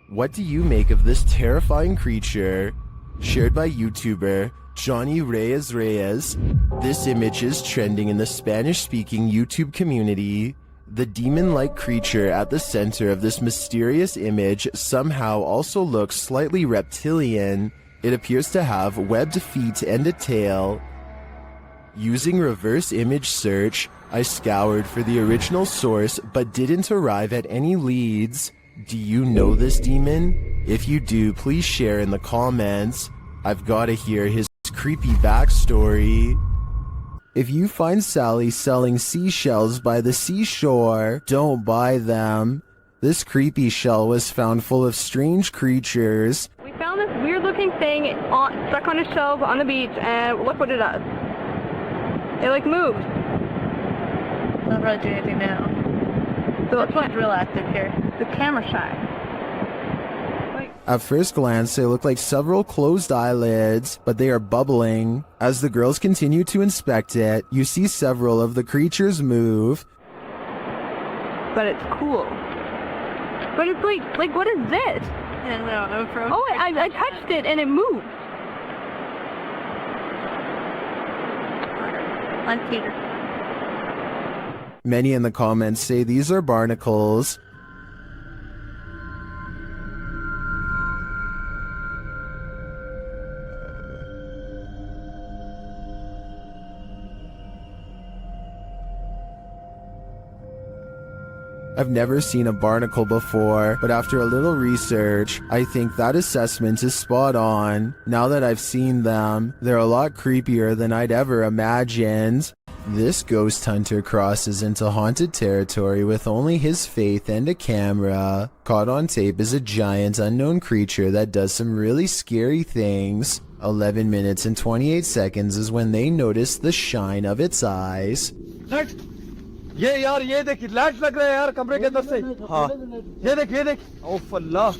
What do you make of this terrifying creature? Shared by YouTuber Johnny Reyes. This image is trending in the Spanish-speaking YouTube community. The demon-like creature at the center of this mysterious image somehow also looks slightly reptilian. It appears to have webbed feet and a tail. Using reverse image search, I scoured for the original source but didn't arrive at any leads. Do you know this demon? If you do, please share in the comments. I've gotta hear his creepy backstory. If you find Sally selling seashells by the seashore, don't buy them. This creepy shell was found full of strange creatures. We found this weird looking thing stuck on a shelf on the beach, and look what it does. It like moved. Not really doing anything now. So let's It's real active here. the camera shy. At first glance, they look like several closed eyelids, but they are bubbling. As the girls continue to inspect it, you see several of the creatures move. But it's cool. But it's like what is this? I don't know. Oh, I touched it and it moved. On Peter. Many in the comments say these are barnacles. I've never seen a barnacle before, but after a little research, I think that assessment is spot on. Now that I've seen them, they're a lot creepier than I'd ever imagined. This ghost hunter crosses into haunted territory with only his faith and a camera. Caught on tape is a giant unknown creature that does some really scary things. 11 minutes and 28 seconds is when they notice the shine of its eyes. ये यार ये देख light लग रहा है यार कमरे के अंदर से हाँ ये देख ओफ अल्लाह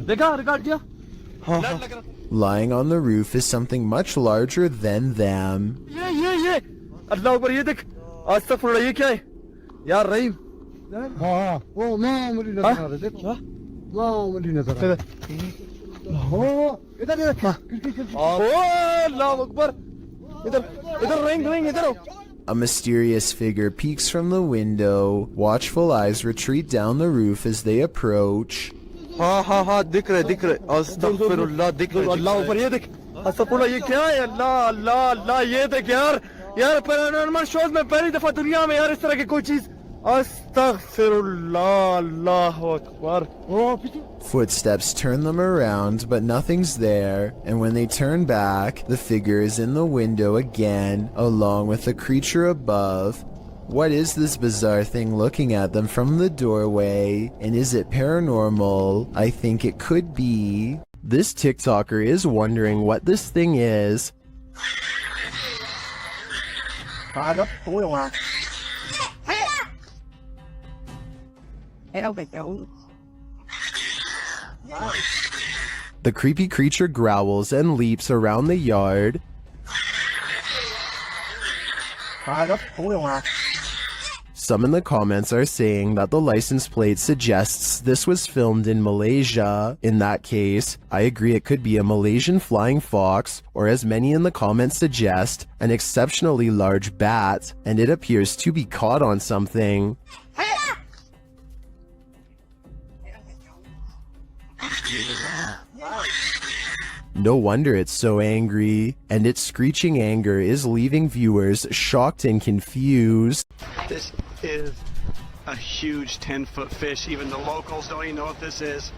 देखा रिकॉर्ड किया लाइट लग रहा Lying on the roof is something much larger than them. ये अल्लाह ऊपर ये देख अस्तगफुरुल्लाह ये क्या है यार रहीम हाँ वो मैं मुझे नजर आ रहा है देखो हाँ मुझे नजर आ रहा है ओ इधर ओ अल्लाह अकबर इधर रिंग इधर A mysterious figure peeks from the window. Watchful eyes retreat down the roof as they approach. हाँ दिख रहे अस्तगफिरुल्लाह दिख रहे अल्लाह ऊपर ये देख अस्तगफिरुल्लाह ये क्या है अल्लाह ये देख यार पैरानॉर्मल शोज में पहली दफा दुनिया में यार इस तरह की कोई चीज अस्तगफिरुल्लाह अल्लाहु Akbar Footsteps turn them around, but nothing's there, and when they turn back, the figure is in the window again, along with the creature above. What is this bizarre thing looking at them from the doorway? And is it paranormal? I think it could be. This TikToker is wondering what this thing is. The creepy creature growls and leaps around the yard. Some in the comments are saying that the license plate suggests this was filmed in Malaysia. In that case, I agree it could be a Malaysian flying fox, or as many in the comments suggest, an exceptionally large bat, and it appears to be caught on something. No wonder it's so angry, and its screeching anger is leaving viewers shocked and confused. This is a huge 10-foot fish. Even the locals don't even know what this is.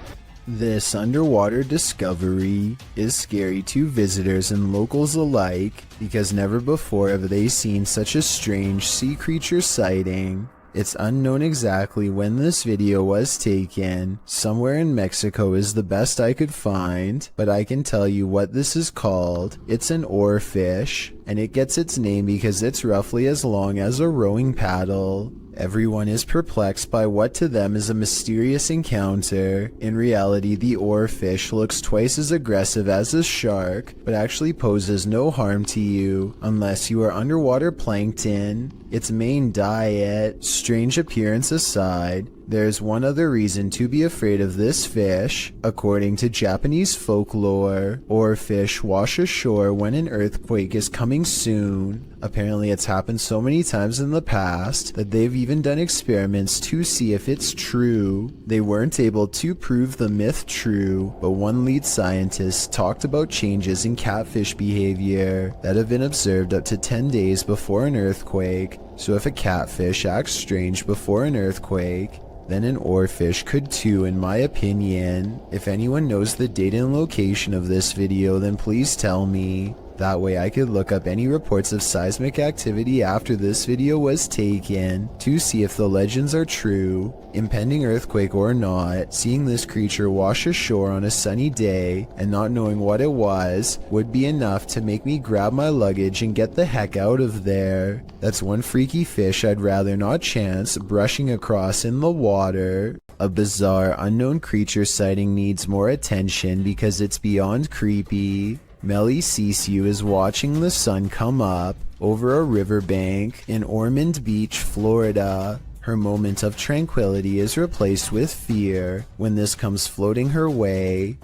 This underwater discovery is scary to visitors and locals alike, because never before have they seen such a strange sea creature sighting. It's unknown exactly when this video was taken. Somewhere in Mexico is the best I could find, but I can tell you what this is called. It's an oarfish, and it gets its name because it's roughly as long as a rowing paddle. Everyone is perplexed by what to them is a mysterious encounter. In reality, the oarfish looks twice as aggressive as a shark, but actually poses no harm to you, unless you are underwater plankton. Its main diet, strange appearance aside, There's one other reason to be afraid of this fish. According to Japanese folklore, oarfish wash ashore when an earthquake is coming soon. Apparently it's happened so many times in the past that they've even done experiments to see if it's true. They weren't able to prove the myth true, but one lead scientist talked about changes in catfish behavior that have been observed up to 10 days before an earthquake. So if a catfish acts strange before an earthquake, then an oarfish could too, in my opinion. If anyone knows the date and location of this video, then please tell me. That way I could look up any reports of seismic activity after this video was taken to see if the legends are true. Impending earthquake or not, seeing this creature wash ashore on a sunny day and not knowing what it was would be enough to make me grab my luggage and get the heck out of there. That's one freaky fish I'd rather not chance brushing across in the water. A bizarre unknown creature sighting needs more attention because it's beyond creepy. Melly Sisu is watching the sun come up over a riverbank in Ormond Beach, Florida. Her moment of tranquility is replaced with fear when this comes floating her way.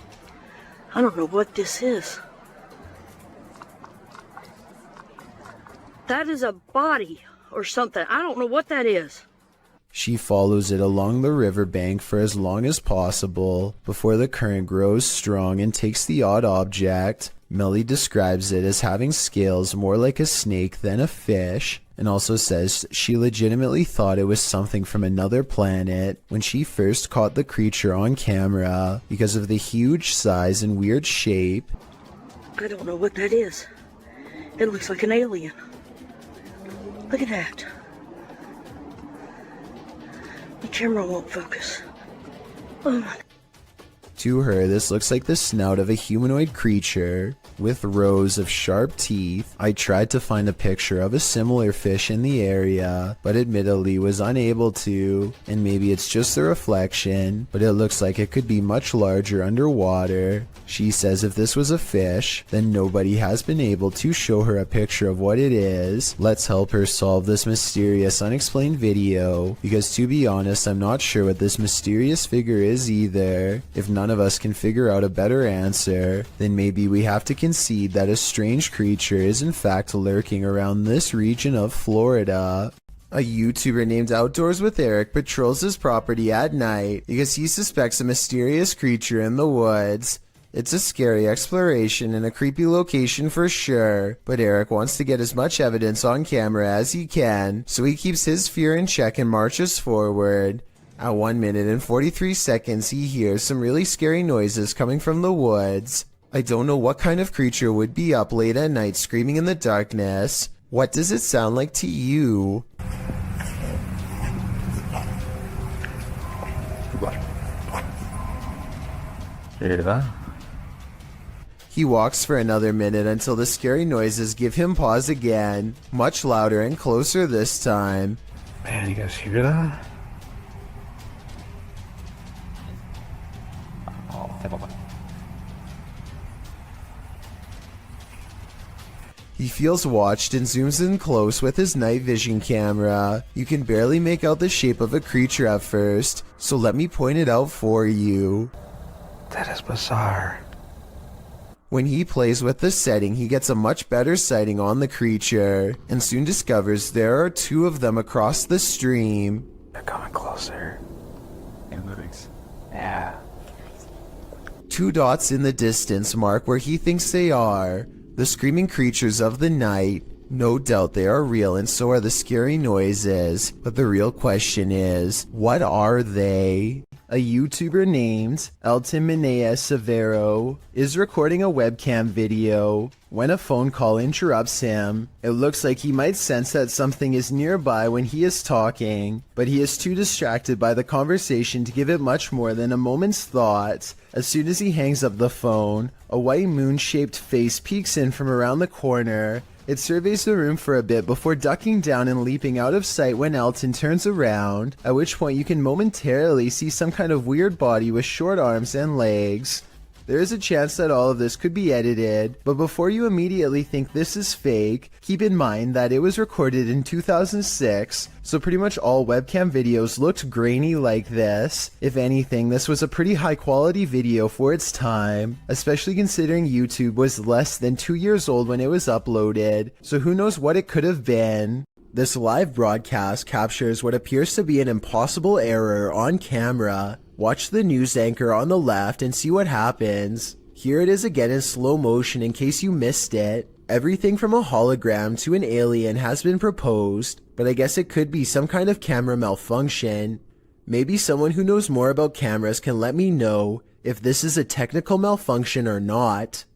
I don't know what this is. That is a body or something. I don't know what that is. She follows it along the riverbank for as long as possible before the current grows strong and takes the odd object. Melly describes it as having scales more like a snake than a fish, and also says she legitimately thought it was something from another planet when she first caught the creature on camera because of the huge size and weird shape. I don't know what that is. It looks like an alien. Look at that. The camera won't focus. Oh my. To her, this looks like the snout of a humanoid creature with rows of sharp teeth. I tried to find a picture of a similar fish in the area, but admittedly was unable to, and maybe it's just the reflection, but it looks like it could be much larger underwater. She says if this was a fish, then nobody has been able to show her a picture of what it is. Let's help her solve this mysterious unexplained video, because to be honest, I'm not sure what this mysterious figure is either. If none of us can figure out a better answer, then maybe we have to concede that a strange creature is in fact lurking around this region of Florida. A YouTuber named Outdoors with Eric patrols his property at night because he suspects a mysterious creature in the woods. It's a scary exploration and a creepy location for sure, but Eric wants to get as much evidence on camera as he can, so he keeps his fear in check and marches forward. At 1 minute and 43 seconds, he hears some really scary noises coming from the woods. I don't know what kind of creature would be up late at night screaming in the darkness. What does it sound like to you? He walks for another minute until the scary noises give him pause again, much louder and closer this time. Man, you guys hear that? He feels watched and zooms in close with his night vision camera. You can barely make out the shape of a creature at first, so let me point it out for you. That is bizarre. When he plays with the setting, he gets a much better sighting on the creature, and soon discovers there are two of them across the stream. They're coming closer. Yeah. Two dots in the distance mark where he thinks they are. The screaming creatures of the night. No doubt they are real, and so are the scary noises. But the real question is, what are they? A YouTuber named Elton Minea Severo is recording a webcam video when a phone call interrupts him. It looks like he might sense that something is nearby when he is talking, but he is too distracted by the conversation to give it much more than a moment's thought. As soon as he hangs up the phone, a white moon-shaped face peeks in from around the corner. It surveys the room for a bit before ducking down and leaping out of sight when Elton turns around, at which point you can momentarily see some kind of weird body with short arms and legs. There is a chance that all of this could be edited, but before you immediately think this is fake, keep in mind that it was recorded in 2006, so pretty much all webcam videos looked grainy like this. If anything, this was a pretty high quality video for its time, especially considering YouTube was less than 2 years old when it was uploaded, so who knows what it could have been. This live broadcast captures what appears to be an impossible error on camera. Watch the news anchor on the left and see what happens. Here it is again in slow motion in case you missed it. Everything from a hologram to an alien has been proposed, but I guess it could be some kind of camera malfunction. Maybe someone who knows more about cameras can let me know if this is a technical malfunction or not.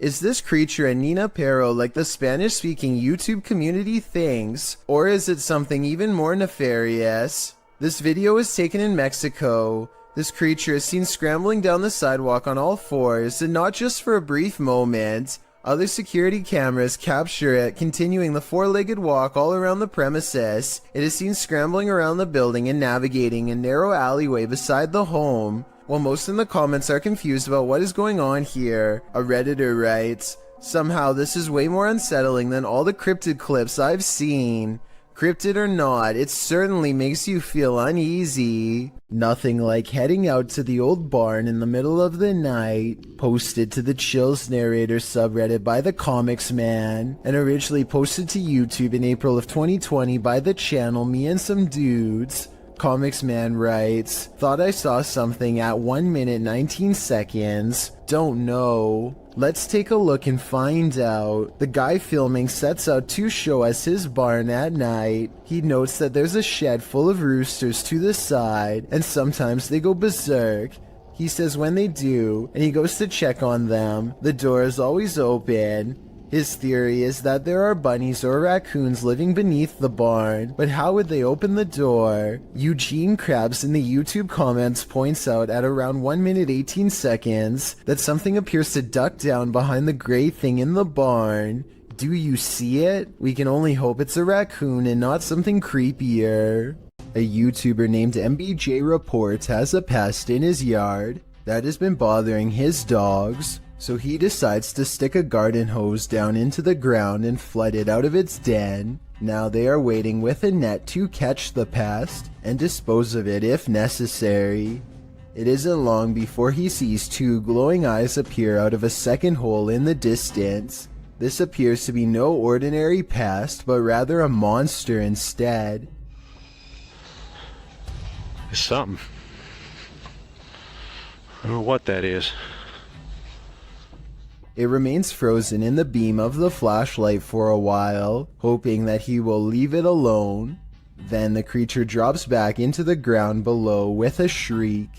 Is this creature a Nina Pero like the Spanish-speaking YouTube community thinks, or is it something even more nefarious? This video was taken in Mexico. This creature is seen scrambling down the sidewalk on all fours, and not just for a brief moment. Other security cameras capture it continuing the four-legged walk all around the premises. It is seen scrambling around the building and navigating a narrow alleyway beside the home. While most in the comments are confused about what is going on here, a Redditor writes, "Somehow this is way more unsettling than all the cryptid clips I've seen. Cryptid or not, it certainly makes you feel uneasy. Nothing like heading out to the old barn in the middle of the night." Posted to the Chills Narrator subreddit by the Comics Man, and originally posted to YouTube in April of 2020 by the channel Me and Some Dudes. Comics Man writes, "Thought I saw something at 1 minute 19 seconds. Don't know. Let's take a look and find out." The guy filming sets out to show us his barn at night. He notes that there's a shed full of roosters to the side, and sometimes they go berserk. He says when they do, and he goes to check on them, the door is always open. His theory is that there are bunnies or raccoons living beneath the barn, but how would they open the door? Eugene Krabs in the YouTube comments points out at around 1 minute 18 seconds that something appears to duck down behind the gray thing in the barn. Do you see it? We can only hope it's a raccoon and not something creepier. A YouTuber named MBJ Report has a pest in his yard that has been bothering his dogs. So he decides to stick a garden hose down into the ground and flood it out of its den. Now they are waiting with a net to catch the pest and dispose of it if necessary. It isn't long before he sees two glowing eyes appear out of a second hole in the distance. This appears to be no ordinary pest, but rather a monster instead. It's something. I don't know what that is. It remains frozen in the beam of the flashlight for a while, hoping that he will leave it alone. Then the creature drops back into the ground below with a shriek.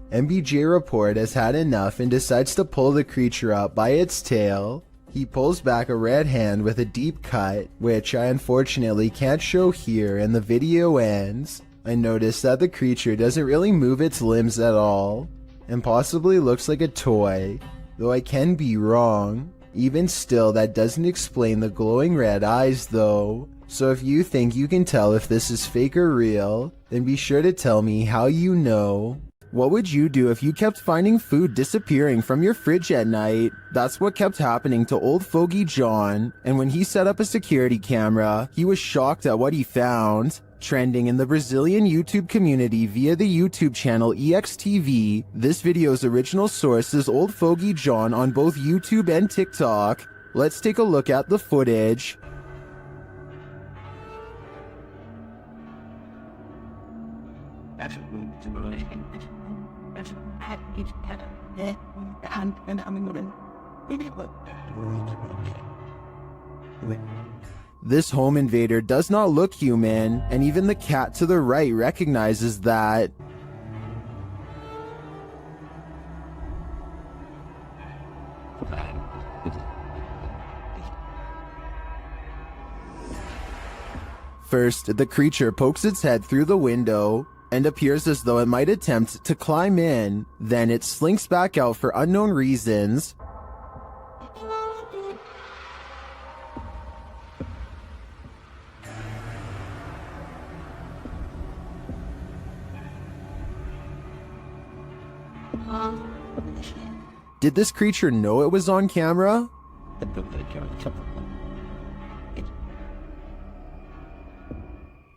MBJ Report has had enough and decides to pull the creature up by its tail. He pulls back a red hand with a deep cut, which I unfortunately can't show here, and the video ends. I notice that the creature doesn't really move its limbs at all, and possibly looks like a toy, though I can be wrong. Even still, that doesn't explain the glowing red eyes though. So if you think you can tell if this is fake or real, then be sure to tell me how you know. What would you do if you kept finding food disappearing from your fridge at night? That's what kept happening to old fogey John, and when he set up a security camera, he was shocked at what he found. Trending in the Brazilian YouTube community via the YouTube channel EXTV, this video's original source is Old Fogey John on both YouTube and TikTok. Let's take a look at the footage. This home invader does not look human, and even the cat to the right recognizes that. First, the creature pokes its head through the window and appears as though it might attempt to climb in. Then it slinks back out for unknown reasons. Did this creature know it was on camera?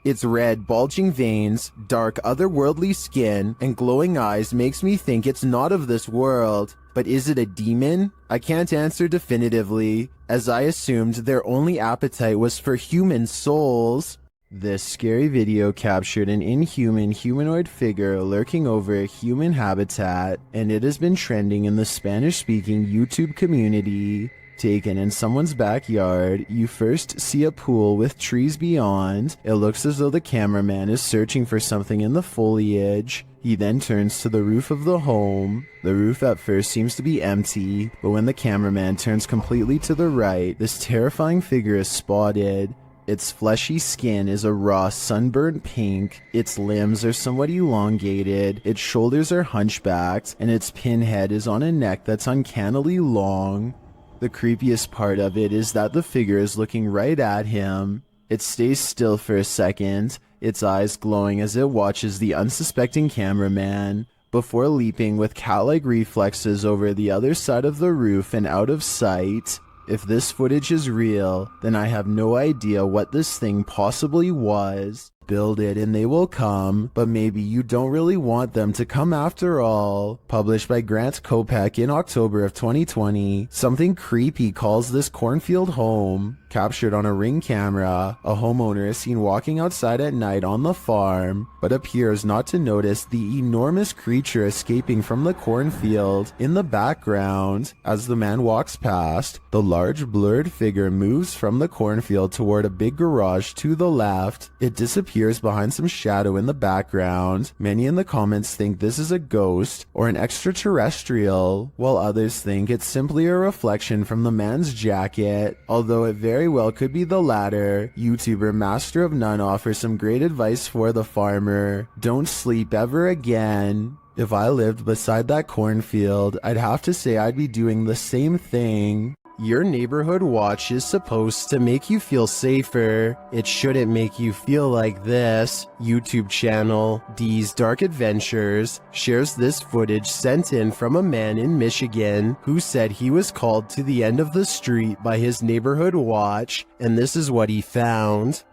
Its red, bulging veins, dark, otherworldly skin, and glowing eyes makes me think it's not of this world. But is it a demon? I can't answer definitively, as I assumed their only appetite was for human souls. This scary video captured an inhuman humanoid figure lurking over a human habitat, and it has been trending in the Spanish-speaking YouTube community. Taken in someone's backyard, you first see a pool with trees beyond. It looks as though the cameraman is searching for something in the foliage. He then turns to the roof of the home. The roof at first seems to be empty, but when the cameraman turns completely to the right, this terrifying figure is spotted. Its fleshy skin is a raw sunburnt pink, its limbs are somewhat elongated, its shoulders are hunchbacked, and its pinhead is on a neck that's uncannily long. The creepiest part of it is that the figure is looking right at him. It stays still for a second, its eyes glowing as it watches the unsuspecting cameraman, before leaping with cat-like reflexes over the other side of the roof and out of sight. If this footage is real, then I have no idea what this thing possibly was. Build it and they will come, but maybe you don't really want them to come after all. Published by Grant Kopek in October of 2020, something creepy calls this cornfield home. Captured on a Ring camera, a homeowner is seen walking outside at night on the farm, but appears not to notice the enormous creature escaping from the cornfield in the background. As the man walks past, the large blurred figure moves from the cornfield toward a big garage to the left. It disappears behind some shadow in the background. Many in the comments think this is a ghost or an extraterrestrial, while others think it's simply a reflection from the man's jacket, although it very well could be the latter. YouTuber Master of None offers some great advice for the farmer. Don't sleep ever again. If I lived beside that cornfield, I'd have to say I'd be doing the same thing. Your neighborhood watch is supposed to make you feel safer. It shouldn't make you feel like this. YouTube channel D's Dark Adventures shares this footage sent in from a man in Michigan who said he was called to the end of the street by his neighborhood watch, and this is what he found.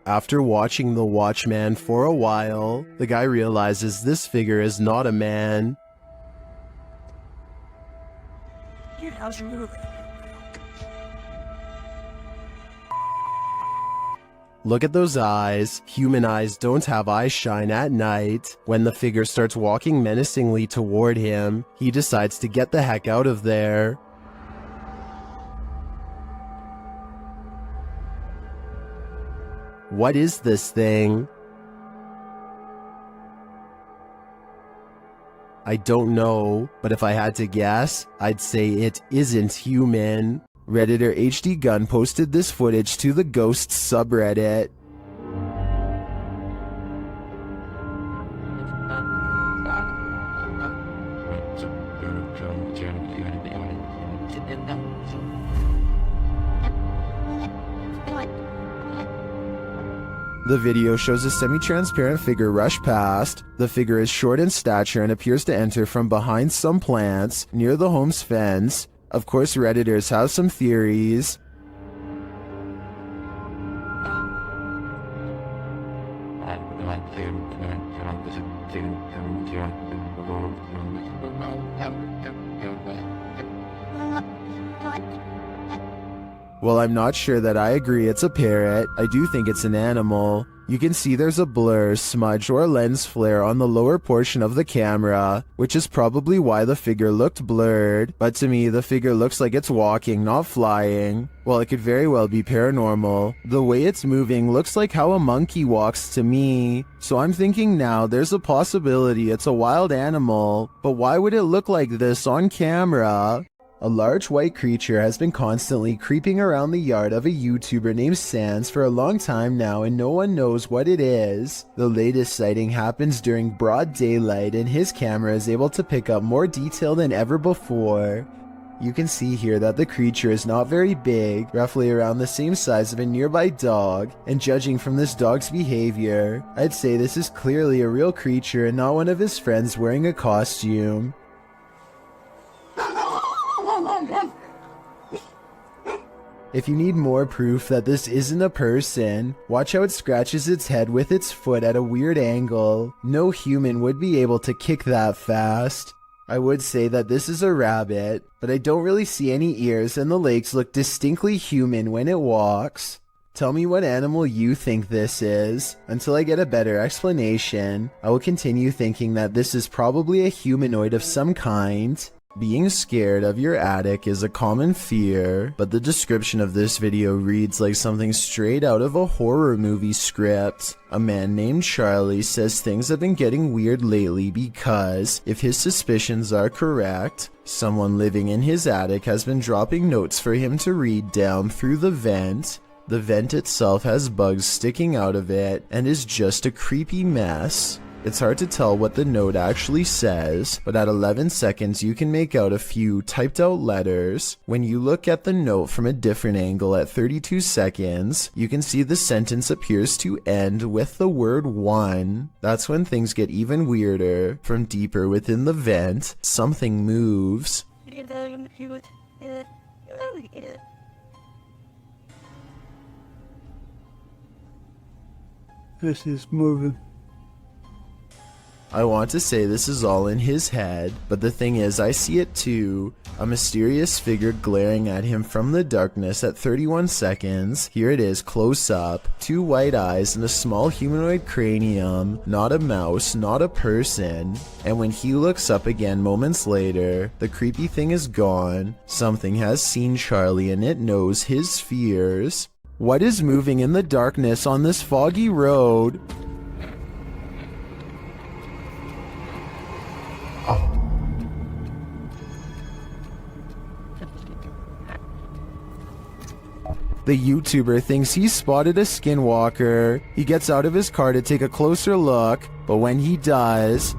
After watching the Watchman for a while, the guy realizes this figure is not a man. Look at those eyes. Human eyes don't have eye shine at night. When the figure starts walking menacingly toward him, he decides to get the heck out of there. What is this thing? I don't know, but if I had to guess, I'd say it isn't human. Redditor HD Gun posted this footage to the Ghosts subreddit. The video shows a semi-transparent figure rush past. The figure is short in stature and appears to enter from behind some plants near the home's fence. Of course, Redditors have some theories. Well, I'm not sure that I agree it's a parrot. I do think it's an animal. You can see there's a blur, smudge, or lens flare on the lower portion of the camera, which is probably why the figure looked blurred. But to me, the figure looks like it's walking, not flying. Well, it could very well be paranormal. The way it's moving looks like how a monkey walks to me. So I'm thinking now there's a possibility it's a wild animal. But why would it look like this on camera? A large white creature has been constantly creeping around the yard of a YouTuber named Sans for a long time now, and no one knows what it is. The latest sighting happens during broad daylight, and his camera is able to pick up more detail than ever before. You can see here that the creature is not very big, roughly around the same size of a nearby dog, and judging from this dog's behavior, I'd say this is clearly a real creature and not one of his friends wearing a costume. If you need more proof that this isn't a person, watch how it scratches its head with its foot at a weird angle. No human would be able to kick that fast. I would say that this is a rabbit, but I don't really see any ears and the legs look distinctly human when it walks. Tell me what animal you think this is. Until I get a better explanation, I will continue thinking that this is probably a humanoid of some kind. Being scared of your attic is a common fear, but the description of this video reads like something straight out of a horror movie script. A man named Charlie says things have been getting weird lately because, if his suspicions are correct, someone living in his attic has been dropping notes for him to read down through the vent. The vent itself has bugs sticking out of it and is just a creepy mess. It's hard to tell what the note actually says, but at 11 seconds you can make out a few typed out letters. When you look at the note from a different angle at 32 seconds, you can see the sentence appears to end with the word 1. That's when things get even weirder. From deeper within the vent, something moves. This is moving. I want to say this is all in his head, but the thing is I see it too. A mysterious figure glaring at him from the darkness at 31 seconds. Here it is close up. 2 white eyes and a small humanoid cranium. Not a mouse, not a person. And when he looks up again moments later, the creepy thing is gone. Something has seen Charlie and it knows his fears. What is moving in the darkness on this foggy road? The YouTuber thinks he spotted a skinwalker. He gets out of his car to take a closer look, but when he does,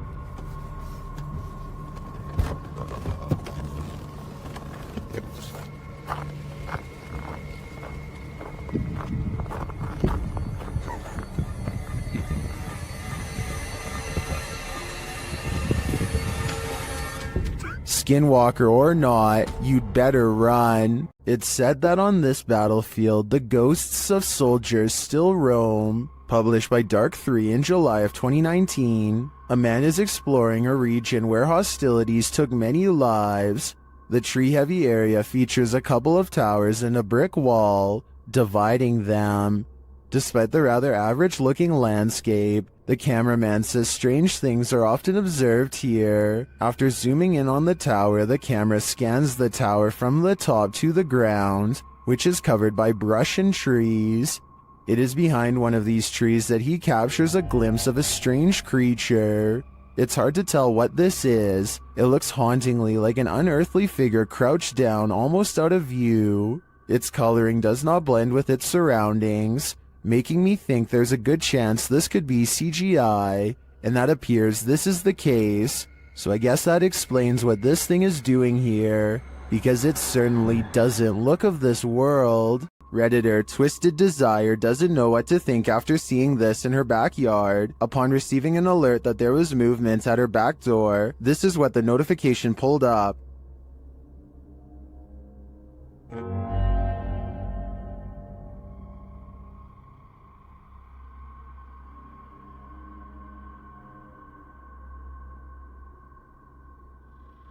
Skinwalker or not, you'd better run. It's said that on this battlefield, the ghosts of soldiers still roam. Published by Dark 3 in July of 2019, a man is exploring a region where hostilities took many lives. The tree-heavy area features a couple of towers and a brick wall, dividing them. Despite the rather average-looking landscape, the cameraman says strange things are often observed here. After zooming in on the tower, the camera scans the tower from the top to the ground, which is covered by brush and trees. It is behind one of these trees that he captures a glimpse of a strange creature. It's hard to tell what this is. It looks hauntingly like an unearthly figure crouched down almost out of view. Its coloring does not blend with its surroundings, making me think there's a good chance this could be CGI, and that appears this is the case, so I guess that explains what this thing is doing here, because it certainly doesn't look of this world. Redditor Twisted Desire doesn't know what to think after seeing this in her backyard. Upon receiving an alert that there was movement at her back door, this is what the notification pulled up.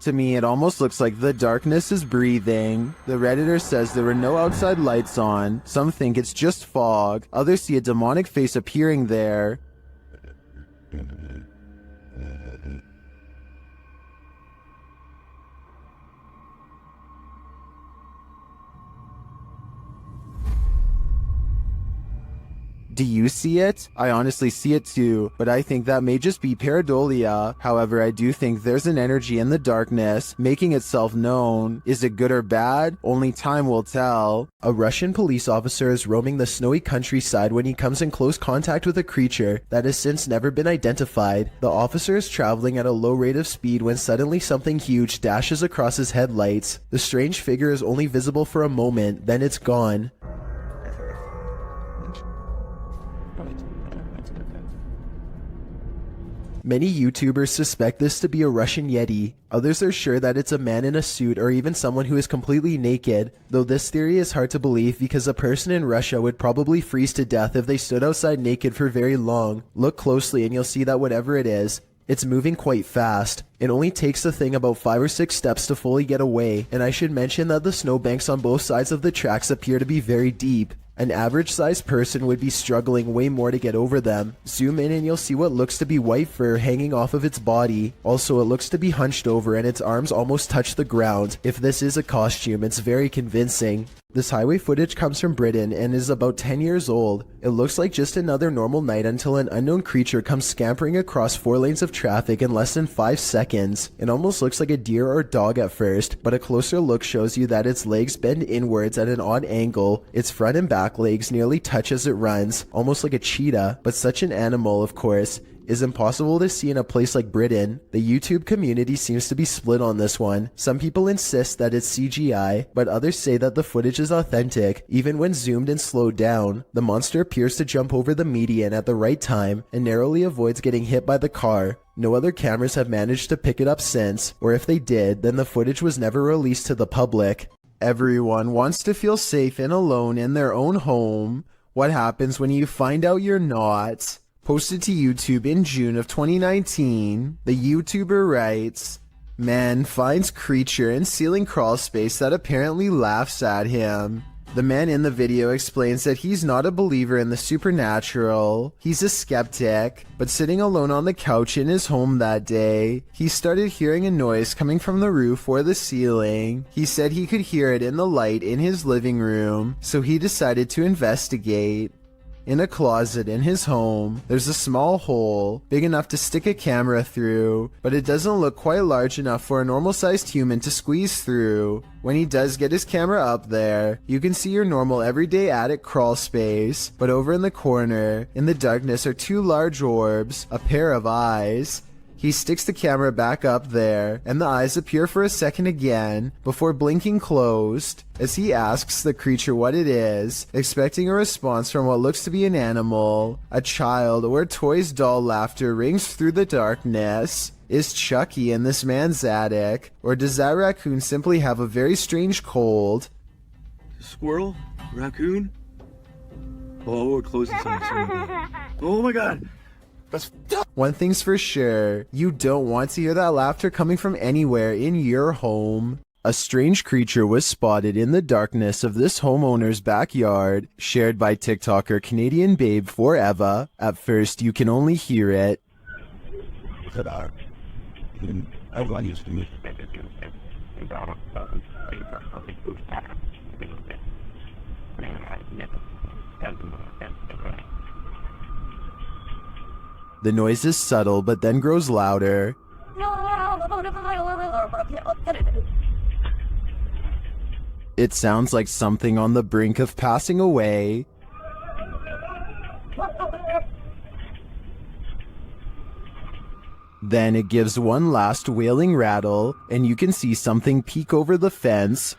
To me, it almost looks like the darkness is breathing. The Redditor says there were no outside lights on. Some think it's just fog. Others see a demonic face appearing there. Do you see it? I honestly see it too, but I think that may just be pareidolia. However, I do think there's an energy in the darkness making itself known. Is it good or bad? Only time will tell. A Russian police officer is roaming the snowy countryside when he comes in close contact with a creature that has since never been identified. The officer is traveling at a low rate of speed when suddenly something huge dashes across his headlights. The strange figure is only visible for a moment, then it's gone. Many YouTubers suspect this to be a Russian Yeti. Others are sure that it's a man in a suit or even someone who is completely naked, though this theory is hard to believe because a person in Russia would probably freeze to death if they stood outside naked for very long. Look closely and you'll see that whatever it is, it's moving quite fast. It only takes the thing about 5 or 6 steps to fully get away, and I should mention that the snowbanks on both sides of the tracks appear to be very deep. An average-sized person would be struggling way more to get over them. Zoom in and you'll see what looks to be white fur hanging off of its body. Also, it looks to be hunched over and its arms almost touch the ground. If this is a costume, it's very convincing. This highway footage comes from Britain and is about 10 years old. It looks like just another normal night until an unknown creature comes scampering across 4 lanes of traffic in less than 5 seconds. It almost looks like a deer or dog at first, but a closer look shows you that its legs bend inwards at an odd angle. Its front and back legs nearly touch as it runs, almost like a cheetah, but such an animal, of course, is impossible to see in a place like Britain. The YouTube community seems to be split on this one. Some people insist that it's CGI, but others say that the footage is authentic. Even when zoomed and slowed down, the monster appears to jump over the median at the right time and narrowly avoids getting hit by the car. No other cameras have managed to pick it up since, or if they did, then the footage was never released to the public. Everyone wants to feel safe and alone in their own home. What happens when you find out you're not? Posted to YouTube in June of 2019, the YouTuber writes, "Man finds creature in ceiling crawl space that apparently laughs at him." The man in the video explains that he's not a believer in the supernatural. He's a skeptic, but sitting alone on the couch in his home that day, he started hearing a noise coming from the roof or the ceiling. He said he could hear it in the light in his living room, so he decided to investigate. In a closet in his home, there's a small hole, big enough to stick a camera through, but it doesn't look quite large enough for a normal-sized human to squeeze through. When he does get his camera up there, you can see your normal everyday attic crawl space, but over in the corner, in the darkness, are 2 large orbs, a pair of eyes. He sticks the camera back up there, and the eyes appear for a second again, before blinking closed, as he asks the creature what it is, expecting a response from what looks to be an animal. A child or a toy's doll laughter rings through the darkness. Is Chucky in this man's attic, or does that raccoon simply have a very strange cold? Squirrel? Raccoon? Oh, we're closing something. Oh my god! One thing's for sure, you don't want to hear that laughter coming from anywhere in your home. A strange creature was spotted in the darkness of this homeowner's backyard, shared by TikToker Canadian Babe Forever. At first, you can only hear it. The noise is subtle, but then grows louder. It sounds like something on the brink of passing away. Then it gives one last wailing rattle, and you can see something peek over the fence.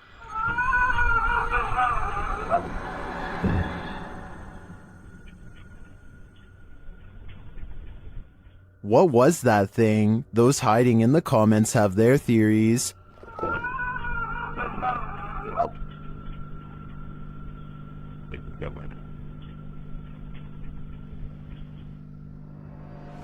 What was that thing? Those hiding in the comments have their theories.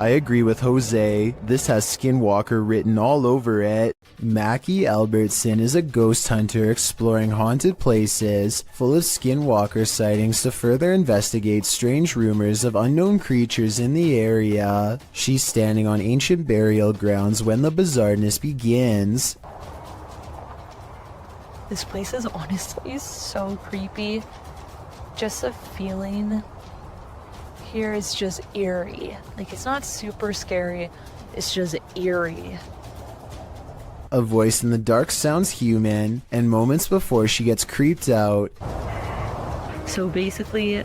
I agree with Jose. This has Skinwalker written all over it. Mackie Albertson is a ghost hunter exploring haunted places full of Skinwalker sightings to further investigate strange rumors of unknown creatures in the area. She's standing on ancient burial grounds when the bizarreness begins. This place is honestly so creepy. Just a feeling here is just eerie. Like, it's not super scary, it's just eerie. A voice in the dark sounds human, and moments before she gets creeped out, So basically,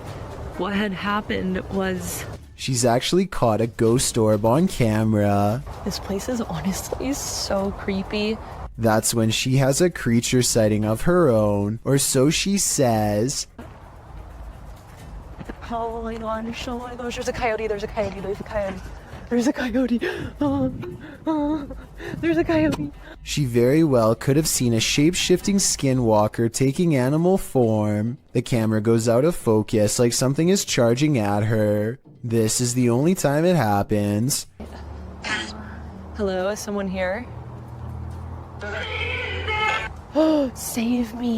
what had happened was she's actually caught a ghost orb on camera. this place is honestly so creepy. That's when she has a creature sighting of her own, or so she says. Oh my gosh, oh my gosh, there's a coyote, there's a coyote, there's a coyote. There's a coyote. There's a coyote. She very well could have seen a shape-shifting skinwalker taking animal form. The camera goes out of focus like something is charging at her. This is the only time it happens. Hello, is someone here? Save me.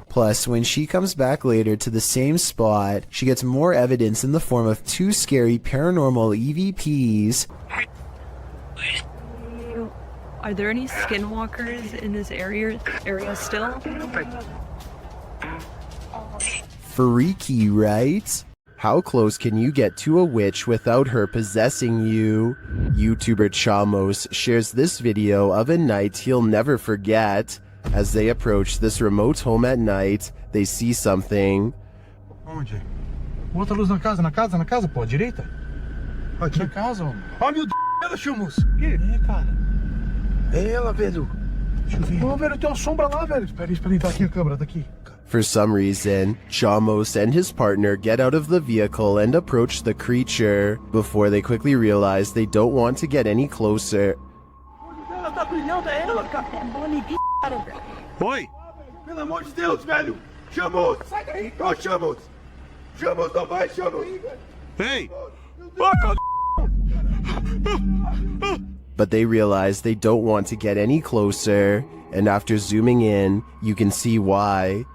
Plus, when she comes back later to the same spot, she gets more evidence in the form of two scary paranormal EVPs. Are there any skinwalkers in this area still? Freaky, right? How close can you get to a witch without her possessing you? YouTuber Chamos shares this video of a night he'll never forget. As they approach this remote home at night, they see something. Onde? Bota a luz na casa, pô, à direita? Aqui. Na casa, homem. Ó, meu Deus, ela, Chamos. O quê? É, cara. É ela, velho. Deixa eu ver. Ô, velho, tem uma sombra lá, velho. Espera aí, tá aqui a câmera, tá aqui. For some reason, Chamos and his partner get out of the vehicle and approach the creature, before they quickly realize they don't want to get any closer. Ela tá brilhando, é ela, cara. Oi! Pelo amor de Deus, velho. Chamos. Sai daí. Ó, Chamos. Chamos, não vai, Chamos. Hey! But they realize they don't want to get any closer, and after zooming in, you can see why.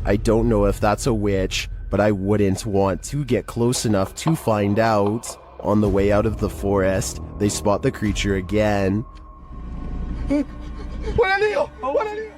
I don't know if that's a witch, but I wouldn't want to get close enough to find out. On the way out of the forest, they spot the creature again. Olha ali, ó. Olha ali.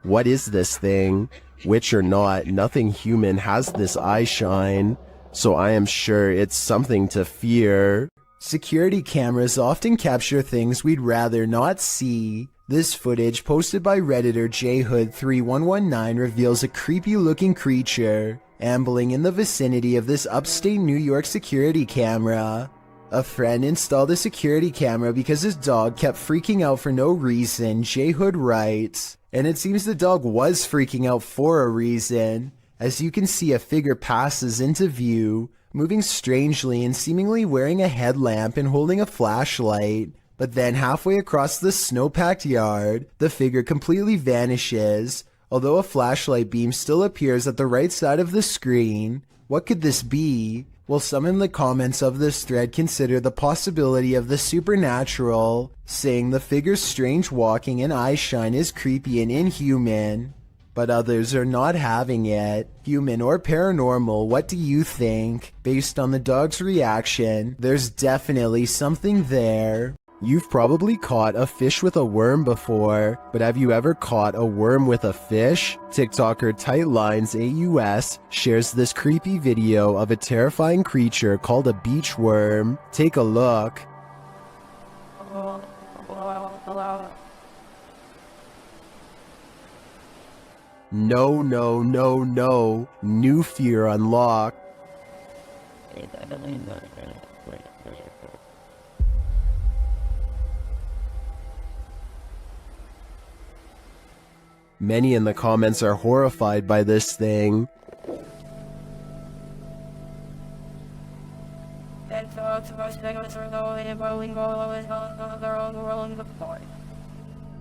What is this thing? Witch or not, nothing human has this eye shine, so I am sure it's something to fear. Security cameras often capture things we'd rather not see. This footage, posted by Redditor jhood3119, reveals a creepy-looking creature ambling in the vicinity of this upstate New York security camera. A friend installed a security camera because his dog kept freaking out for no reason, Jhood writes. And it seems the dog was freaking out for a reason. As you can see, a figure passes into view, moving strangely and seemingly wearing a headlamp and holding a flashlight. But then halfway across the snow-packed yard, the figure completely vanishes, although a flashlight beam still appears at the right side of the screen. What could this be? Well, some in the comments of this thread consider the possibility of the supernatural, saying the figure's strange walking and eye shine is creepy and inhuman. But others are not having it. Human or paranormal, what do you think? Based on the dog's reaction, there's definitely something there. You've probably caught a fish with a worm before, but have you ever caught a worm with a fish? TikToker TightLinesAUS shares this creepy video of a terrifying creature called a beach worm. Take a look. No, no, no, no. New fear unlocked. Many in the comments are horrified by this thing.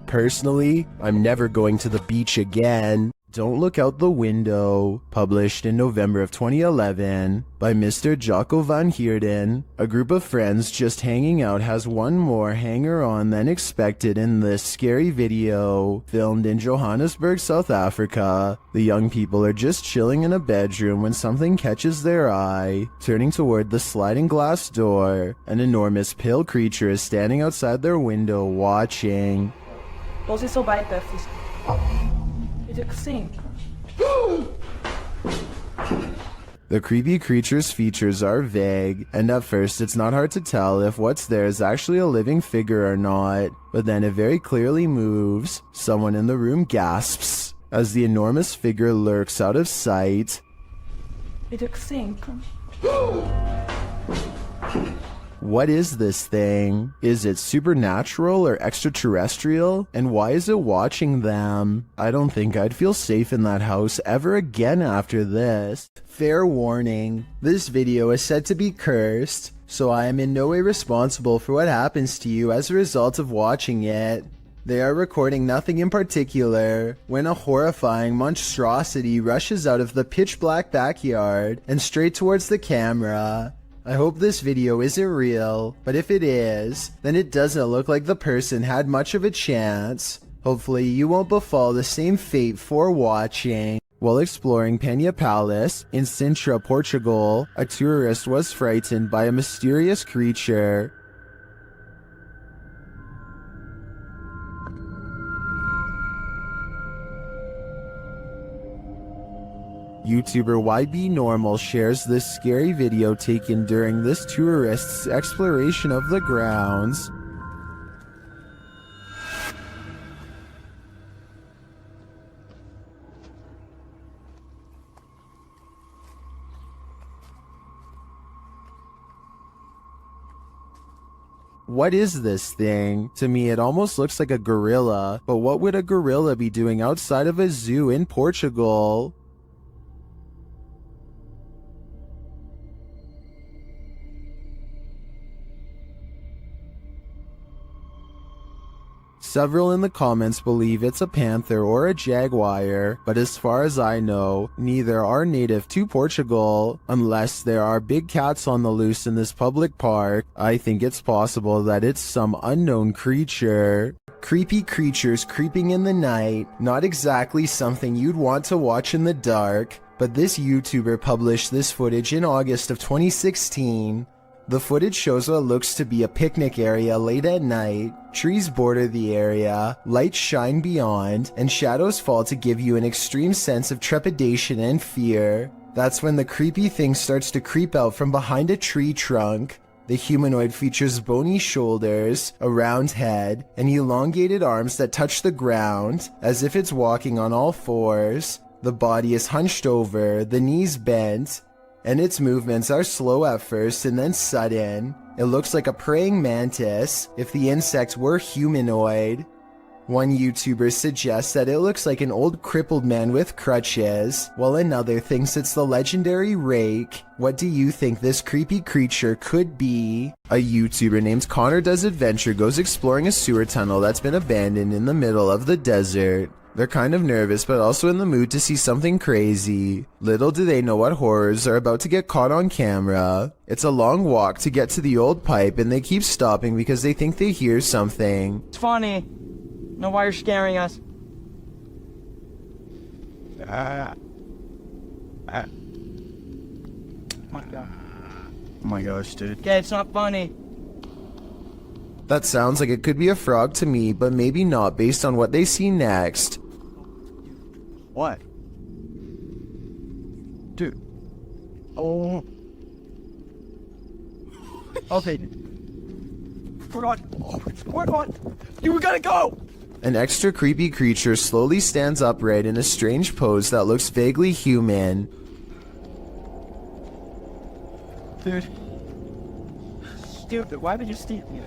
Personally, I'm never going to the beach again. Don't Look Out the Window, published in November of 2011 by Mr. Jocko van Heerden. A group of friends just hanging out has one more hanger-on than expected in this scary video, filmed in Johannesburg, South Africa. The young people are just chilling in a bedroom when something catches their eye. Turning toward the sliding glass door, an enormous pale creature is standing outside their window watching. Ons is al buite. Het jy gesien? The creepy creature's features are vague, and at first it's not hard to tell if what's there is actually a living figure or not, but then it very clearly moves. Someone in the room gasps as the enormous figure lurks out of sight. Het jy gesien? What is this thing? Is it supernatural or extraterrestrial? And why is it watching them? I don't think I'd feel safe in that house ever again after this. Fair warning, this video is said to be cursed, so I am in no way responsible for what happens to you as a result of watching it. They are recording nothing in particular when a horrifying monstrosity rushes out of the pitch-black backyard and straight towards the camera. I hope this video isn't real, but if it is, then it doesn't look like the person had much of a chance. Hopefully you won't befall the same fate for watching. While exploring Penha Palace in Sintra, Portugal, a tourist was frightened by a mysterious creature. YouTuber YB Normal shares this scary video taken during this tourist's exploration of the grounds. What is this thing? To me it almost looks like a gorilla, but what would a gorilla be doing outside of a zoo in Portugal? Several in the comments believe it's a panther or a jaguar, but as far as I know, neither are native to Portugal. Unless there are big cats on the loose in this public park, I think it's possible that it's some unknown creature. Creepy creatures creeping in the night, not exactly something you'd want to watch in the dark, but this YouTuber published this footage in August of 2016. The footage shows what looks to be a picnic area late at night. Trees border the area, lights shine beyond, and shadows fall to give you an extreme sense of trepidation and fear. That's when the creepy thing starts to creep out from behind a tree trunk. The humanoid features bony shoulders, a round head, and elongated arms that touch the ground, as if it's walking on all fours. The body is hunched over, the knees bent, and its movements are slow at first and then sudden. It looks like a praying mantis if the insect were humanoid. One YouTuber suggests that it looks like an old crippled man with crutches, while another thinks it's the legendary rake. What do you think this creepy creature could be? A YouTuber named Connor Does Adventure goes exploring a sewer tunnel that's been abandoned in the middle of the desert. They're kind of nervous but also in the mood to see something crazy. Little do they know what horrors are about to get caught on camera. It's a long walk to get to the old pipe and they keep stopping because they think they hear something. It's funny. Know why you're scaring us? Oh my god. Oh my gosh, dude. Okay, it's not funny. That sounds like it could be a frog to me, but maybe not based on what they see next. What? Dude. Oh. Okay. We're on. You gotta go! An extra creepy creature slowly stands upright in a strange pose that looks vaguely human. Dude. Stupid, why would you steal me?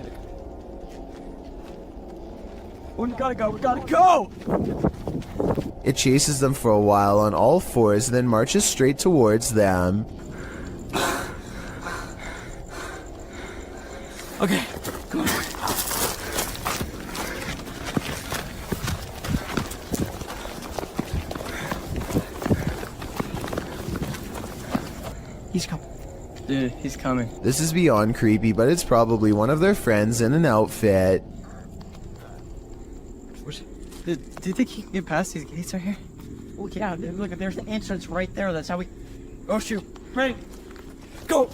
We gotta go! It chases them for a while on all fours, then marches straight towards them. Okay, come on. Dude, he's coming. This is beyond creepy, but it's probably one of their friends in an outfit. Do you think he can get past these gates right here? Oh yeah, dude, look, there's the entrance right there. That's how we... Oh shoot, ready, go!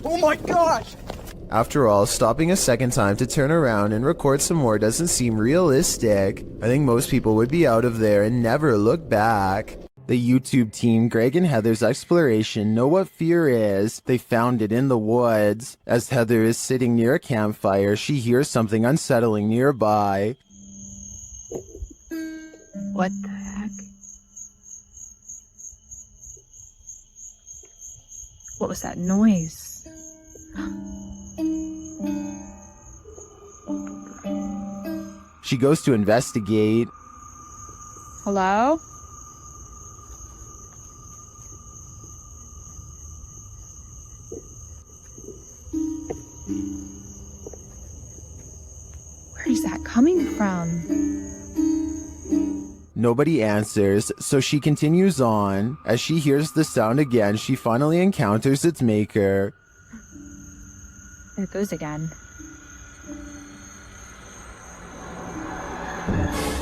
Oh my gosh! After all, stopping a second time to turn around and record some more doesn't seem realistic. I think most people would be out of there and never look back. The YouTube team, Greg and Heather's exploration, know what fear is. They found it in the woods. As Heather is sitting near a campfire, she hears something unsettling nearby. What the heck? What was that noise? She goes to investigate. Hello? Where is that coming from? Nobody answers, so she continues on. As she hears the sound again, she finally encounters its maker. There it goes again.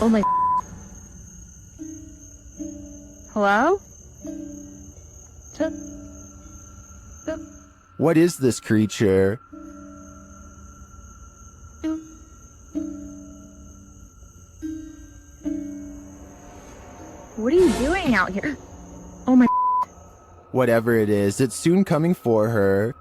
Oh my... Hello? What is this creature? What are you doing out here? Oh my... Whatever it is, it's soon coming for her.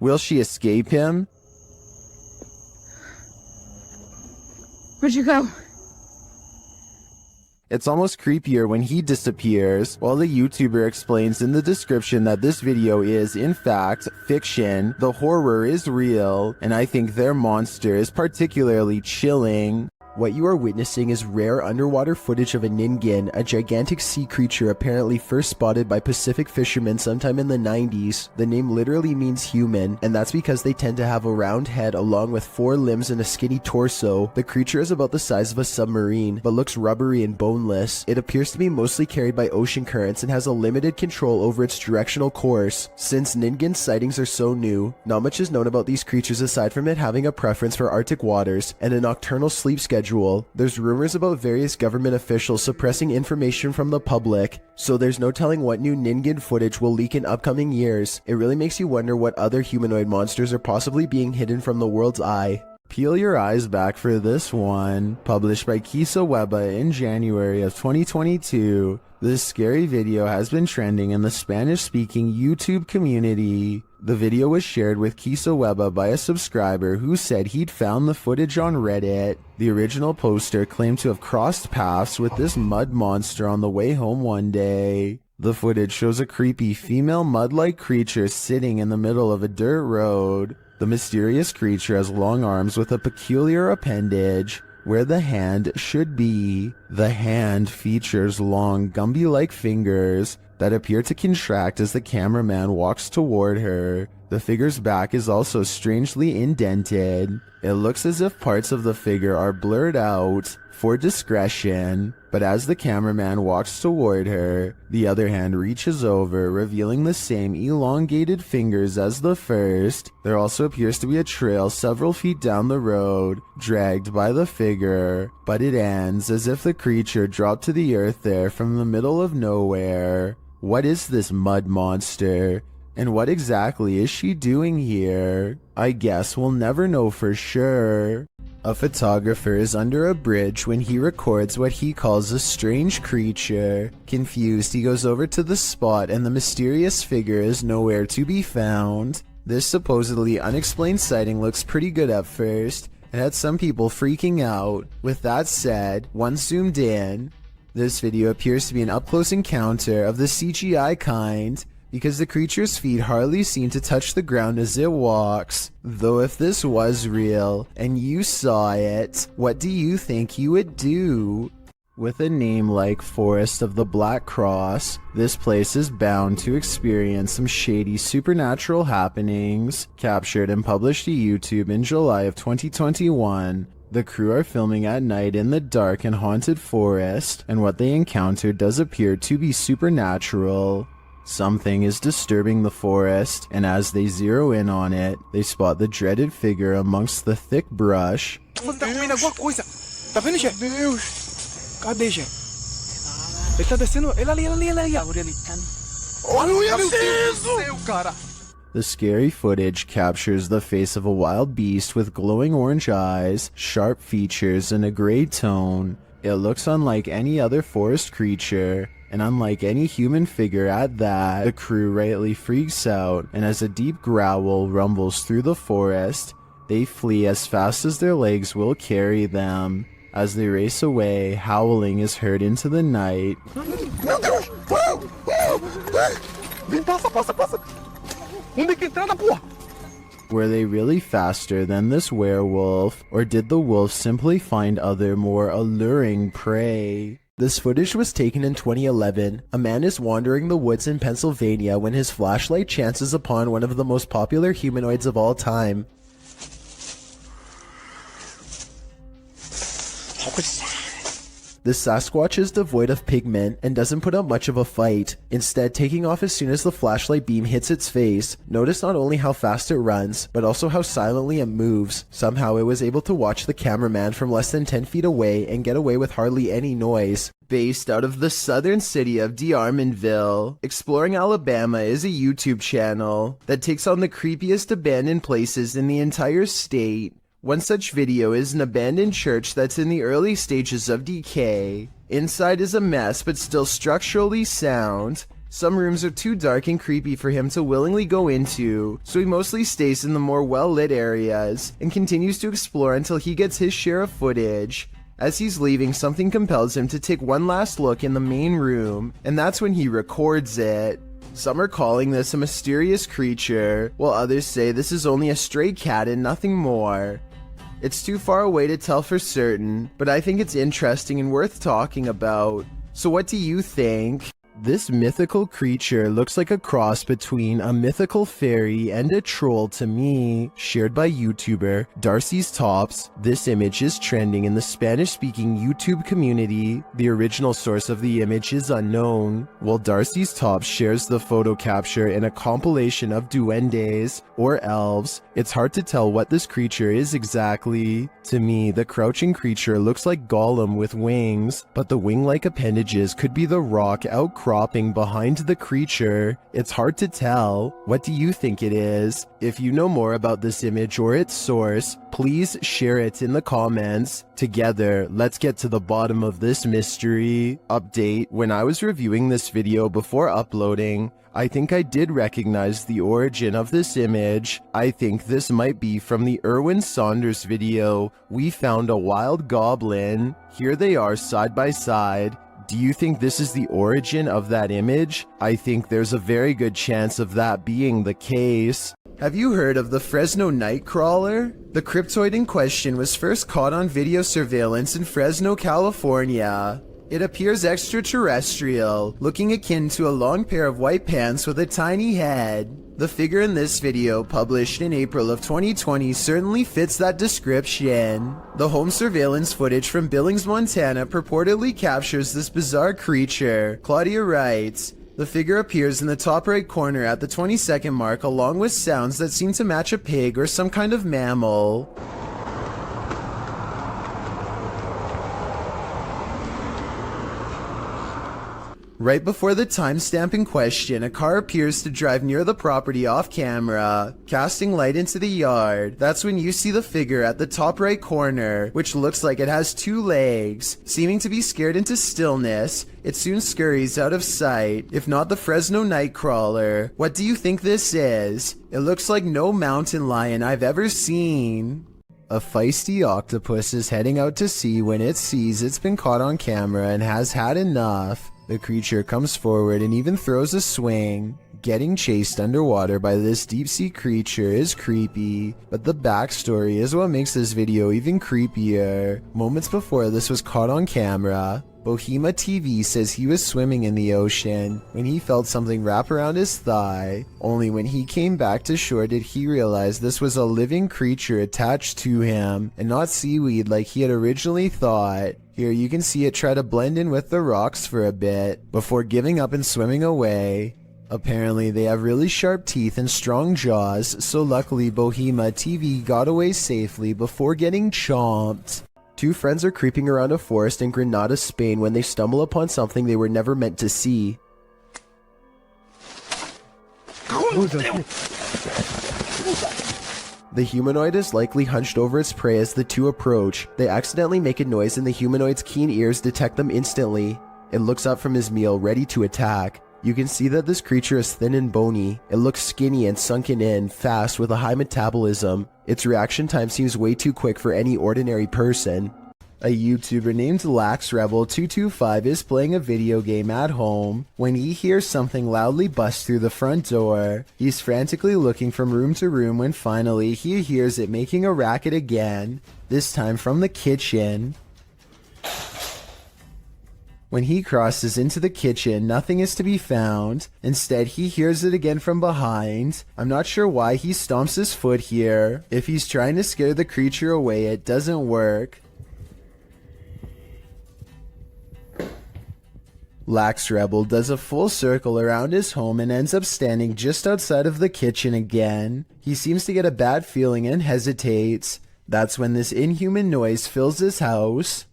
Will she escape him? Where'd you go? It's almost creepier when he disappears, while the YouTuber explains in the description that this video is, in fact, fiction. The horror is real, and I think their monster is particularly chilling. What you are witnessing is rare underwater footage of a ningen, a gigantic sea creature apparently first spotted by Pacific fishermen sometime in the 90s. The name literally means human, and that's because they tend to have a round head along with 4 limbs and a skinny torso. The creature is about the size of a submarine, but looks rubbery and boneless. It appears to be mostly carried by ocean currents and has a limited control over its directional course. Since ningen sightings are so new, not much is known about these creatures aside from it having a preference for Arctic waters and a nocturnal sleep schedule. There's rumors about various government officials suppressing information from the public, so there's no telling what new ningen footage will leak in upcoming years. It really makes you wonder what other humanoid monsters are possibly being hidden from the world's eye. Peel your eyes back for this one. Published by Kisa Weba in January of 2022. This scary video has been trending in the Spanish-speaking YouTube community. The video was shared with Kisa Weba by a subscriber who said he'd found the footage on Reddit. The original poster claimed to have crossed paths with this mud monster on the way home one day. The footage shows a creepy female mud-like creature sitting in the middle of a dirt road. The mysterious creature has long arms with a peculiar appendage where the hand should be. The hand features long Gumby-like fingers that appear to contract as the cameraman walks toward her. The figure's back is also strangely indented. It looks as if parts of the figure are blurred out for discretion, but as the cameraman walks toward her, the other hand reaches over, revealing the same elongated fingers as the first. There also appears to be a trail several feet down the road, dragged by the figure, but it ends as if the creature dropped to the earth there from the middle of nowhere. What is this mud monster? And what exactly is she doing here? I guess we'll never know for sure. A photographer is under a bridge when he records what he calls a strange creature. Confused, he goes over to the spot and the mysterious figure is nowhere to be found. This supposedly unexplained sighting looks pretty good at first and had some people freaking out. With that said, once zoomed in, this video appears to be an up-close encounter of the CGI kind, because the creature's feet hardly seem to touch the ground as it walks. Though if this was real, and you saw it, what do you think you would do? With a name like Forest of the Black Cross, this place is bound to experience some shady supernatural happenings. Captured and published to YouTube in July of 2021, The crew are filming at night in the dark and haunted forest, and what they encounter does appear to be supernatural. Something is disturbing the forest, and as they zero in on it, they spot the dreaded figure amongst the thick brush. Tá comendo alguma coisa. Tá vendo, chefe? Deus. Cadê, chefe? Ele tá descendo. Ele ali. Olha, meu Deus, cara. The scary footage captures the face of a wild beast with glowing orange eyes, sharp features, and a gray tone. It looks unlike any other forest creature, and unlike any human figure at that. The crew rightly freaks out, and as a deep growl rumbles through the forest, they flee as fast as their legs will carry them. As they race away, howling is heard into the night. Meu Deus! Passa! Onde é que entrada, porra? Were they really faster than this werewolf, or did the wolf simply find other more alluring prey? This footage was taken in 2011. A man is wandering the woods in Pennsylvania when his flashlight chances upon one of the most popular humanoids of all time. The Sasquatch is devoid of pigment and doesn't put up much of a fight, instead taking off as soon as the flashlight beam hits its face. Notice not only how fast it runs, but also how silently it moves. Somehow it was able to watch the cameraman from less than 10 feet away and get away with hardly any noise. Based out of the southern city of DeArmonville, Exploring Alabama is a YouTube channel that takes on the creepiest abandoned places in the entire state. One such video is an abandoned church that's in the early stages of decay. Inside is a mess but still structurally sound. Some rooms are too dark and creepy for him to willingly go into, so he mostly stays in the more well-lit areas and continues to explore until he gets his share of footage. As he's leaving, something compels him to take one last look in the main room, and that's when he records it. Some are calling this a mysterious creature, while others say this is only a stray cat and nothing more. It's too far away to tell for certain, but I think it's interesting and worth talking about. So what do you think? This mythical creature looks like a cross between a mythical fairy and a troll to me. Shared by YouTuber Darcy's Tops, this image is trending in the Spanish-speaking YouTube community. The original source of the image is unknown, while Darcy's Tops shares the photo capture in a compilation of duendes, or elves. It's hard to tell what this creature is exactly. To me, the crouching creature looks like Gollum with wings, but the wing-like appendages could be the rock outcropping behind the creature. It's hard to tell. What do you think it is? If you know more about this image or its source, please share it in the comments. Together, let's get to the bottom of this mystery. Update: when I was reviewing this video before uploading, I think I did recognize the origin of this image. I think this might be from the Erwin Saunders video, We Found a Wild Goblin. Here they are side by side. Do you think this is the origin of that image? I think there's a very good chance of that being the case. Have you heard of the Fresno Nightcrawler? The cryptoid in question was first caught on video surveillance in Fresno, California. It appears extraterrestrial, looking akin to a long pair of white pants with a tiny head. The figure in this video, published in April of 2020, certainly fits that description. The home surveillance footage from Billings, Montana purportedly captures this bizarre creature. Claudia writes, "The figure appears in the top right corner at the 20-second mark along with sounds that seem to match a pig or some kind of mammal." Right before the timestamp in question, a car appears to drive near the property off camera, casting light into the yard. That's when you see the figure at the top right corner, which looks like it has two legs. Seeming to be scared into stillness, it soon scurries out of sight. If not the Fresno Nightcrawler, what do you think this is? It looks like no mountain lion I've ever seen. A feisty octopus is heading out to sea when it sees it's been caught on camera and has had enough. The creature comes forward and even throws a swing. Getting chased underwater by this deep-sea creature is creepy, but the backstory is what makes this video even creepier. Moments before this was caught on camera, Bohema TV says he was swimming in the ocean when he felt something wrap around his thigh. Only when he came back to shore did he realize this was a living creature attached to him and not seaweed like he had originally thought. Here you can see it try to blend in with the rocks for a bit before giving up and swimming away. Apparently they have really sharp teeth and strong jaws, so luckily Bohema TV got away safely before getting chomped. Two friends are creeping around a forest in Granada, Spain when they stumble upon something they were never meant to see. The humanoid is likely hunched over its prey as the two approach. They accidentally make a noise and the humanoid's keen ears detect them instantly. It looks up from his meal, ready to attack. You can see that this creature is thin and bony. It looks skinny and sunken in, fast with a high metabolism. Its reaction time seems way too quick for any ordinary person. A YouTuber named LaxRebel225 is playing a video game at home when he hears something loudly bust through the front door. He's frantically looking from room to room when finally he hears it making a racket again, this time from the kitchen. When he crosses into the kitchen, nothing is to be found. Instead, he hears it again from behind. I'm not sure why he stomps his foot here. If he's trying to scare the creature away, it doesn't work. LaxRebel does a full circle around his home and ends up standing just outside of the kitchen again. He seems to get a bad feeling and hesitates. That's when this inhuman noise fills his house.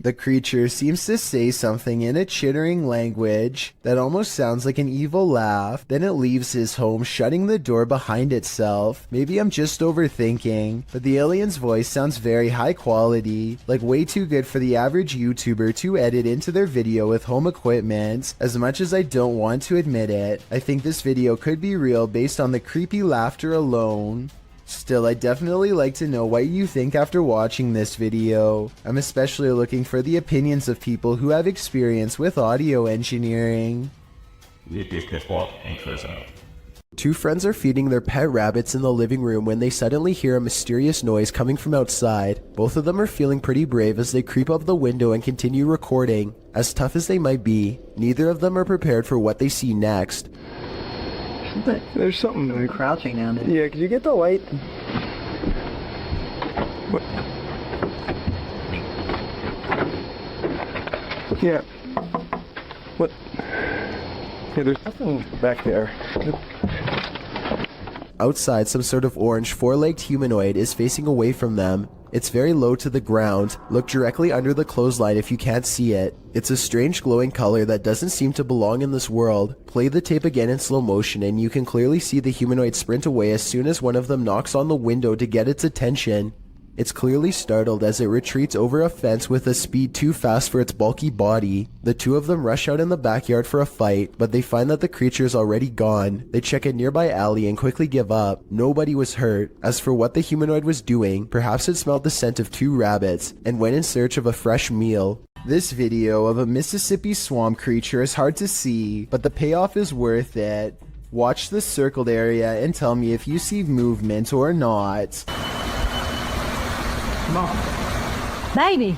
The creature seems to say something in a chittering language that almost sounds like an evil laugh. Then it leaves his home, shutting the door behind itself. Maybe I'm just overthinking, but the alien's voice sounds very high quality, like way too good for the average YouTuber to edit into their video with home equipment. As much as I don't want to admit it, I think this video could be real based on the creepy laughter alone. Still, I'd definitely like to know what you think after watching this video. I'm especially looking for the opinions of people who have experience with audio engineering. Two friends are feeding their pet rabbits in the living room when they suddenly hear a mysterious noise coming from outside. Both of them are feeling pretty brave as they creep up the window and continue recording. As tough as they might be, neither of them are prepared for what they see next. There's something. We're crouching down there. Yeah, could you get the light? What? Yeah. What? Yeah, there's nothing back there. Outside, some sort of orange four-legged humanoid is facing away from them. It's very low to the ground. Look directly under the clothesline if you can't see it. It's a strange glowing color that doesn't seem to belong in this world. Play the tape again in slow motion and you can clearly see the humanoid sprint away as soon as one of them knocks on the window to get its attention. It's clearly startled as it retreats over a fence with a speed too fast for its bulky body. The two of them rush out in the backyard for a fight, but they find that the creature is already gone. They check a nearby alley and quickly give up. Nobody was hurt. As for what the humanoid was doing, perhaps it smelled the scent of two rabbits and went in search of a fresh meal. This video of a Mississippi swamp creature is hard to see, but the payoff is worth it. Watch the circled area and tell me if you see movement or not. Mom. Baby.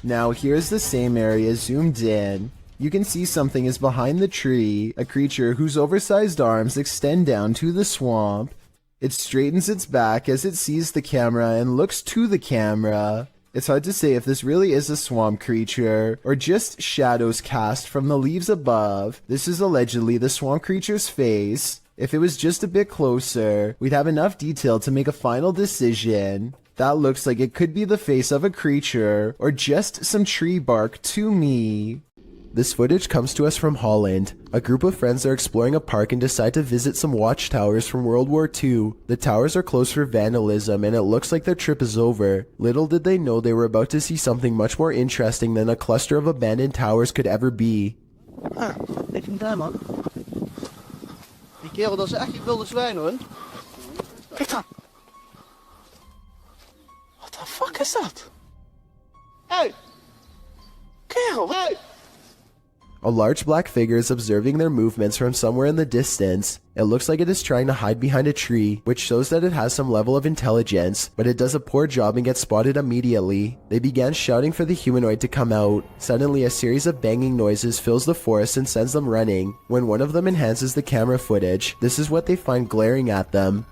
Now here's the same area zoomed in. You can see something is behind the tree, a creature whose oversized arms extend down to the swamp. It straightens its back as it sees the camera and looks to the camera. It's hard to say if this really is a swamp creature or just shadows cast from the leaves above. This is allegedly the swamp creature's face. If it was just a bit closer, we'd have enough detail to make a final decision. That looks like it could be the face of a creature or just some tree bark to me. This footage comes to us from Holland. A group of friends are exploring a park and decide to visit some watchtowers from World War II. The towers are closed for vandalism and it looks like their trip is over. Little did they know they were about to see something much more interesting than a cluster of abandoned towers could ever be. Ah, ligt hem daar, man. Die kerel, dat is echt een wilde zwijn, hoor. Kijk dan. What the fuck is that? Hey! Kerel, Hey! A large black figure is observing their movements from somewhere in the distance. It looks like it is trying to hide behind a tree, which shows that it has some level of intelligence, but it does a poor job and gets spotted immediately. They began shouting for the humanoid to come out. Suddenly, a series of banging noises fills the forest and sends them running. When one of them enhances the camera footage, this is what they find glaring at them.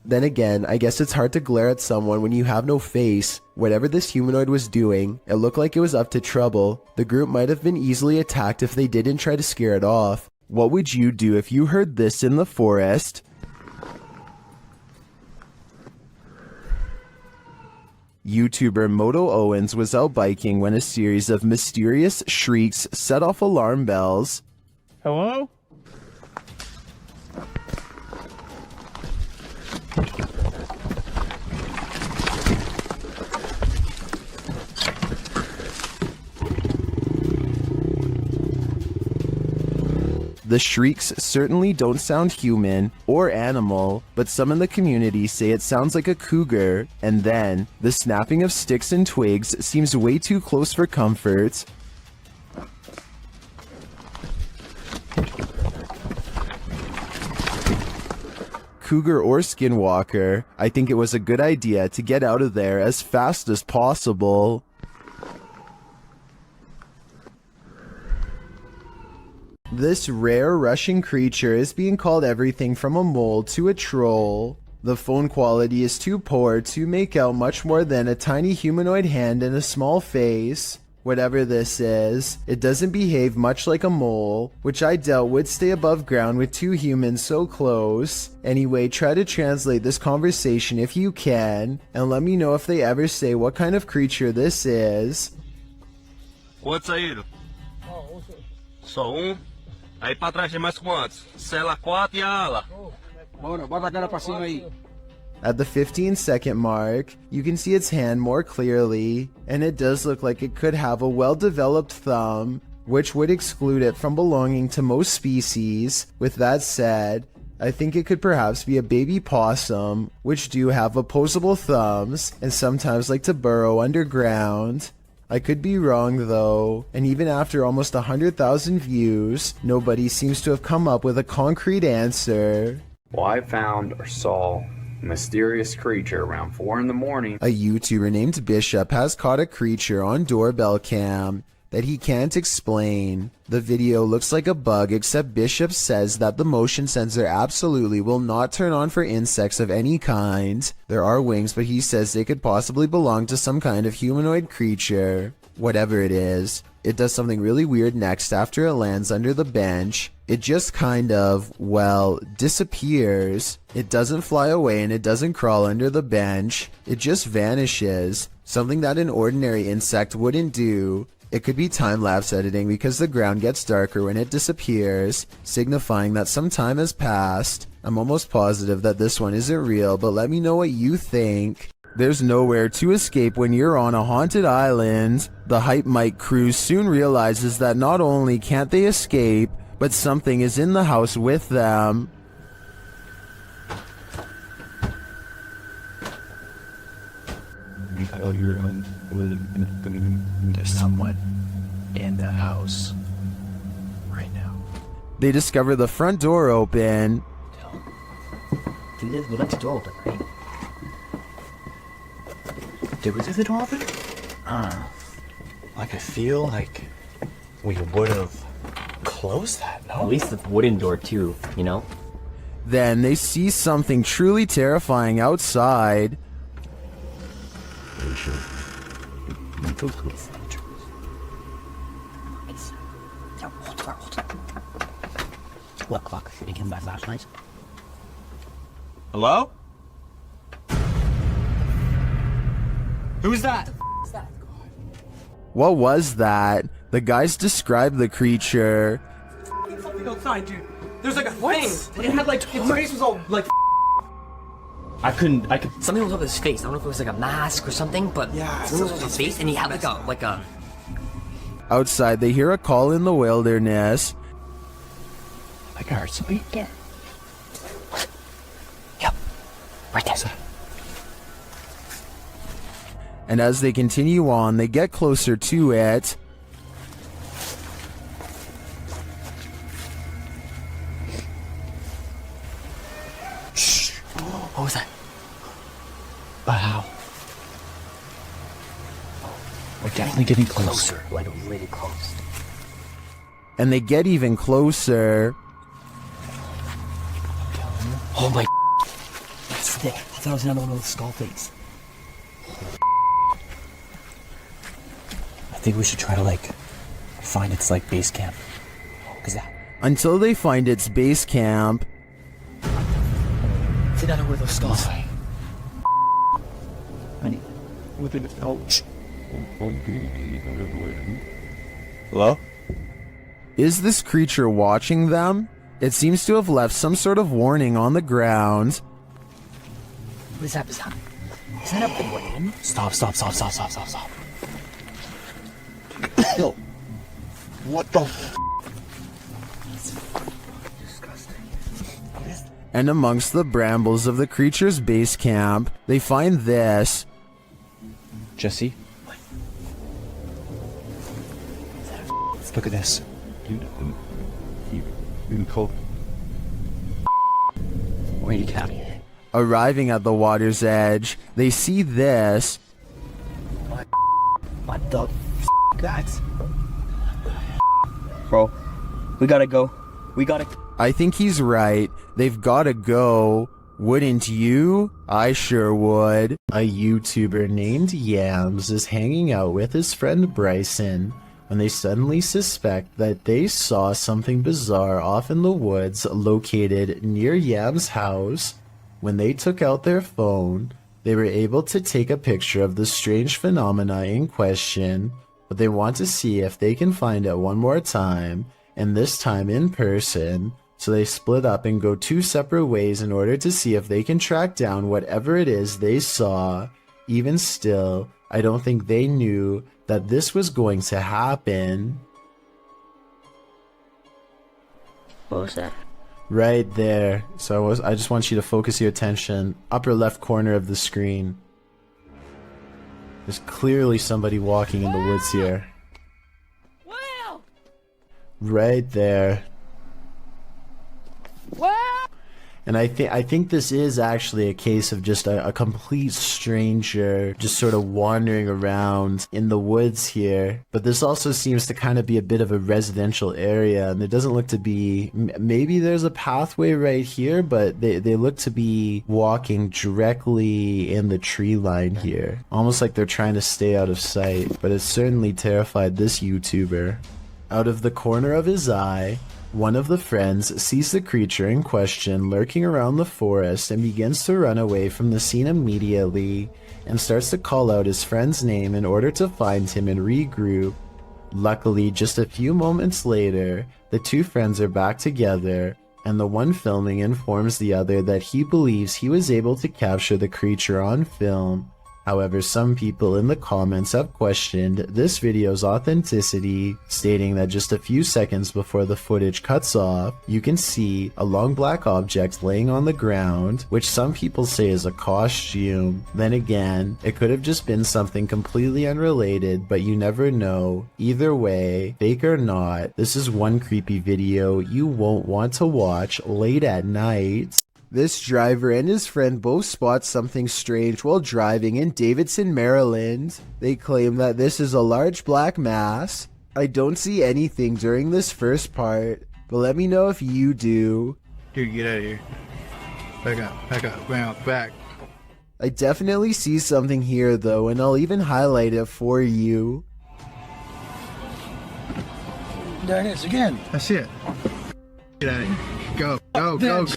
Then again, I guess it's hard to glare at someone when you have no face. Whatever this humanoid was doing, it looked like it was up to trouble. The group might have been easily attacked if they didn't try to scare it off. What would you do if you heard this in the forest? YouTuber Moto Owens was out biking when a series of mysterious shrieks set off alarm bells. Hello? The shrieks certainly don't sound human or animal, but some in the community say it sounds like a cougar, and then the snapping of sticks and twigs seems way too close for comfort. Cougar or skinwalker, I think it was a good idea to get out of there as fast as possible. This rare Russian creature is being called everything from a mole to a troll. The phone quality is too poor to make out much more than a tiny humanoid hand and a small face. Whatever this is, it doesn't behave much like a mole, which I doubt would stay above ground with two humans so close. Anyway, try to translate this conversation if you can, and let me know if they ever say what kind of creature this is. Quantos saíram? Só Aí pra trás tem mais quantos? Cela 4 e a ala. Bora, bota a cara pra cima aí. At the 15-second mark, you can see its hand more clearly, and it does look like it could have a well-developed thumb, which would exclude it from belonging to most species. With that said, I think it could perhaps be a baby possum, which do have opposable thumbs and sometimes like to burrow underground. I could be wrong though, and even after almost 100,000 views, nobody seems to have come up with a concrete answer. Well, I found or saw a mysterious creature around 4 in the morning. A YouTuber named Bishop has caught a creature on doorbell cam that he can't explain. The video looks like a bug, except Bishop says that the motion sensor absolutely will not turn on for insects of any kind. There are wings, but he says they could possibly belong to some kind of humanoid creature. Whatever it is, it does something really weird next after it lands under the bench. It just kind of, well, disappears. It doesn't fly away and it doesn't crawl under the bench. It just vanishes. Something that an ordinary insect wouldn't do. It could be time-lapse editing because the ground gets darker when it disappears, signifying that some time has passed. I'm almost positive that this one isn't real, but let me know what you think. There's nowhere to escape when you're on a haunted island. The Hype Mike crew soon realizes that not only can't they escape, but something is in the house with them. There's someone in the house right now. They discover the front door open. We left the door open, right? Did we leave the door open? Like I feel like we would have closed that, no? At least the wooden door too, you know? Then they see something truly terrifying outside. What clock? They came back last night. Hello? Who's that? What was that? The guys described the creature. Something outside, dude. There's like a thing. It had like, its face was all like. I could. Something was over his face. I don't know if it was like a mask or something, but yeah, something was over his face, and he had like a Outside, they hear a call in the wilderness. I can hear something. Yeah. Yep. Right there. And as they continue on, they get closer to it. Shh. What was that? Wow. We're definitely getting closer. Like really close. And they get even closer. Oh my. That's thick. I thought it was another one with a skull face. I think we should try to like find its like base camp. Cause that. Until they find its base camp. It's another one of those skulls. Honey. Within ouch. Hello? Is this creature watching them? It seems to have left some sort of warning on the ground. What is that? Is that a brain? Stop. Yo. What the Disgusting. And amongst the brambles of the creature's base camp, they find this. Jesse? Look at this. Where did you get out of here? Arriving at the water's edge, they see this. What the that? Bro, we gotta go. We gotta. I think he's right. They've gotta go. Wouldn't you? I sure would. A YouTuber named Yams is hanging out with his friend Bryson when they suddenly suspect that they saw something bizarre off in the woods located near Yam's house. When they took out their phone, they were able to take a picture of the strange phenomena in question, but they want to see if they can find it one more time, and this time in person. So they split up and go two separate ways in order to see if they can track down whatever it is they saw. Even still, I don't think they knew that this was going to happen. What was that? Right there. So I just want you to focus your attention. Upper left corner of the screen. There's clearly somebody walking in the woods here. Right there. And I think this is actually a case of just a complete stranger just sort of wandering around in the woods here. But this also seems to kind of be a bit of a residential area, and there doesn't look to be, maybe there's a pathway right here, but they look to be walking directly in the tree line here. Almost like they're trying to stay out of sight, but it certainly terrified this YouTuber. Out of the corner of his eye, one of the friends sees the creature in question lurking around the forest and begins to run away from the scene immediately and starts to call out his friend's name in order to find him and regroup. Luckily, just a few moments later, the two friends are back together, and the one filming informs the other that he believes he was able to capture the creature on film. However, some people in the comments have questioned this video's authenticity, stating that just a few seconds before the footage cuts off, you can see a long black object laying on the ground, which some people say is a costume. Then again, it could have just been something completely unrelated, but you never know. Either way, fake or not, this is one creepy video you won't want to watch late at night. This driver and his friend both spot something strange while driving in Davidson, Maryland. They claim that this is a large black mass. I don't see anything during this first part, but let me know if you do. Dude, get out of here. Back up, bounce back. I definitely see something here though, and I'll even highlight it for you. There it is again. That's it. Get out of here. Go.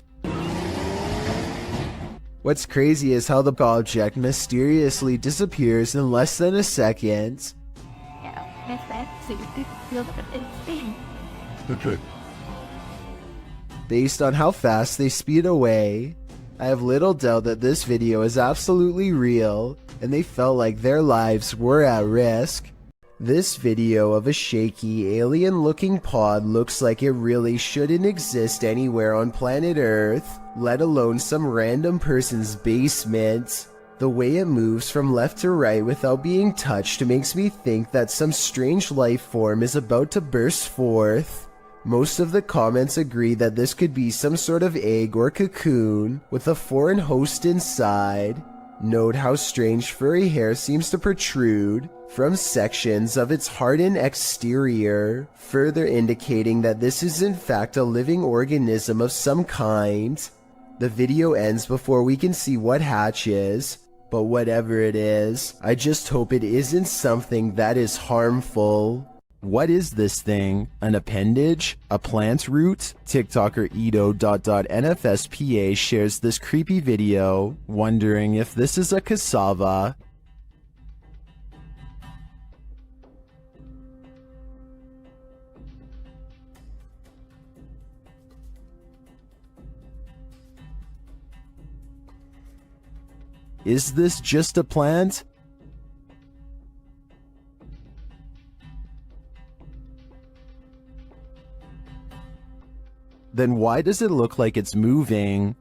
What's crazy is how the object mysteriously disappears in less than a second. Based on how fast they speed away, I have little doubt that this video is absolutely real, and they felt like their lives were at risk. This video of a shaky, alien-looking pod looks like it really shouldn't exist anywhere on planet Earth, let alone some random person's basement. The way it moves from left to right without being touched makes me think that some strange life form is about to burst forth. Most of the comments agree that this could be some sort of egg or cocoon with a foreign host inside. Note how strange furry hair seems to protrude from sections of its hardened exterior, further indicating that this is in fact a living organism of some kind. The video ends before we can see what hatches, but whatever it is, I just hope it isn't something that is harmful. What is this thing? An appendage? A plant root? TikToker Edo.NFSPA shares this creepy video, wondering if this is a cassava. Is this just a plant? Then why does it look like it's moving?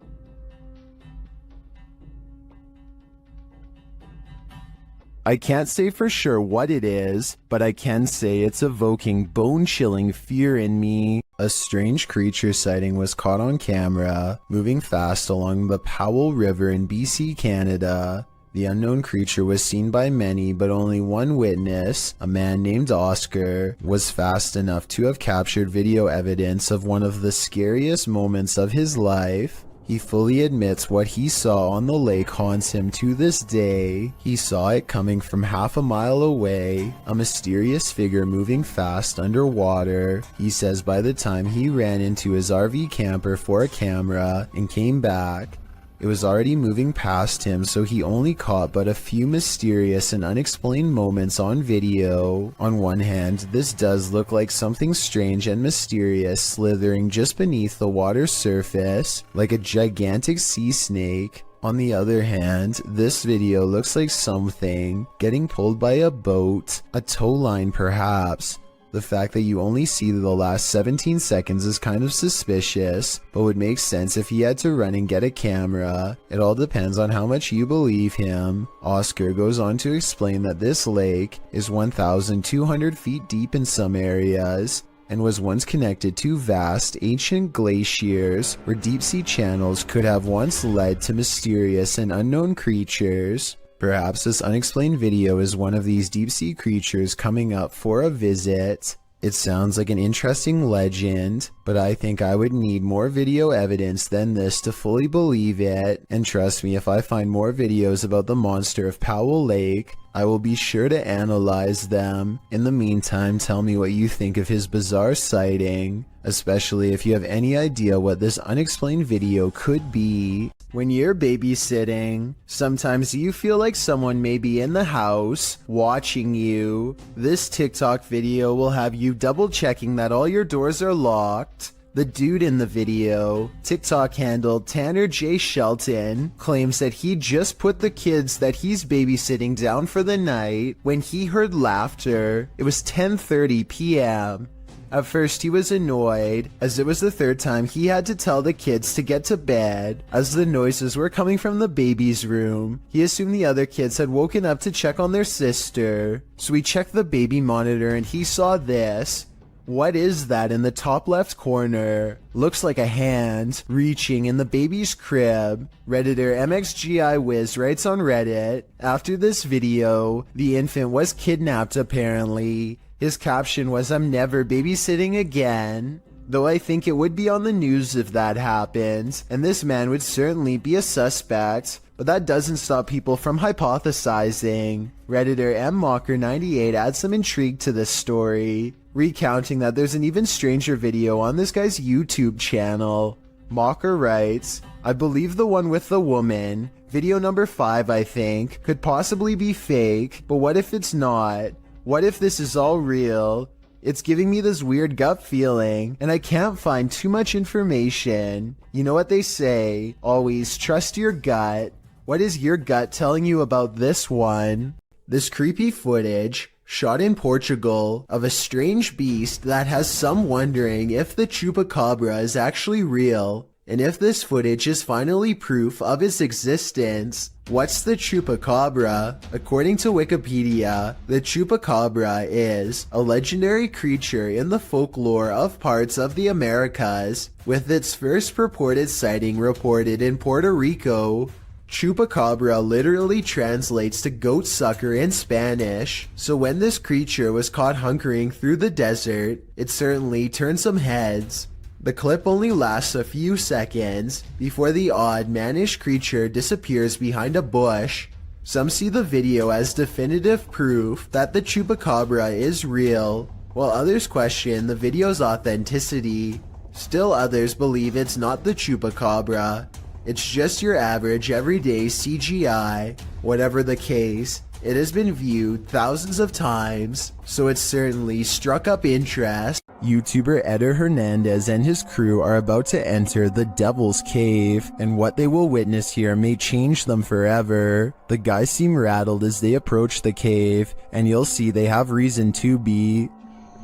I can't say for sure what it is, but I can say it's evoking bone-chilling fear in me. A strange creature sighting was caught on camera, moving fast along the Powell River in BC, Canada. The unknown creature was seen by many, but only one witness, a man named Oscar, was fast enough to have captured video evidence of one of the scariest moments of his life. He fully admits what he saw on the lake haunts him to this day. He saw it coming from half a mile away, a mysterious figure moving fast underwater. He says by the time he ran into his RV camper for a camera and came back, it was already moving past him, so he only caught but a few mysterious and unexplained moments on video. On one hand, this does look like something strange and mysterious slithering just beneath the water's surface, like a gigantic sea snake. On the other hand, this video looks like something getting pulled by a boat, a tow line perhaps. The fact that you only see the last 17 seconds is kind of suspicious, but would make sense if he had to run and get a camera. It all depends on how much you believe him. Oscar goes on to explain that this lake is 1,200 feet deep in some areas, and was once connected to vast, ancient glaciers where deep-sea channels could have once led to mysterious and unknown creatures. Perhaps this unexplained video is one of these deep-sea creatures coming up for a visit. It sounds like an interesting legend, but I think I would need more video evidence than this to fully believe it. And trust me, if I find more videos about the monster of Powell Lake, I will be sure to analyze them. In the meantime, tell me what you think of his bizarre sighting, especially if you have any idea what this unexplained video could be. When you're babysitting, sometimes you feel like someone may be in the house, watching you. This TikTok video will have you double checking that all your doors are locked. The dude in the video, TikTok handle Tanner J. Shelton, claims that he just put the kids that he's babysitting down for the night when he heard laughter. It was 10:30 p.m. At first he was annoyed, as it was the third time he had to tell the kids to get to bed, as the noises were coming from the baby's room. He assumed the other kids had woken up to check on their sister, so he checked the baby monitor and he saw this. What is that in the top left corner? Looks like a hand reaching in the baby's crib. Redditor MXGIWiz writes on Reddit, after this video, the infant was kidnapped apparently. His caption was, "I'm never babysitting again." Though I think it would be on the news if that happened, and this man would certainly be a suspect, but that doesn't stop people from hypothesizing. Redditor MMocker98 adds some intrigue to this story, recounting that there's an even stranger video on this guy's YouTube channel. Mocker writes, "I believe the one with the woman, video number 5 I think, could possibly be fake, but what if it's not? What if this is all real? It's giving me this weird gut feeling, and I can't find too much information. You know what they say, always trust your gut. What is your gut telling you about this one?" This creepy footage, shot in Portugal, of a strange beast that has some wondering if the chupacabra is actually real, and if this footage is finally proof of its existence. What's the chupacabra? According to Wikipedia, the chupacabra is a legendary creature in the folklore of parts of the Americas, with its first purported sighting reported in Puerto Rico. Chupacabra literally translates to goat sucker in Spanish, so when this creature was caught hunkering through the desert, it certainly turned some heads. The clip only lasts a few seconds before the odd mannish creature disappears behind a bush. Some see the video as definitive proof that the chupacabra is real, while others question the video's authenticity. Still others believe it's not the chupacabra. It's just your average everyday CGI. Whatever the case, it has been viewed thousands of times, so it certainly struck up interest. YouTuber Eder Hernandez and his crew are about to enter the Devil's Cave, and what they will witness here may change them forever. The guys seem rattled as they approach the cave, and you'll see they have reason to be.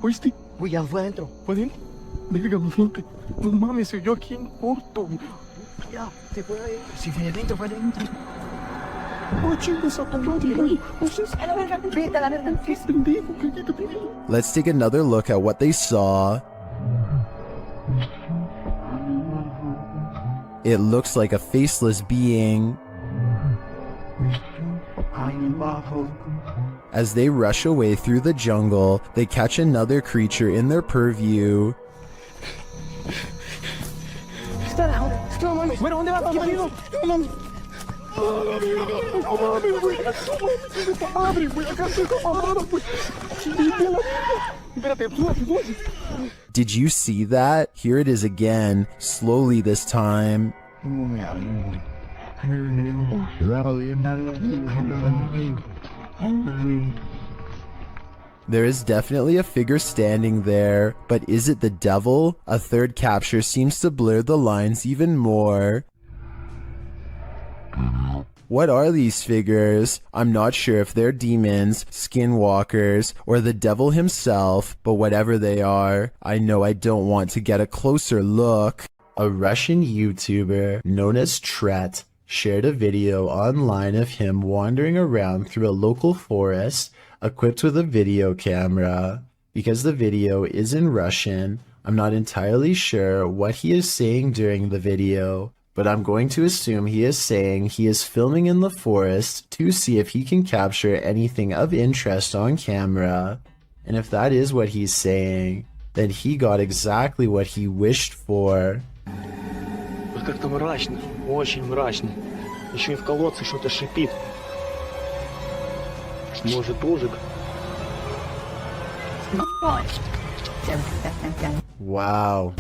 ¿Oíste? Güey, allá fue adentro. ¿Fue adentro? Verga, gente. No mames, soy yo aquí en corto. Ya, se fue ahí. Si fue adentro, fue adentro. Let's take another look at what they saw. It looks like a faceless being. As they rush away through the jungle, they catch another creature in their purview. Did you see that? Here it is again, slowly this time. There is definitely a figure standing there, but is it the devil? A third capture seems to blur the lines even more. What are these figures? I'm not sure if they're demons, skinwalkers, or the devil himself, but whatever they are, I know I don't want to get a closer look. A Russian YouTuber known as Tret shared a video online of him wandering around through a local forest equipped with a video camera. Because the video is in Russian, I'm not entirely sure what he is saying during the video, but I'm going to assume he is saying he is filming in the forest to see if he can capture anything of interest on camera. And if that is what he's saying, then he got exactly what he wished for. Как-то мрачно, очень мрачно. Еще и в колодце что-то шипит. Может, ужик? Wow.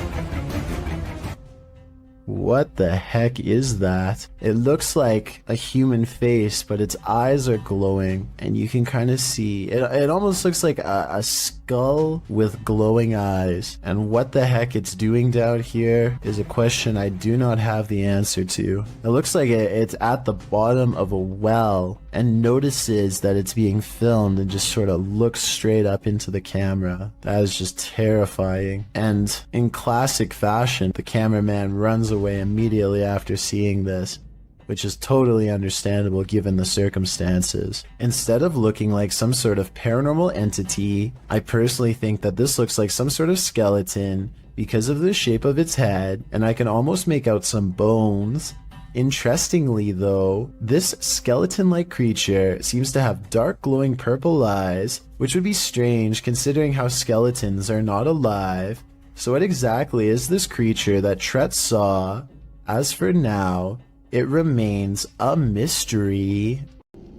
What the heck is that? It looks like a human face, but its eyes are glowing, and you can kind of see it almost looks like a skull with glowing eyes. And what the heck it's doing down here is a question I do not have the answer to. It looks like it's at the bottom of a well and notices that it's being filmed and just sort of looks straight up into the camera. That is just terrifying. And in classic fashion, the cameraman runs away immediately after seeing this, which is totally understandable given the circumstances. Instead of looking like some sort of paranormal entity, I personally think that this looks like some sort of skeleton because of the shape of its head, and I can almost make out some bones. Interestingly though, this skeleton-like creature seems to have dark glowing purple eyes, which would be strange considering how skeletons are not alive. So what exactly is this creature that Tret saw? As for now, it remains a mystery.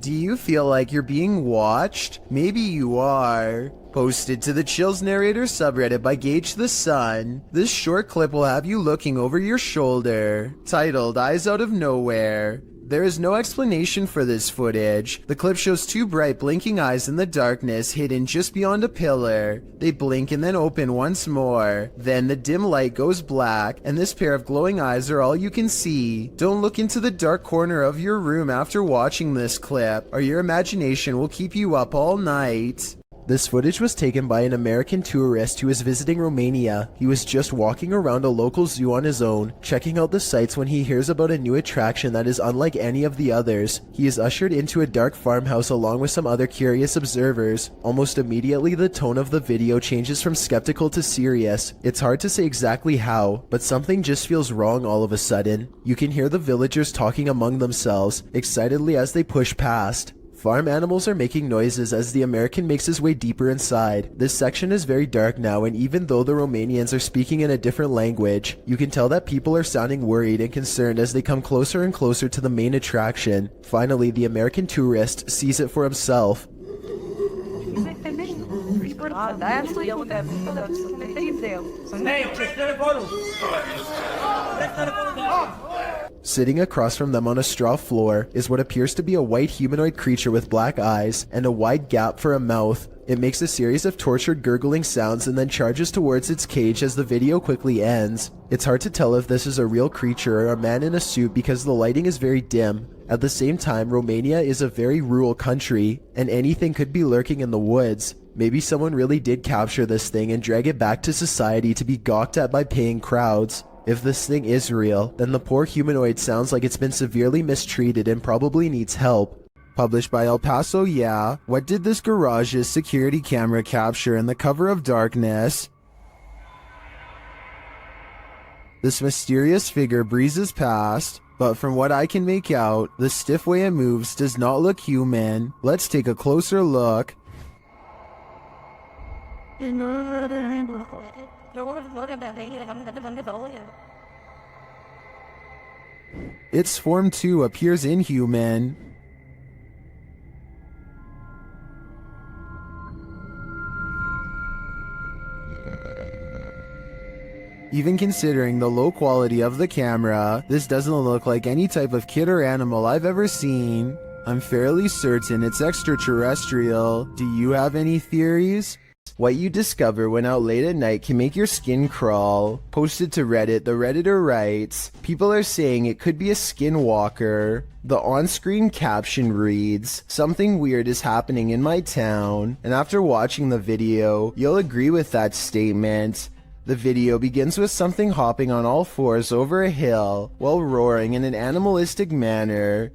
Do you feel like you're being watched? Maybe you are. Posted to the Chills Narrator subreddit by Gage the Sun, this short clip will have you looking over your shoulder. Titled Eyes Out of Nowhere. There is no explanation for this footage. The clip shows two bright blinking eyes in the darkness hidden just beyond a pillar. They blink and then open once more. Then the dim light goes black and this pair of glowing eyes are all you can see. Don't look into the dark corner of your room after watching this clip, or your imagination will keep you up all night. This footage was taken by an American tourist who was visiting Romania. He was just walking around a local zoo on his own, checking out the sights when he hears about a new attraction that is unlike any of the others. He is ushered into a dark farmhouse along with some other curious observers. Almost immediately, the tone of the video changes from skeptical to serious. It's hard to say exactly how, but something just feels wrong all of a sudden. You can hear the villagers talking among themselves, excitedly as they push past. Farm animals are making noises as the American makes his way deeper inside. This section is very dark now, and even though the Romanians are speaking in a different language, you can tell that people are sounding worried and concerned as they come closer and closer to the main attraction. Finally, the American tourist sees it for himself. Sitting across from them on a straw floor is what appears to be a white humanoid creature with black eyes and a wide gap for a mouth. It makes a series of tortured gurgling sounds and then charges towards its cage as the video quickly ends. It's hard to tell if this is a real creature or a man in a suit because the lighting is very dim. At the same time, Romania is a very rural country, and anything could be lurking in the woods. Maybe someone really did capture this thing and drag it back to society to be gawked at by paying crowds. If this thing is real, then the poor humanoid sounds like it's been severely mistreated and probably needs help. Published by El Paso, yeah. What did this garage's security camera capture in the cover of darkness? This mysterious figure breezes past, but from what I can make out, the stiff way it moves does not look human. Let's take a closer look. Its form too appears inhuman. Even considering the low quality of the camera, this doesn't look like any type of kid or animal I've ever seen. I'm fairly certain it's extraterrestrial. Do you have any theories? What you discover when out late at night can make your skin crawl. Posted to Reddit, the Redditor writes, people are saying it could be a skinwalker. The on-screen caption reads, something weird is happening in my town. And after watching the video, you'll agree with that statement. The video begins with something hopping on all fours over a hill while roaring in an animalistic manner.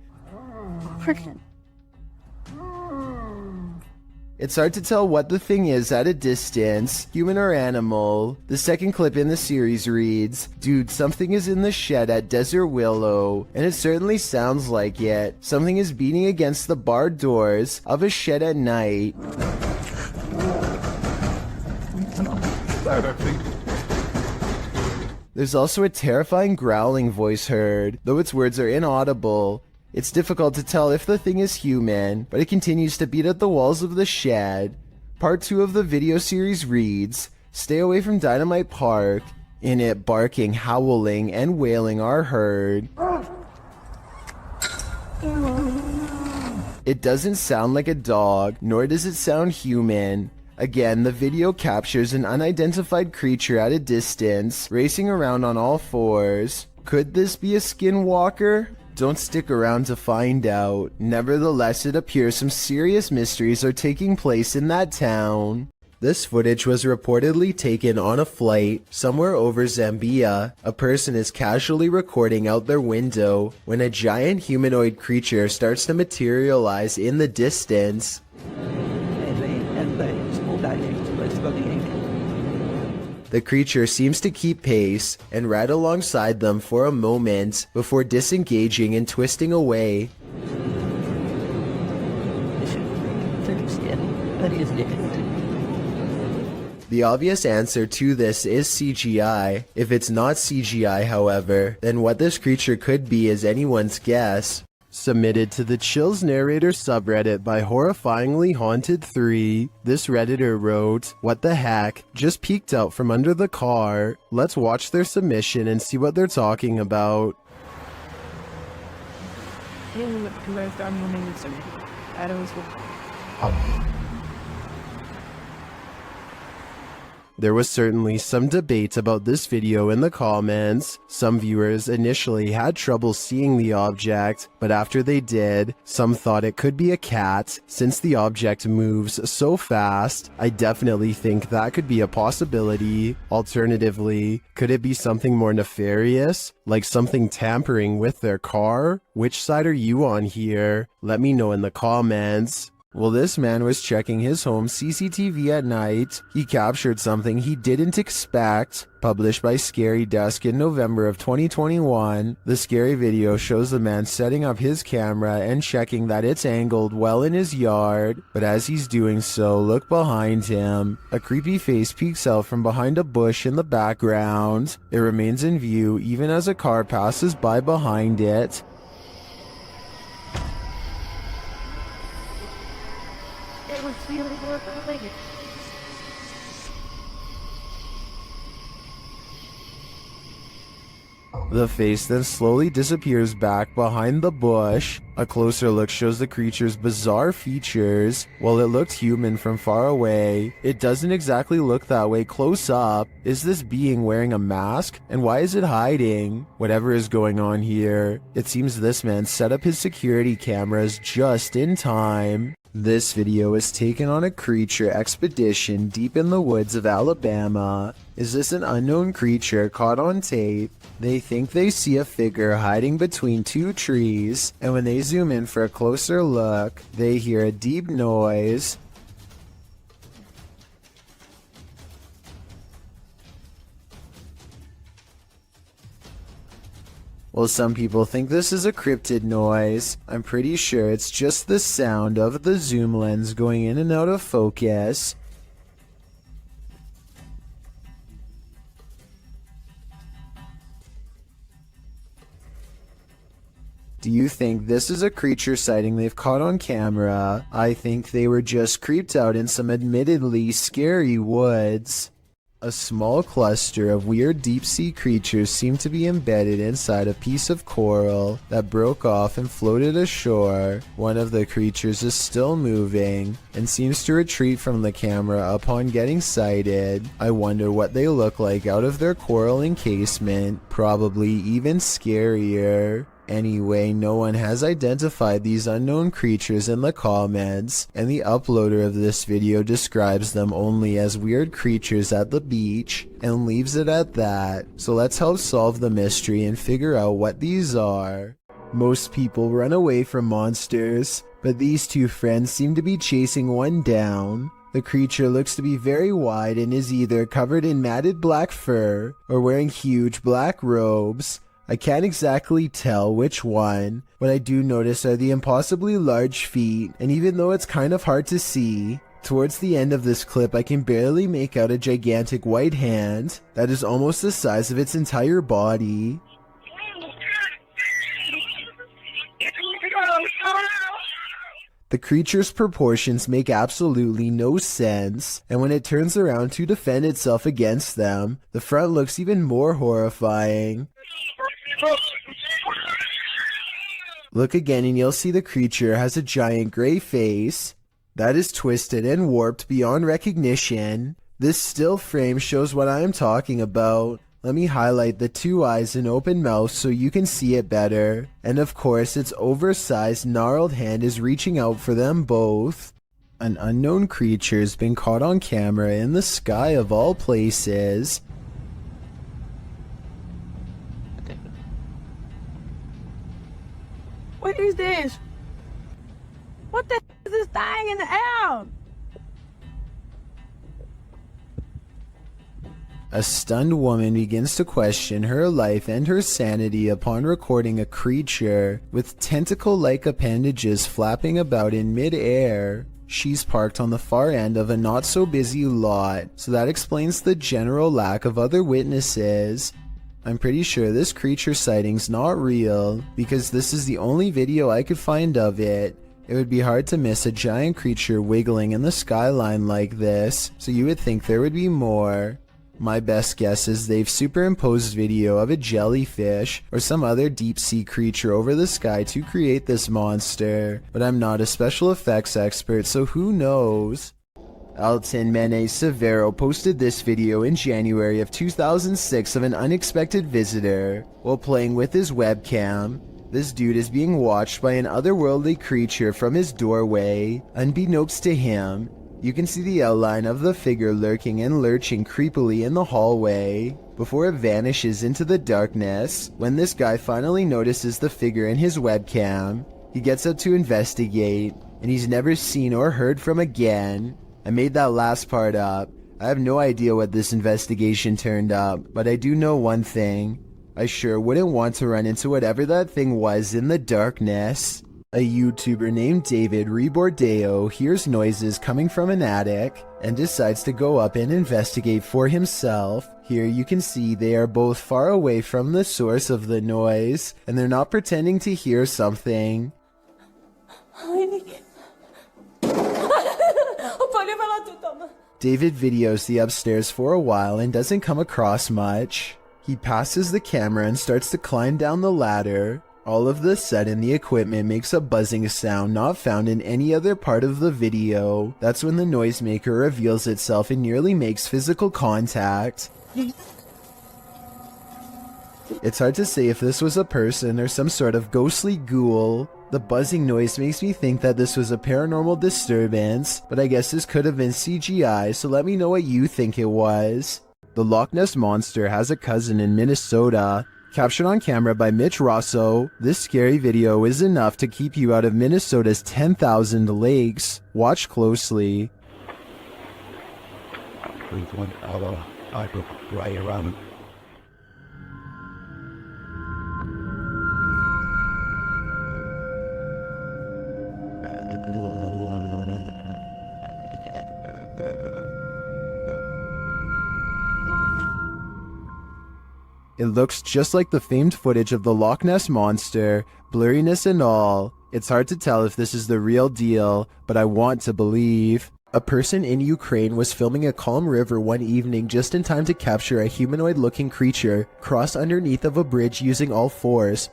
It's hard to tell what the thing is at a distance, human or animal. The second clip in the series reads, dude, something is in the shed at Desert Willow, and it certainly sounds like it. Something is beating against the barred doors of a shed at night. There's also a terrifying growling voice heard, though its words are inaudible. It's difficult to tell if the thing is human, but it continues to beat at the walls of the shed. Part 2 of the video series reads, stay away from Dynamite Park. In it, barking, howling, and wailing are heard. It doesn't sound like a dog, nor does it sound human. Again, the video captures an unidentified creature at a distance, racing around on all fours. Could this be a skinwalker? Don't stick around to find out. Nevertheless, it appears some serious mysteries are taking place in that town. This footage was reportedly taken on a flight somewhere over Zambia. A person is casually recording out their window when a giant humanoid creature starts to materialize in the distance. The creature seems to keep pace and ride alongside them for a moment before disengaging and twisting away. The obvious answer to this is CGI. If it's not CGI, however, then what this creature could be is anyone's guess. Submitted to the Chills Narrator subreddit by Horrifyingly Haunted 3, this Redditor wrote, what the heck, just peeked out from under the car. Let's watch their submission and see what they're talking about. There was certainly some debate about this video in the comments. Some viewers initially had trouble seeing the object, but after they did, some thought it could be a cat. Since the object moves so fast, I definitely think that could be a possibility. Alternatively, could it be something more nefarious, like something tampering with their car? Which side are you on here? Let me know in the comments. Well, this man was checking his home CCTV at night. He captured something he didn't expect. Published by Scary Desk in November of 2021, the scary video shows the man setting up his camera and checking that it's angled well in his yard. But as he's doing so, look behind him. A creepy face peeks out from behind a bush in the background. It remains in view even as a car passes by behind it. The face then slowly disappears back behind the bush. A closer look shows the creature's bizarre features. While it looked human from far away, it doesn't exactly look that way close up. Is this being wearing a mask? And why is it hiding? Whatever is going on here, it seems this man set up his security cameras just in time. This video is taken on a creature expedition deep in the woods of Alabama. Is this an unknown creature caught on tape? They think they see a figure hiding between two trees, and when they zoom in for a closer look, they hear a deep noise. Well, some people think this is a cryptid noise. I'm pretty sure it's just the sound of the zoom lens going in and out of focus. Do you think this is a creature sighting they've caught on camera? I think they were just creeped out in some admittedly scary woods. A small cluster of weird deep-sea creatures seem to be embedded inside a piece of coral that broke off and floated ashore. One of the creatures is still moving and seems to retreat from the camera upon getting sighted. I wonder what they look like out of their coral encasement, probably even scarier. Anyway, no one has identified these unknown creatures in the comments, and the uploader of this video describes them only as weird creatures at the beach, and leaves it at that. So let's help solve the mystery and figure out what these are. Most people run away from monsters, but these two friends seem to be chasing one down. The creature looks to be very wide and is either covered in matted black fur or wearing huge black robes. I can't exactly tell which one. What I do notice are the impossibly large feet, and even though it's kind of hard to see, towards the end of this clip I can barely make out a gigantic white hand that is almost the size of its entire body. The creature's proportions make absolutely no sense, and when it turns around to defend itself against them, the front looks even more horrifying. Look again and you'll see the creature has a giant gray face that is twisted and warped beyond recognition. This still frame shows what I am talking about. Let me highlight the two eyes and open mouth so you can see it better. And of course its oversized gnarled hand is reaching out for them both. An unknown creature has been caught on camera in the sky of all places. What is this? What the is this thing in the air? A stunned woman begins to question her life and her sanity upon recording a creature with tentacle-like appendages flapping about in mid-air. She's parked on the far end of a not-so-busy lot, so that explains the general lack of other witnesses. I'm pretty sure this creature sighting's not real, because this is the only video I could find of it. It would be hard to miss a giant creature wiggling in the skyline like this, so you would think there would be more. My best guess is they've superimposed video of a jellyfish or some other deep-sea creature over the sky to create this monster, but I'm not a special effects expert, so who knows? Alton Mene Severo posted this video in January of 2006 of an unexpected visitor while playing with his webcam. This dude is being watched by an otherworldly creature from his doorway. Unbeknownst to him, you can see the outline of the figure lurking and lurching creepily in the hallway before it vanishes into the darkness. When this guy finally notices the figure in his webcam, he gets up to investigate, and he's never seen or heard from again. I made that last part up. I have no idea what this investigation turned up, but I do know one thing. I sure wouldn't want to run into whatever that thing was in the darkness. A YouTuber named David Rebordeo hears noises coming from an attic and decides to go up and investigate for himself. Here you can see they are both far away from the source of the noise, and they're not pretending to hear something. David videos the upstairs for a while and doesn't come across much. He passes the camera and starts to climb down the ladder. All of a sudden, the equipment makes a buzzing sound not found in any other part of the video. That's when the noisemaker reveals itself and nearly makes physical contact. It's hard to say if this was a person or some sort of ghostly ghoul. The buzzing noise makes me think that this was a paranormal disturbance, but I guess this could have been CGI, so let me know what you think it was. The Loch Ness Monster has a cousin in Minnesota. Captured on camera by Mitch Rosso, this scary video is enough to keep you out of Minnesota's 10,000 lakes. Watch closely. There's one other eyebrow right around. It looks just like the famed footage of the Loch Ness Monster, blurriness and all. It's hard to tell if this is the real deal, but I want to believe. A person in Ukraine was filming a calm river one evening just in time to capture a humanoid-looking creature cross underneath of a bridge using all fours.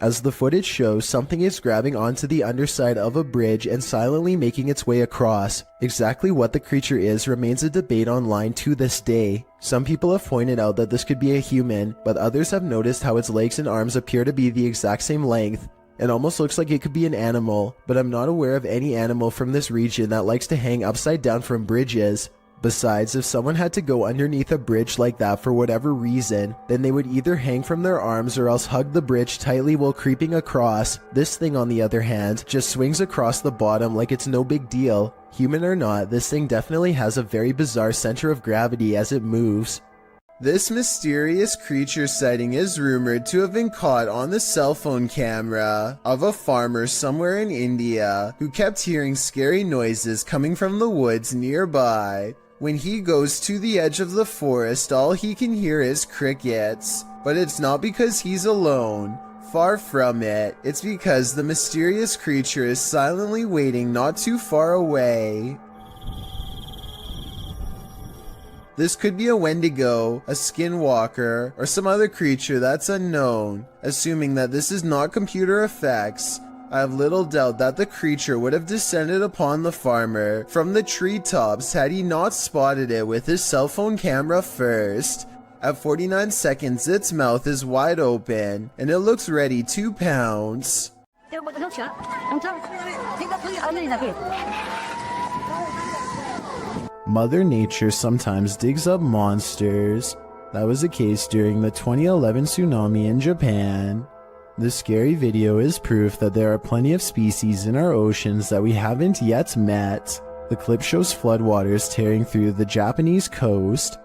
As the footage shows, something is grabbing onto the underside of a bridge and silently making its way across. Exactly what the creature is remains a debate online to this day. Some people have pointed out that this could be a human, but others have noticed how its legs and arms appear to be the exact same length. It almost looks like it could be an animal, but I'm not aware of any animal from this region that likes to hang upside down from bridges. Besides, if someone had to go underneath a bridge like that for whatever reason, then they would either hang from their arms or else hug the bridge tightly while creeping across. This thing, on the other hand, just swings across the bottom like it's no big deal. Human or not, this thing definitely has a very bizarre center of gravity as it moves. This mysterious creature sighting is rumored to have been caught on the cell phone camera of a farmer somewhere in India who kept hearing scary noises coming from the woods nearby. When he goes to the edge of the forest, all he can hear is crickets. But it's not because he's alone. Far from it. It's because the mysterious creature is silently waiting not too far away. This could be a Wendigo, a skinwalker, or some other creature that's unknown. Assuming that this is not computer effects, I have little doubt that the creature would have descended upon the farmer from the treetops had he not spotted it with his cell phone camera first. At 49 seconds, its mouth is wide open, and it looks ready to pounce. Mother Nature sometimes digs up monsters. That was the case during the 2011 tsunami in Japan. This scary video is proof that there are plenty of species in our oceans that we haven't yet met. The clip shows floodwaters tearing through the Japanese coast.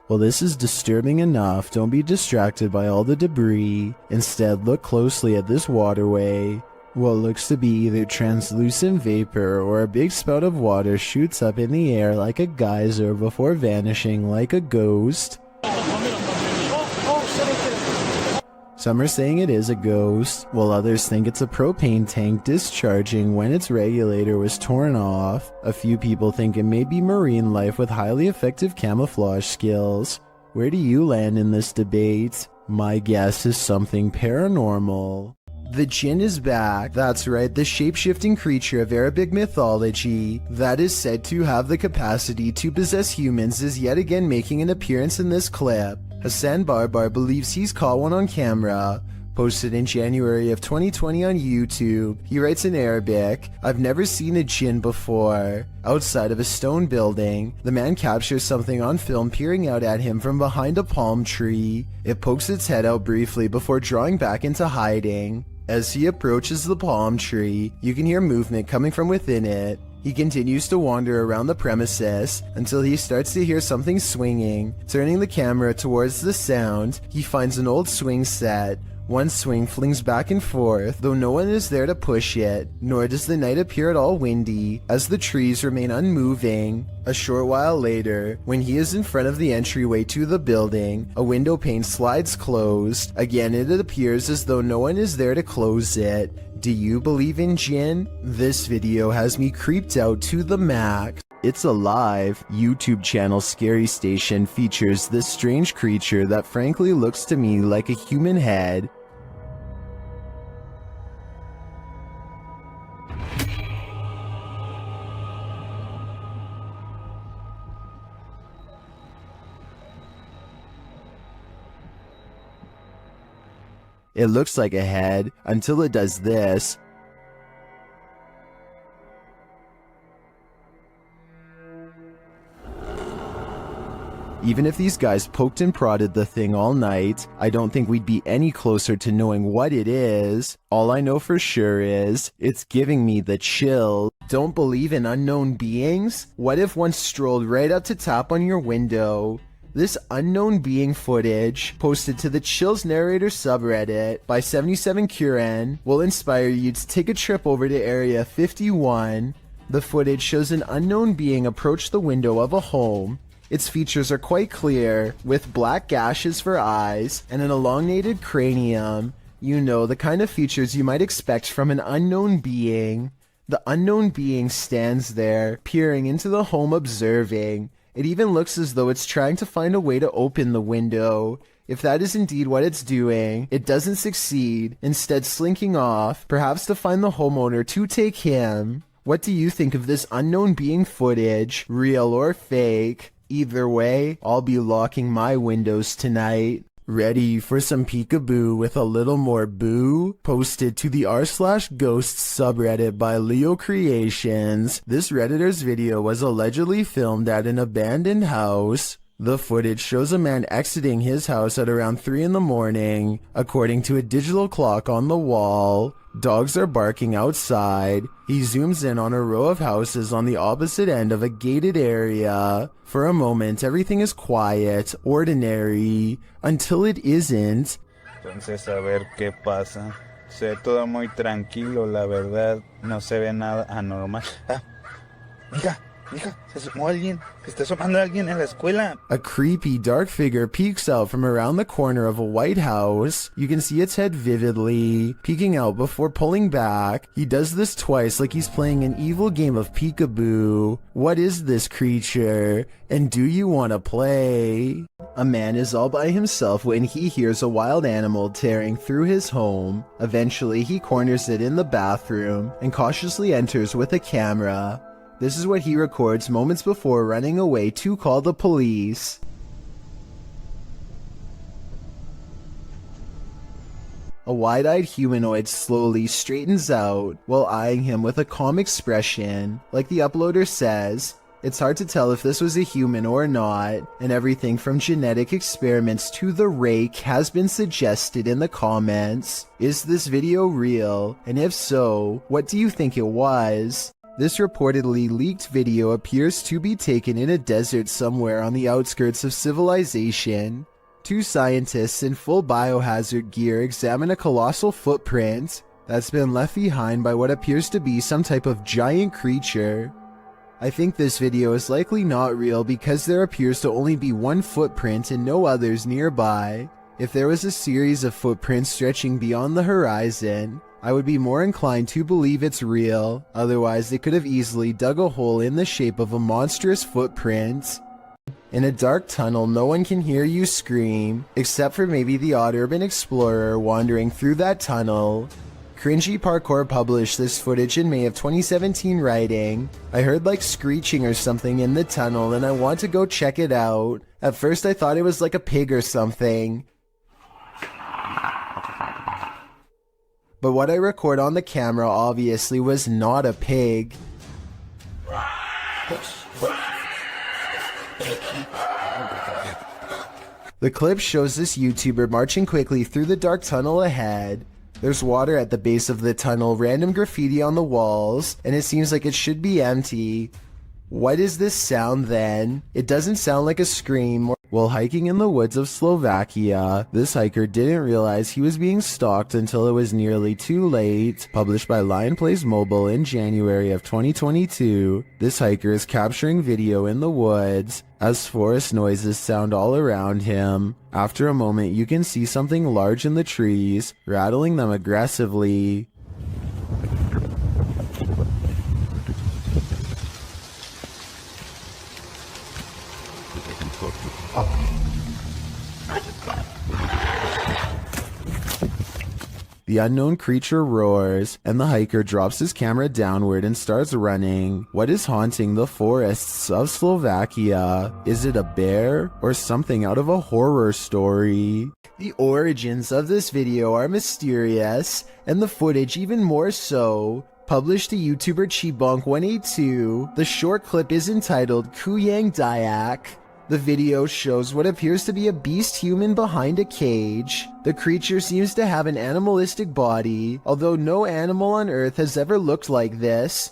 While this is disturbing enough, don't be distracted by all the debris. Instead, look closely at this waterway. What looks to be either translucent vapor or a big spout of water shoots up in the air like a geyser before vanishing like a ghost. Some are saying it is a ghost, while others think it's a propane tank discharging when its regulator was torn off. A few people think it may be marine life with highly effective camouflage skills. Where do you land in this debate? My guess is something paranormal. The Jinn is back. That's right, the shape-shifting creature of Arabic mythology that is said to have the capacity to possess humans is yet again making an appearance in this clip. Hassan Barbar believes he's caught one on camera. Posted in January of 2020 on YouTube, he writes in Arabic, "I've never seen a jinn before." Outside of a stone building, the man captures something on film peering out at him from behind a palm tree. It pokes its head out briefly before drawing back into hiding. As he approaches the palm tree, you can hear movement coming from within it. He continues to wander around the premises until he starts to hear something swinging. Turning the camera towards the sound, he finds an old swing set. One swing flings back and forth, though no one is there to push it, nor does the night appear at all windy, as the trees remain unmoving. A short while later, when he is in front of the entryway to the building, a window pane slides closed. Again, it appears as though no one is there to close it. Do you believe in jinn? This video has me creeped out to the max. It's a live YouTube channel Scary Station features this strange creature that frankly looks to me like a human head. It looks like a head until it does this. Even if these guys poked and prodded the thing all night, I don't think we'd be any closer to knowing what it is. All I know for sure is, it's giving me the chills. Don't believe in unknown beings? What if one strolled right up to tap on your window? This unknown being footage, posted to the Chills Narrator subreddit by 77Kuren, will inspire you to take a trip over to Area 51. The footage shows an unknown being approach the window of a home. Its features are quite clear, with black gashes for eyes and an elongated cranium. You know, the kind of features you might expect from an unknown being. The unknown being stands there, peering into the home, observing. It even looks as though it's trying to find a way to open the window. If that is indeed what it's doing, it doesn't succeed, instead slinking off, perhaps to find the homeowner to take him. What do you think of this unknown being footage, real or fake? Either way, I'll be locking my windows tonight. Ready for some peekaboo with a little more boo? Posted to the r/ghosts subreddit by Leo Creations. This Redditor's video was allegedly filmed at an abandoned house. The footage shows a man exiting his house at around 3 in the morning. According to a digital clock on the wall, dogs are barking outside. He zooms in on a row of houses on the opposite end of a gated area. For a moment, everything is quiet, ordinary, until it isn't. Entonces, a ver qué pasa. Se ve todo muy tranquilo, la verdad. No se ve nada anormal. Mija, se asomó alguien. Se está asomando alguien en la escuela. A creepy, dark figure peeks out from around the corner of a white house. You can see its head vividly, peeking out before pulling back. He does this twice like he's playing an evil game of peekaboo. What is this creature? And do you want to play? A man is all by himself when he hears a wild animal tearing through his home. Eventually, he corners it in the bathroom and cautiously enters with a camera. This is what he records moments before running away to call the police. A wide-eyed humanoid slowly straightens out while eyeing him with a calm expression. Like the uploader says, it's hard to tell if this was a human or not, and everything from genetic experiments to the rake has been suggested in the comments. Is this video real? And if so, what do you think it was? This reportedly leaked video appears to be taken in a desert somewhere on the outskirts of civilization. Two scientists in full biohazard gear examine a colossal footprint that's been left behind by what appears to be some type of giant creature. I think this video is likely not real because there appears to only be one footprint and no others nearby. If there was a series of footprints stretching beyond the horizon, I would be more inclined to believe it's real. Otherwise, they could have easily dug a hole in the shape of a monstrous footprint. In a dark tunnel, no one can hear you scream, except for maybe the odd urban explorer wandering through that tunnel. Cringy Parkour published this footage in May of 2017 writing, "I heard like screeching or something in the tunnel and I want to go check it out. At first I thought it was like a pig or something. But what I record on the camera obviously was not a pig." The clip shows this YouTuber marching quickly through the dark tunnel ahead. There's water at the base of the tunnel, random graffiti on the walls, and it seems like it should be empty. What is this sound then? It doesn't sound like a scream. While hiking in the woods of Slovakia, this hiker didn't realize he was being stalked until it was nearly too late. Published by Lion Plays Mobile in January of 2022, this hiker is capturing video in the woods as forest noises sound all around him. After a moment, you can see something large in the trees, rattling them aggressively. The unknown creature roars, and the hiker drops his camera downward and starts running. What is haunting the forests of Slovakia? Is it a bear or something out of a horror story? The origins of this video are mysterious, and the footage even more so. Published to YouTuber Chibonk182, the short clip is entitled Kuyang Dayak. The video shows what appears to be a beast human behind a cage. The creature seems to have an animalistic body, although no animal on Earth has ever looked like this.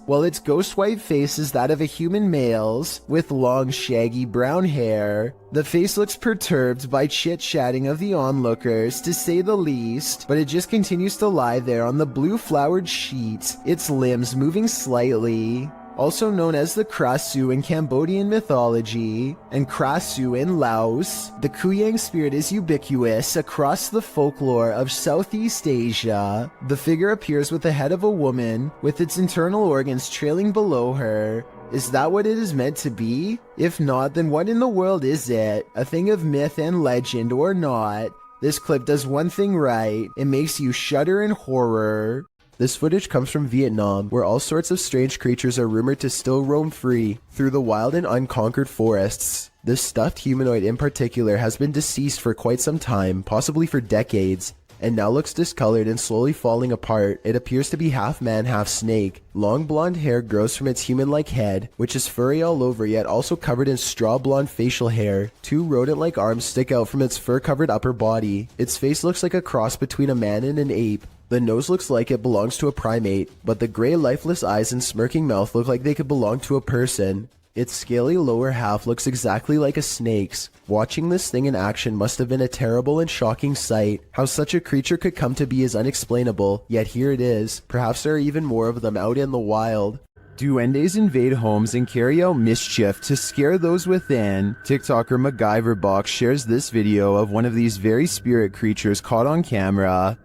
While its ghost white face is that of a human male's, with long shaggy brown hair. The face looks perturbed by chit-chatting of the onlookers, to say the least, but it just continues to lie there on the blue flowered sheet, its limbs moving slightly. Also known as the Krasu in Cambodian mythology, and Krasu in Laos, the Kuyang spirit is ubiquitous across the folklore of Southeast Asia. The figure appears with the head of a woman, with its internal organs trailing below her. Is that what it is meant to be? If not, then what in the world is it? A thing of myth and legend or not? This clip does one thing right, it makes you shudder in horror. This footage comes from Vietnam, where all sorts of strange creatures are rumored to still roam free through the wild and unconquered forests. This stuffed humanoid in particular has been deceased for quite some time, possibly for decades, and now looks discolored and slowly falling apart. It appears to be half man, half snake. Long blonde hair grows from its human-like head, which is furry all over yet also covered in straw blonde facial hair. Two rodent-like arms stick out from its fur-covered upper body. Its face looks like a cross between a man and an ape. The nose looks like it belongs to a primate, but the gray lifeless eyes and smirking mouth look like they could belong to a person. Its scaly lower half looks exactly like a snake's. Watching this thing in action must have been a terrible and shocking sight. How such a creature could come to be is unexplainable, yet here it is. Perhaps there are even more of them out in the wild. Duendes invade homes and carry out mischief to scare those within. TikToker MacGyverBox shares this video of one of these very spirit creatures caught on camera.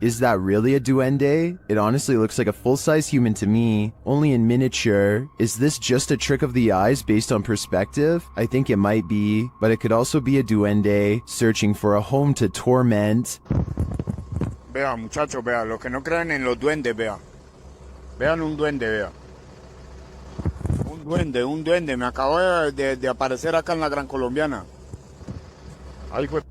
Is that really a duende? It honestly looks like a full-size human to me, only in miniature. Is this just a trick of the eyes based on perspective? I think it might be, but it could also be a duende searching for a home to torment. Vea, muchachos, vea, los que no crean en los duendes, vea. Vean un duende, vea. Un duende, me acabo de aparecer acá en la Gran Colombiana. Ahí fue.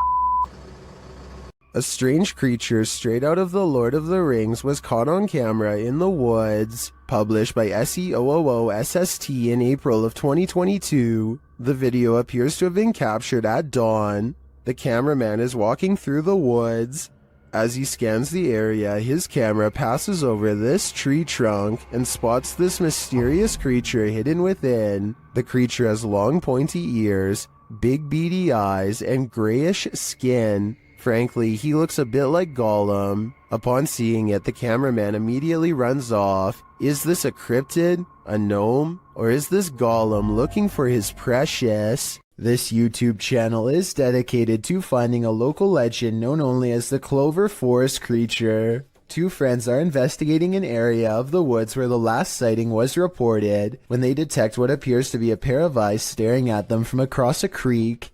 A strange creature straight out of The Lord of the Rings was caught on camera in the woods. Published by SEOOOSST in April of 2022. The video appears to have been captured at dawn. The cameraman is walking through the woods. As he scans the area, his camera passes over this tree trunk and spots this mysterious creature hidden within. The creature has long pointy ears, big beady eyes, and grayish skin. Frankly, he looks a bit like Gollum. Upon seeing it, the cameraman immediately runs off. Is this a cryptid, a gnome, or is this Gollum looking for his precious? This YouTube channel is dedicated to finding a local legend known only as the Clover Forest creature. Two friends are investigating an area of the woods where the last sighting was reported when they detect what appears to be a pair of eyes staring at them from across a creek.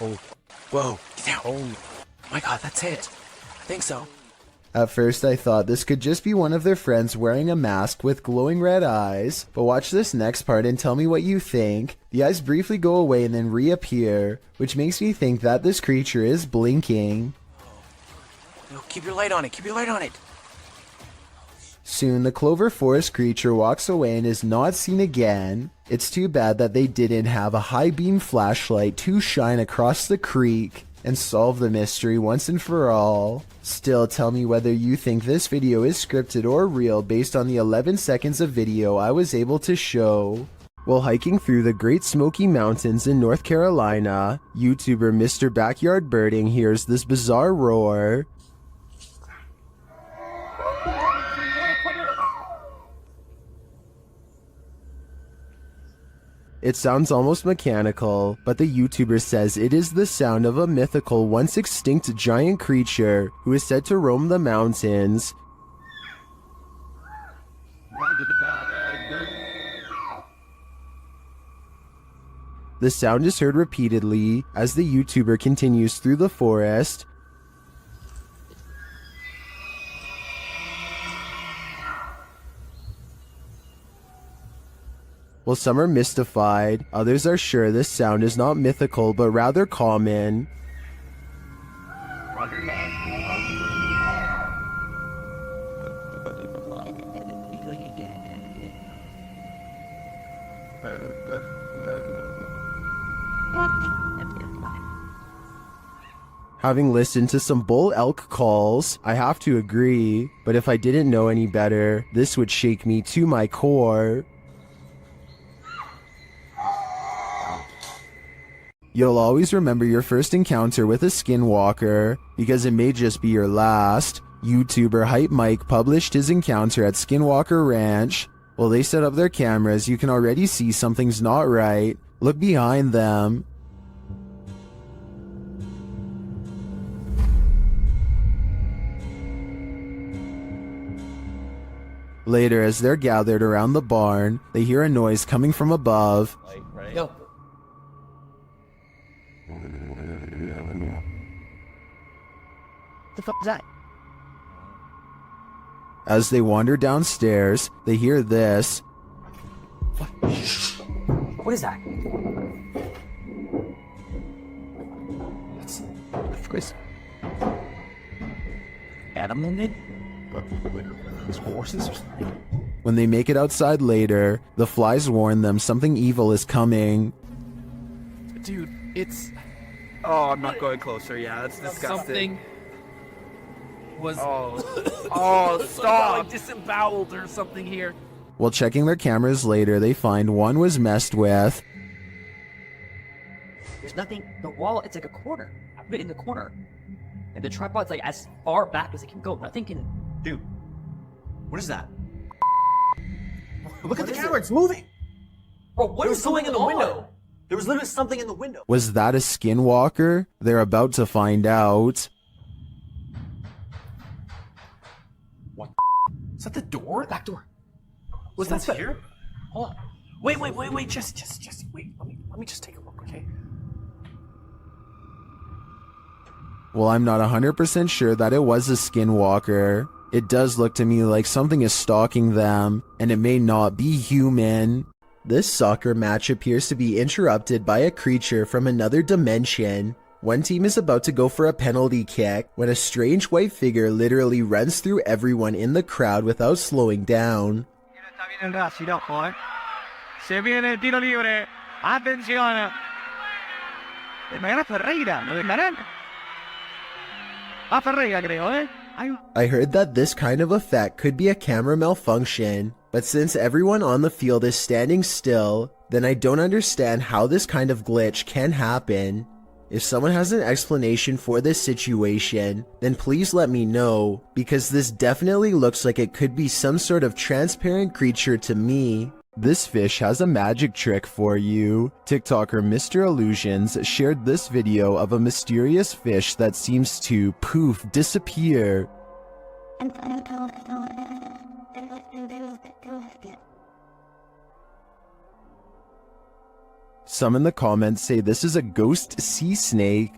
Oh. Whoa. Get down. Oh my god, that's it. I think so. At first I thought this could just be one of their friends wearing a mask with glowing red eyes, but watch this next part and tell me what you think. The eyes briefly go away and then reappear, which makes me think that this creature is blinking. No, keep your light on it. Keep your light on it. Soon the Clover Forest creature walks away and is not seen again. It's too bad that they didn't have a high beam flashlight to shine across the creek and solve the mystery once and for all. Still, tell me whether you think this video is scripted or real based on the 11 seconds of video I was able to show. While hiking through the Great Smoky Mountains in North Carolina, YouTuber Mr. Backyard Birding hears this bizarre roar. It sounds almost mechanical, but the YouTuber says it is the sound of a mythical, once extinct giant creature who is said to roam the mountains. The sound is heard repeatedly as the YouTuber continues through the forest. While some are mystified, others are sure this sound is not mythical but rather common. Having listened to some bull elk calls, I have to agree, but if I didn't know any better, this would shake me to my core. You'll always remember your first encounter with a skinwalker, because it may just be your last. YouTuber Hype Mike published his encounter at Skinwalker Ranch. While they set up their cameras, you can already see something's not right. Look behind them. Later, as they're gathered around the barn, they hear a noise coming from above. Yo. The fuck is that? As they wander downstairs, they hear this. What is that? Of course. Animal in it? Horses or something? When they make it outside later, the flies warn them something evil is coming. Dude, it's... Oh, I'm not going closer. Yeah, that's disgusting. Something was... Oh, stop! Like disemboweled or something here. While checking their cameras later, they find one was messed with. There's nothing... The wall, it's like a corner. I put it in the corner. And the tripod's like as far back as it can go. Nothing can... Dude, what is that? Look at the camera, it's moving! Bro, what is going in the window? There was literally something in the window. Was that a skinwalker? They're about to find out. What? Is that the door? Back door. Was that here? Hold on. Wait, just wait. Let me just take a look, okay? Well, I'm not 100% sure that it was a skinwalker. It does look to me like something is stalking them, and it may not be human. This soccer match appears to be interrupted by a creature from another dimension. One team is about to go for a penalty kick when a strange white figure literally runs through everyone in the crowd without slowing down. Se viene el tiro libre. Atención. Mañana Ferreira, ¿lo declaran? Ferreira creo, I heard that this kind of effect could be a camera malfunction, But since everyone on the field is standing still, then I don't understand how this kind of glitch can happen. If someone has an explanation for this situation, then please let me know, because this definitely looks like it could be some sort of transparent creature to me. This fish has a magic trick for you. TikToker Mr. Illusions shared this video of a mysterious fish that seems to poof disappear. Some in the comments say this is a ghost sea snake.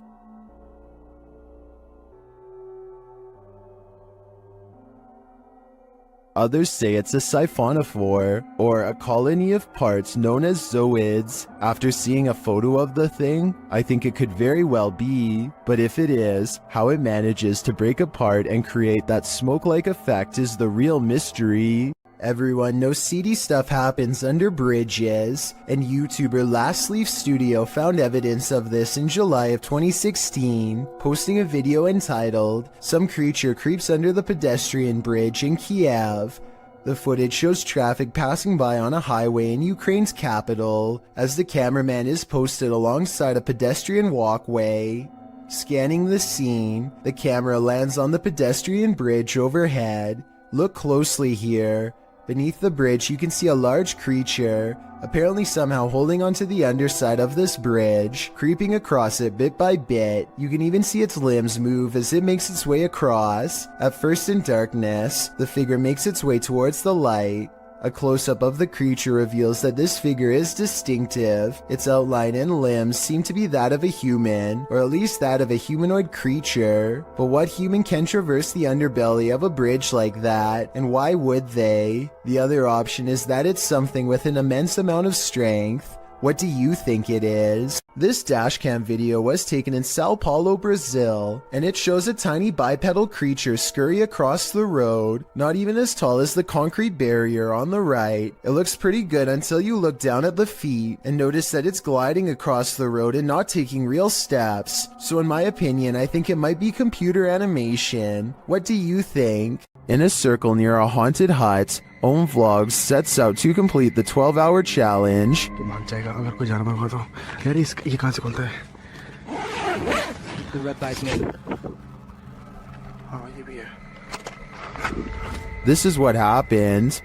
Others say it's a siphonophore, or a colony of parts known as zooids. After seeing a photo of the thing, I think it could very well be, but if it is, how it manages to break apart and create that smoke-like effect is the real mystery. Everyone knows seedy stuff happens under bridges, and YouTuber Last Leaf Studio found evidence of this in July of 2016, posting a video entitled, "Some Creature Creeps Under the Pedestrian Bridge in Kiev." The footage shows traffic passing by on a highway in Ukraine's capital, as the cameraman is posted alongside a pedestrian walkway. Scanning the scene, the camera lands on the pedestrian bridge overhead. Look closely here. Beneath the bridge, you can see a large creature, apparently somehow holding onto the underside of this bridge, creeping across it bit by bit. You can even see its limbs move as it makes its way across. At first in darkness, the figure makes its way towards the light. A close-up of the creature reveals that this figure is distinctive. Its outline and limbs seem to be that of a human, or at least that of a humanoid creature. But what human can traverse the underbelly of a bridge like that, and why would they? The other option is that it's something with an immense amount of strength. What do you think it is? This dashcam video was taken in Sao Paulo, Brazil, and it shows a tiny bipedal creature scurry across the road, not even as tall as the concrete barrier on the right. It looks pretty good until you look down at the feet and notice that it's gliding across the road and not taking real steps. So in my opinion, I think it might be computer animation. What do you think? In a circle near a haunted hut, Om Vlogs sets out to complete the 12-hour challenge. This is what happened.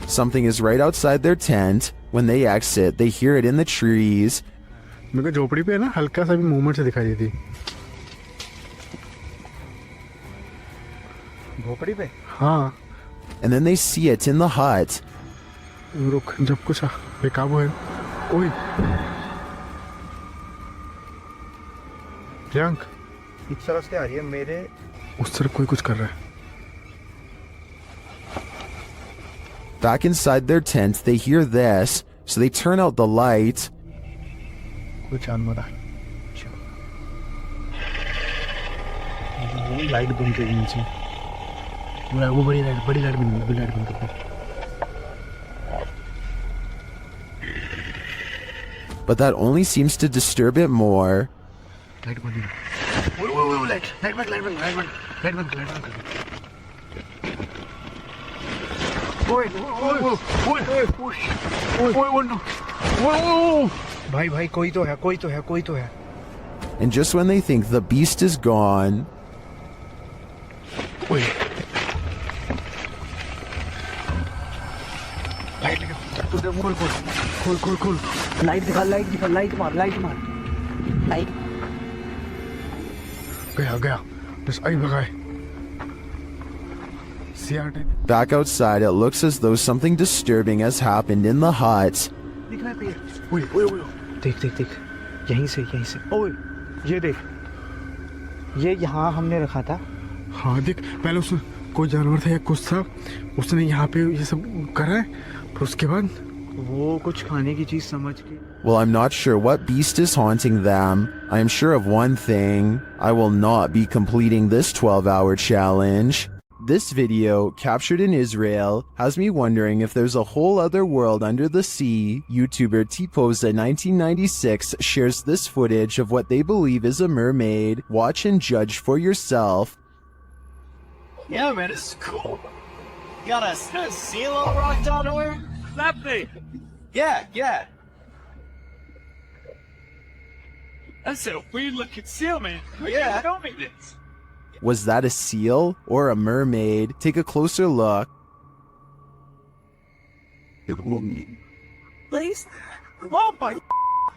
Something is right outside their tent. When they exit, they hear it in the trees. मेरे को झोपड़ी पे ना हल्का सा भी movement से दिखाई देती झोपड़ी पे हाँ And then they see it in the hut. रुक जब कुछ बेकाबू है ओए प्रियंक इस तरफ से आ रही है मेरे उस तरफ कोई कुछ कर रहा है Back inside their tent, they hear this, so they turn out the light. कुछ जानवर लाइट बंद कर नीचे वो बड़ी लाइट बंद कर But that only seems to disturb it more. Light बंद वो लाइट बंद भाई कोई तो है And just when they think the beast is gone, खोल लाइट दिखा लाइट मार गया बस आई भगाए back outside, it looks as though something disturbing has happened in the hut. देख यहीं से ओए ये देख ये यहाँ हमने रखा था हाँ देख पहले उसने कोई जानवर था या कुछ था उसने यहाँ पे ये सब करा है फिर उसके बाद वो कुछ खाने की चीज समझ के Well, I'm not sure what beast is haunting them. I am sure of one thing. I will not be completing this 12-hour challenge. This video, captured in Israel, has me wondering if there's a whole other world under the sea. YouTuber T-Posa 1996 shares this footage of what they believe is a mermaid. Watch and judge for yourself. Yeah, man, this is cool. You got a seal on the rock down nowhere? That thing. Yeah. That's a weird looking seal, man. Yeah. Show me this. Was that a seal or a mermaid? Take a closer look. What is that? Oh my!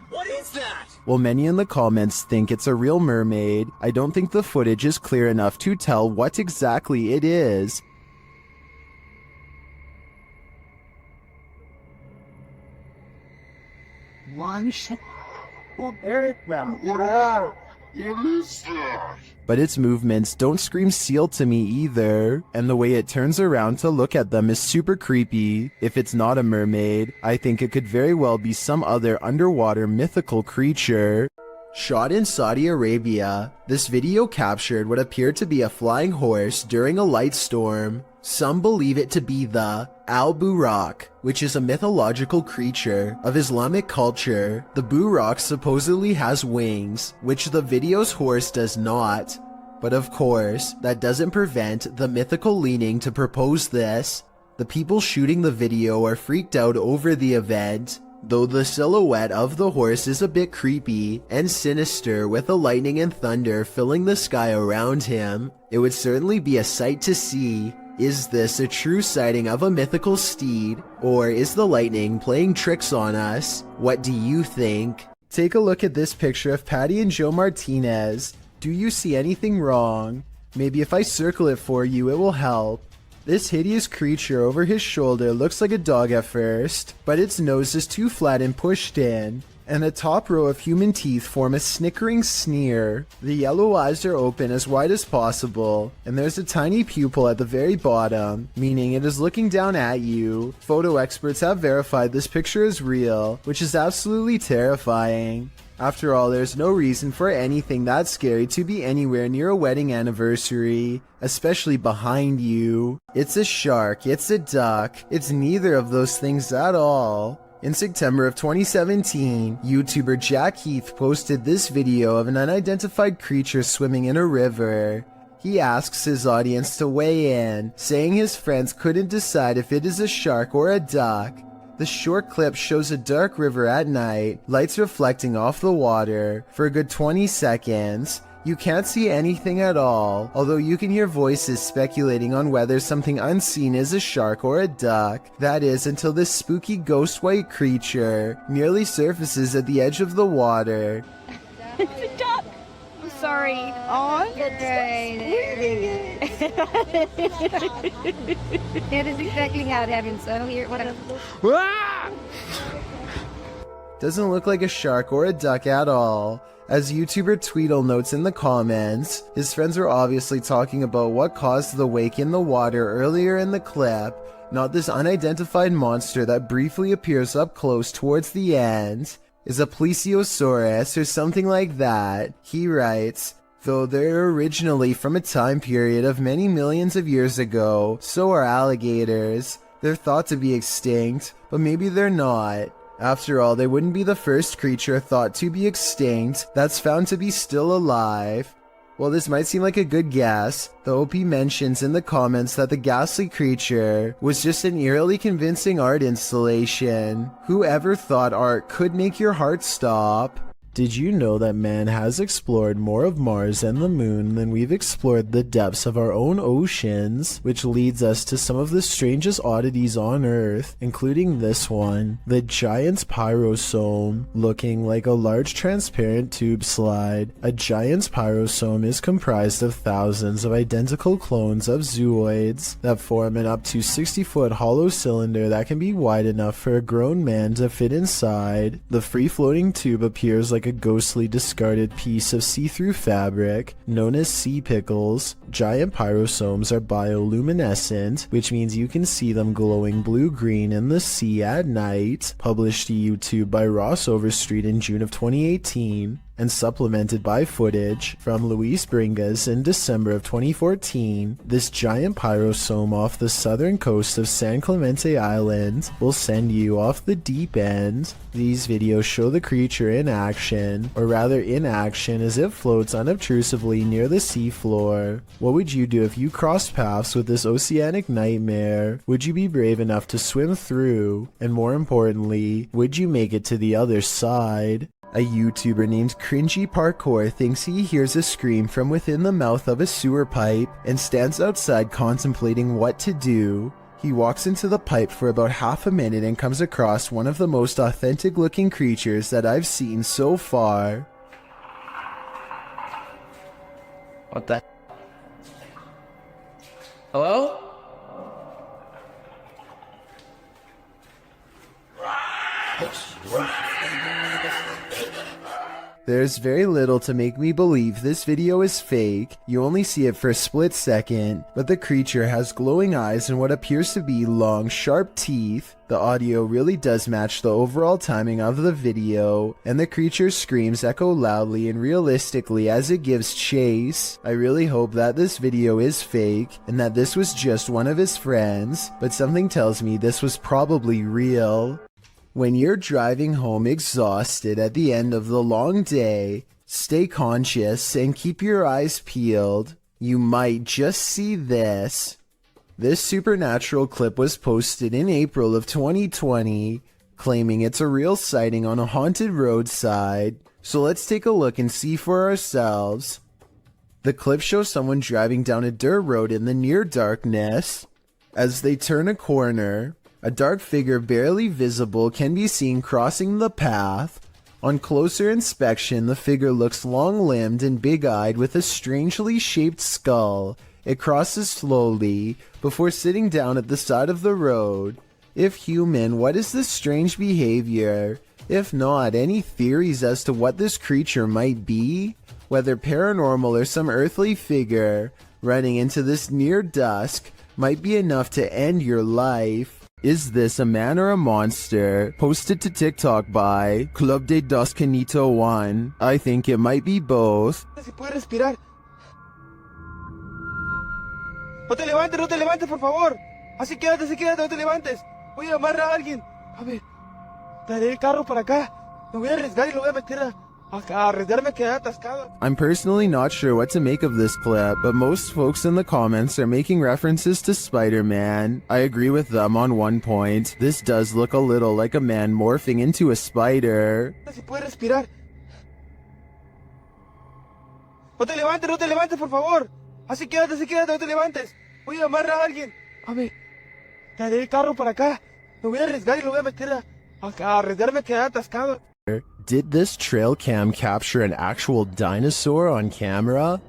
What is that? While many in the comments think it's a real mermaid, I don't think the footage is clear enough to tell what exactly it is. But its movements don't scream seal to me either, and the way it turns around to look at them is super creepy. If it's not a mermaid, I think it could very well be some other underwater mythical creature. Shot in Saudi Arabia, this video captured what appeared to be a flying horse during a light storm. Some believe it to be the Al-Buraq, which is a mythological creature of Islamic culture. The Buraq supposedly has wings, which the video's horse does not. But of course, that doesn't prevent the mythical leaning to propose this. The people shooting the video are freaked out over the event, though the silhouette of the horse is a bit creepy and sinister with the lightning and thunder filling the sky around him. It would certainly be a sight to see. Is this a true sighting of a mythical steed, or is the lightning playing tricks on us? What do you think? Take a look at this picture of Patty and Joe Martinez. Do you see anything wrong? Maybe if I circle it for you, it will help. This hideous creature over his shoulder looks like a dog at first, but its nose is too flat and pushed in, and the top row of human teeth form a snickering sneer. The yellow eyes are open as wide as possible, and there's a tiny pupil at the very bottom, meaning it is looking down at you. Photo experts have verified this picture is real, which is absolutely terrifying. After all, there's no reason for anything that scary to be anywhere near a wedding anniversary, especially behind you. It's a shark, it's a duck, it's neither of those things at all. In September of 2017, YouTuber Jack Heath posted this video of an unidentified creature swimming in a river. He asks his audience to weigh in, saying his friends couldn't decide if it is a shark or a duck. The short clip shows a dark river at night, lights reflecting off the water. For a good 20 seconds, you can't see anything at all, although you can hear voices speculating on whether something unseen is a shark or a duck. That is, until this spooky ghost white creature merely surfaces at the edge of the water. It's a duck! I'm sorry. Oh, That is exactly how it happened, so here, whatever. Doesn't look like a shark or a duck at all. As YouTuber Tweedle notes in the comments, his friends were obviously talking about what caused the wake in the water earlier in the clip, not this unidentified monster that briefly appears up close towards the end. Is a plesiosaurus or something like that, he writes. Though they're originally from a time period of many millions of years ago, so are alligators. They're thought to be extinct, but maybe they're not. After all, they wouldn't be the first creature thought to be extinct that's found to be still alive. While this might seem like a good guess, the OP mentions in the comments that the ghastly creature was just an eerily convincing art installation. Whoever thought art could make your heart stop? Did you know that man has explored more of Mars and the moon than we've explored the depths of our own oceans? Which leads us to some of the strangest oddities on Earth, including this one, the giant's pyrosome, looking like a large transparent tube slide. A giant's pyrosome is comprised of thousands of identical clones of zooids that form an up to 60-foot hollow cylinder that can be wide enough for a grown man to fit inside. The free-floating tube appears like a ghostly discarded piece of see-through fabric known as sea pickles. Giant pyrosomes are bioluminescent, which means you can see them glowing blue-green in the sea at night. Published to YouTube by Ross Overstreet in June of 2018. and supplemented by footage from Luis Bringas in December of 2014, this giant pyrosome off the southern coast of San Clemente Island will send you off the deep end. These videos show the creature in action, or rather inaction as it floats unobtrusively near the seafloor. What would you do if you crossed paths with this oceanic nightmare? Would you be brave enough to swim through? And more importantly, would you make it to the other side? A YouTuber named Cringy Parkour thinks he hears a scream from within the mouth of a sewer pipe and stands outside contemplating what to do. He walks into the pipe for about half a minute and comes across one of the most authentic looking creatures that I've seen so far. What the? Hello? There's very little to make me believe this video is fake. You only see it for a split second, but the creature has glowing eyes and what appears to be long, sharp teeth. The audio really does match the overall timing of the video, and the creature's screams echo loudly and realistically as it gives chase. I really hope that this video is fake, and that this was just one of his friends, but something tells me this was probably real. When you're driving home exhausted at the end of the long day, stay conscious and keep your eyes peeled. You might just see this. This supernatural clip was posted in April of 2020, claiming it's a real sighting on a haunted roadside. So let's take a look and see for ourselves. The clip shows someone driving down a dirt road in the near darkness. As they turn a corner, a dark figure barely visible can be seen crossing the path. On closer inspection, the figure looks long-limbed and big-eyed with a strangely shaped skull. It crosses slowly before sitting down at the side of the road. If human, what is this strange behavior? If not, any theories as to what this creature might be? Whether paranormal or some earthly figure running into this near dusk might be enough to end your life. Is this a man or a monster? Posted to TikTok by Club de Dos Canito 1. I think it might be both. Se puede respirar. No te levantes, por favor. Así quédate, no te levantes. Voy a llamar a alguien. A ver, traeré el carro para acá. Me voy a arriesgar y lo voy a meter a arriesgarme a quedar atascado. I'm personally not sure what to make of this clip, but most folks in the comments are making references to Spider-Man. I agree with them on one point. This does look a little like a man morphing into a spider. Se puede respirar. No te levantes, por favor. Así quédate, no te levantes. Voy a llamar a alguien. A ver, traeré el carro para acá. Me voy a arriesgar y lo voy a meter a arriesgarme a quedar atascado. Did this trail cam capture an actual dinosaur on camera?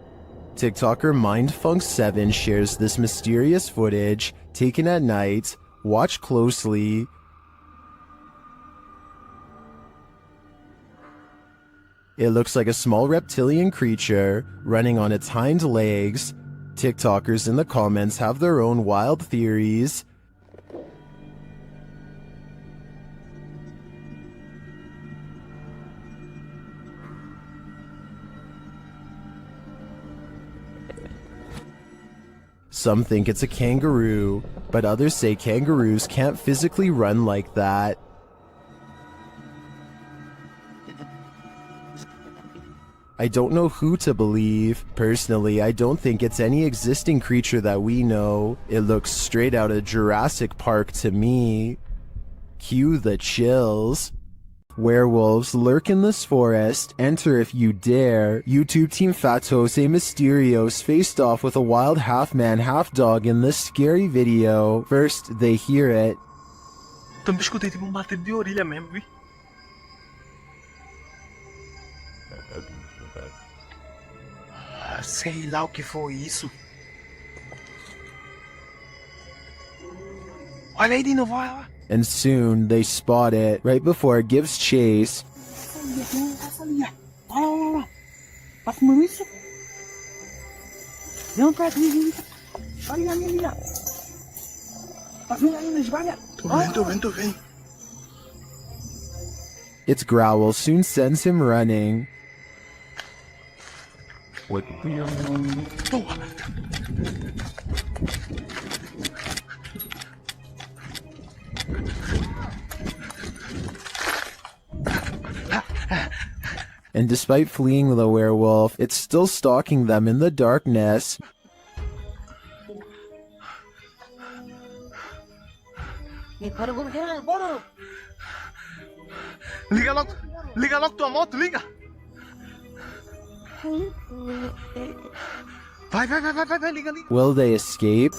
TikToker Mindfunk7 shares this mysterious footage taken at night. Watch closely. It looks like a small reptilian creature running on its hind legs. TikTokers in the comments have their own wild theories. Some think it's a kangaroo, but others say kangaroos can't physically run like that. I don't know who to believe. Personally, I don't think it's any existing creature that we know. It looks straight out of Jurassic Park to me. Cue the chills. Werewolves lurk in this forest. Enter if you dare. YouTube team Fatos e Mysterios faced off with a wild half-man, half-dog in this scary video. First, they hear it. Também escutei tipo bater de orelha mesmo, vi? Sei lá o que foi isso. Olha aí de novo, olha lá. And soon, they spot it right before it gives chase. Tô vendo. Its growl soon sends him running. What? And despite fleeing the werewolf, it's still stalking them in the darkness. Liga logo tua moto, liga! Vai, liga. Will they escape?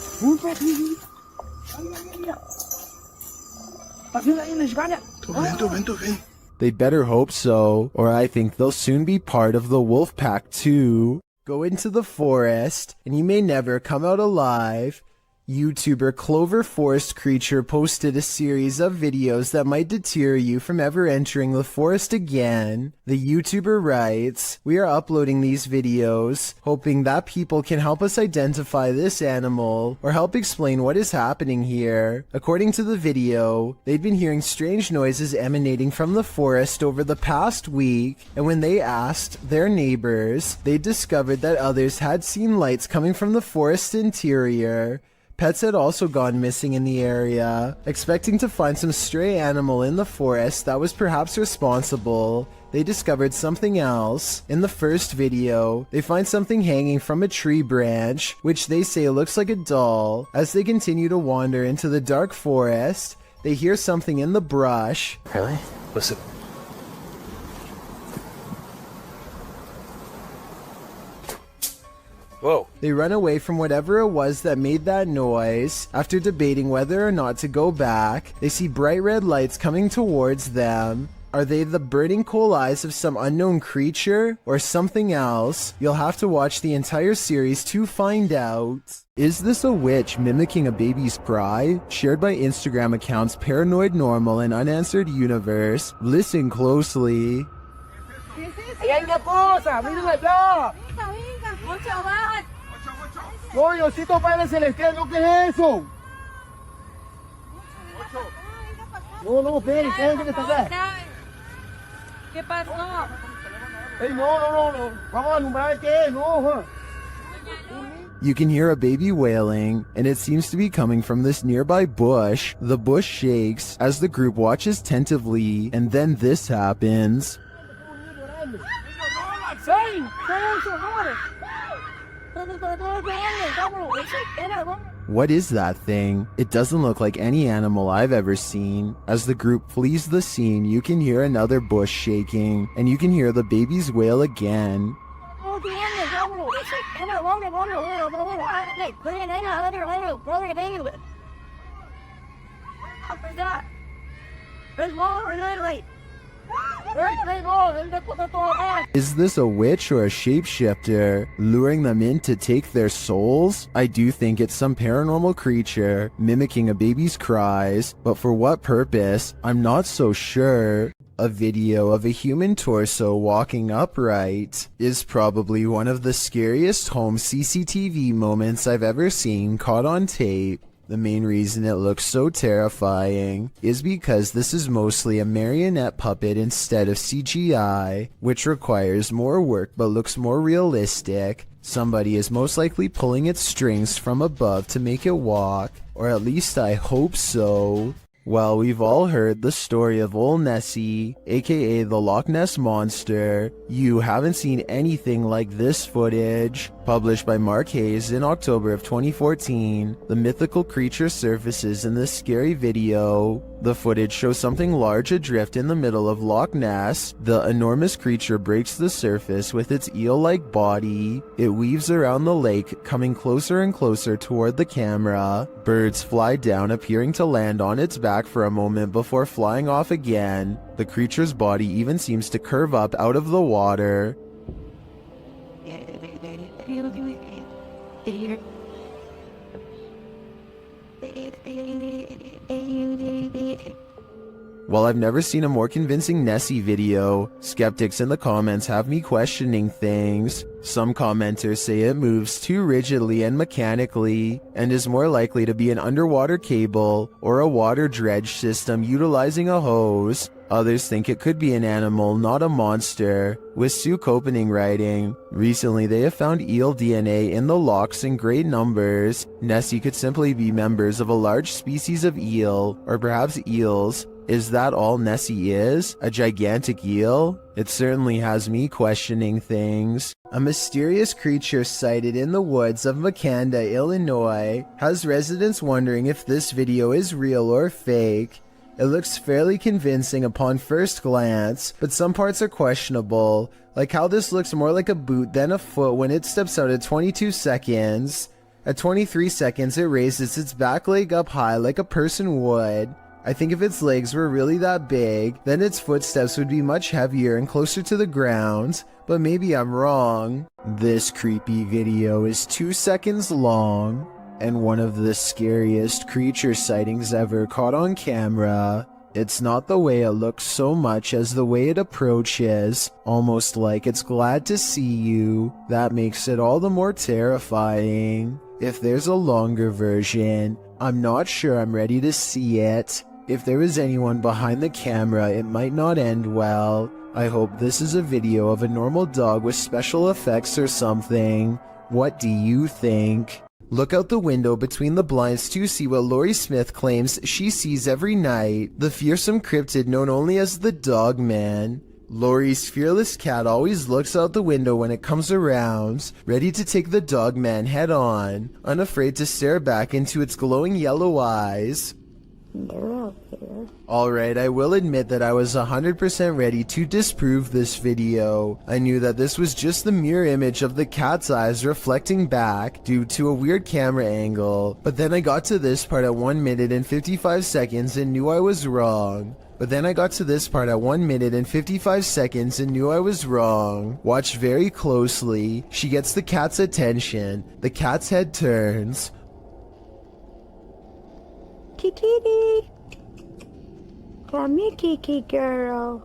They'd better hope so, or I think they'll soon be part of the wolf pack too. Go into the forest, and you may never come out alive. YouTuber Clover Forest Creature posted a series of videos that might deter you from ever entering the forest again. The YouTuber writes, "We are uploading these videos, hoping that people can help us identify this animal, or help explain what is happening here." According to the video, they'd been hearing strange noises emanating from the forest over the past week, and when they asked their neighbors, they discovered that others had seen lights coming from the forest interior. Pets had also gone missing in the area. Expecting to find some stray animal in the forest that was perhaps responsible, they discovered something else. In the first video, they find something hanging from a tree branch, which they say looks like a doll. As they continue to wander into the dark forest, they hear something in the brush. Really? Listen. Whoa. They run away from whatever it was that made that noise. After debating whether or not to go back, they see bright red lights coming towards them. Are they the burning coal eyes of some unknown creature or something else? You'll have to watch the entire series to find out. Is this a witch mimicking a baby's cry? Shared by Instagram accounts Paranoid Normal and Unanswered Universe. Listen closely. No, Diosito Padre Celestial, ¿no qué es eso? No, espere, ¿qué está acá? ¿Qué pasó? Ey, no. Vamos a alumbrar qué es, no. You can hear a baby wailing, and it seems to be coming from this nearby bush. The bush shakes as the group watches tentatively, and then this happens. What is that thing? It doesn't look like any animal I've ever seen. As the group flees the scene, you can hear another bush shaking, and you can hear the baby's wail again. Is this a witch or a shapeshifter, luring them in to take their souls? I do think it's some paranormal creature, mimicking a baby's cries, but for what purpose, I'm not so sure. A video of a human torso walking upright is probably one of the scariest home CCTV moments I've ever seen caught on tape. The main reason it looks so terrifying is because this is mostly a marionette puppet instead of CGI, which requires more work but looks more realistic. Somebody is most likely pulling its strings from above to make it walk, or at least I hope so. Well, we've all heard the story of Old Nessie, aka the Loch Ness Monster. You haven't seen anything like this footage. Published by Mark Hayes in October of 2014, the mythical creature surfaces in this scary video. The footage shows something large adrift in the middle of Loch Ness. The enormous creature breaks the surface with its eel-like body. It weaves around the lake, coming closer and closer toward the camera. Birds fly down, appearing to land on its back for a moment before flying off again. The creature's body even seems to curve up out of the water. While I've never seen a more convincing Nessie video, skeptics in the comments have me questioning things. Some commenters say it moves too rigidly and mechanically, and is more likely to be an underwater cable or a water dredge system utilizing a hose. Others think it could be an animal, not a monster, with Suk opening writing. Recently, they have found eel DNA in the locks in great numbers. Nessie could simply be members of a large species of eel, or perhaps eels. Is that all Nessie is? A gigantic eel? It certainly has me questioning things. A mysterious creature sighted in the woods of Macleod, Illinois, has residents wondering if this video is real or fake. It looks fairly convincing upon first glance, but some parts are questionable, like how this looks more like a boot than a foot when it steps out at 22 seconds. At 23 seconds, it raises its back leg up high like a person would. I think if its legs were really that big, then its footsteps would be much heavier and closer to the ground, but maybe I'm wrong. This creepy video is 2 seconds long, and one of the scariest creature sightings ever caught on camera. It's not the way it looks so much as the way it approaches, almost like it's glad to see you. That makes it all the more terrifying. If there's a longer version, I'm not sure I'm ready to see it. If there is anyone behind the camera, it might not end well. I hope this is a video of a normal dog with special effects or something. What do you think? Look out the window between the blinds to see what Lori Smith claims she sees every night. The fearsome cryptid known only as the Dog Man. Lori's fearless cat always looks out the window when it comes around, ready to take the Dog Man head on, unafraid to stare back into its glowing yellow eyes. They're out there. Alright, I will admit that I was 100% ready to disprove this video. I knew that this was just the mirror image of the cat's eyes reflecting back due to a weird camera angle, but then I got to this part at 1 minute and 55 seconds and knew I was wrong. Watch very closely. She gets the cat's attention. The cat's head turns. Kiki, come here, Kiki girl.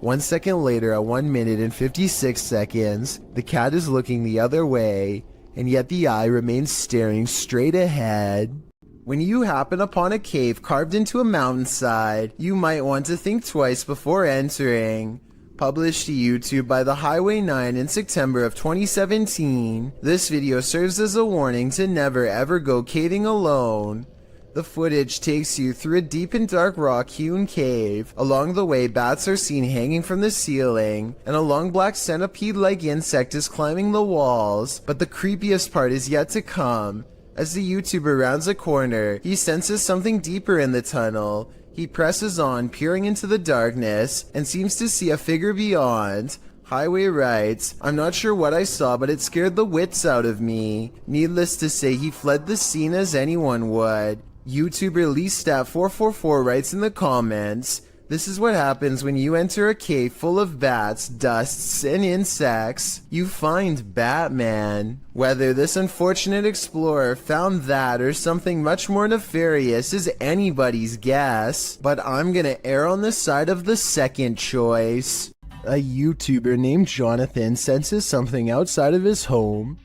1 second later, at 1 minute and 56 seconds, the cat is looking the other way, and yet the eye remains staring straight ahead. When you happen upon a cave carved into a mountainside, you might want to think twice before entering. Published to YouTube by the Highway 9 in September of 2017, this video serves as a warning to never ever go caving alone. The footage takes you through a deep and dark rock-hewn cave. Along the way, bats are seen hanging from the ceiling, and a long black centipede-like insect is climbing the walls. But the creepiest part is yet to come. As the YouTuber rounds a corner, he senses something deeper in the tunnel. He presses on, peering into the darkness, and seems to see a figure beyond. Highway writes, "I'm not sure what I saw, but it scared the wits out of me." Needless to say, he fled the scene as anyone would. YouTuber LeeStat444 writes in the comments, "This is what happens when you enter a cave full of bats, dusts, and insects. You find Batman." Whether this unfortunate explorer found that or something much more nefarious is anybody's guess, but I'm gonna err on the side of the second choice. A YouTuber named Jonathan senses something outside of his home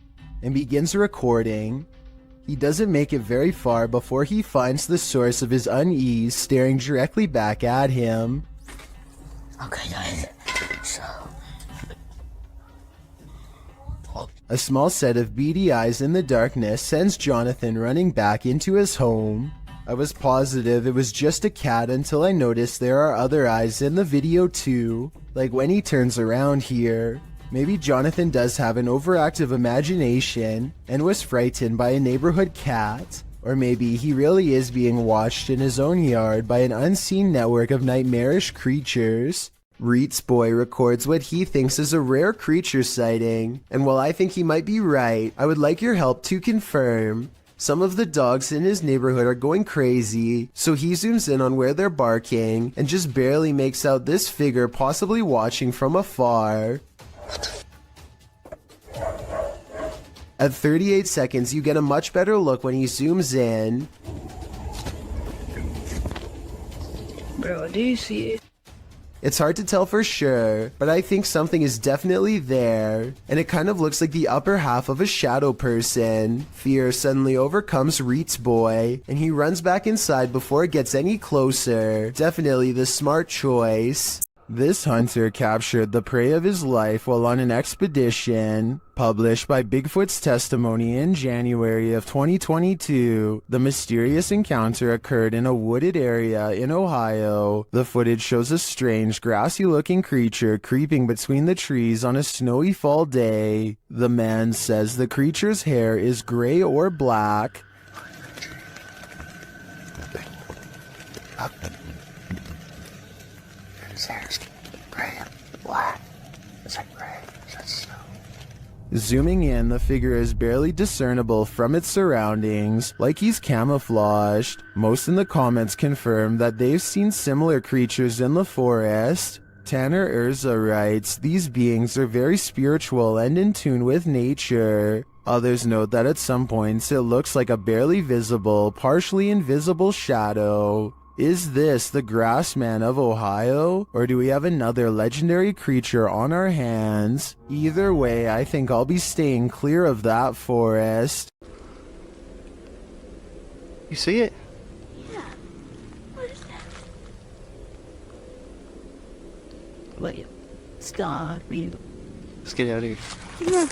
and begins recording. He doesn't make it very far before he finds the source of his unease staring directly back at him. Okay, guys. So. A small set of beady eyes in the darkness sends Jonathan running back into his home. I was positive it was just a cat until I noticed there are other eyes in the video too, like when he turns around here. Maybe Jonathan does have an overactive imagination and was frightened by a neighborhood cat. Or maybe he really is being watched in his own yard by an unseen network of nightmarish creatures. Reets Boy records what he thinks is a rare creature sighting, and while I think he might be right, I would like your help to confirm. Some of the dogs in his neighborhood are going crazy, so he zooms in on where they're barking and just barely makes out this figure possibly watching from afar. At 38 seconds, you get a much better look when he zooms in. Bro, do you see it? It's hard to tell for sure, but I think something is definitely there, and it kind of looks like the upper half of a shadow person. Fear suddenly overcomes Reet's boy, and he runs back inside before it gets any closer. Definitely the smart choice. This hunter captured the prey of his life while on an expedition. Published by Bigfoot's Testimony in January of 2022, the mysterious encounter occurred in a wooded area in Ohio. The footage shows a strange, grassy-looking creature creeping between the trees on a snowy fall day. The man says the creature's hair is gray or black. Zooming in, the figure is barely discernible from its surroundings, like he's camouflaged. Most in the comments confirm that they've seen similar creatures in the forest. Tanner Urza writes, "These beings are very spiritual and in tune with nature." Others note that at some points it looks like a barely visible, partially invisible shadow. Is this the Grassman of Ohio, or do we have another legendary creature on our hands? Either way, I think I'll be staying clear of that forest. You see it? Yeah. What is that? Wait. Stop me. Let's get out of here. Yeah.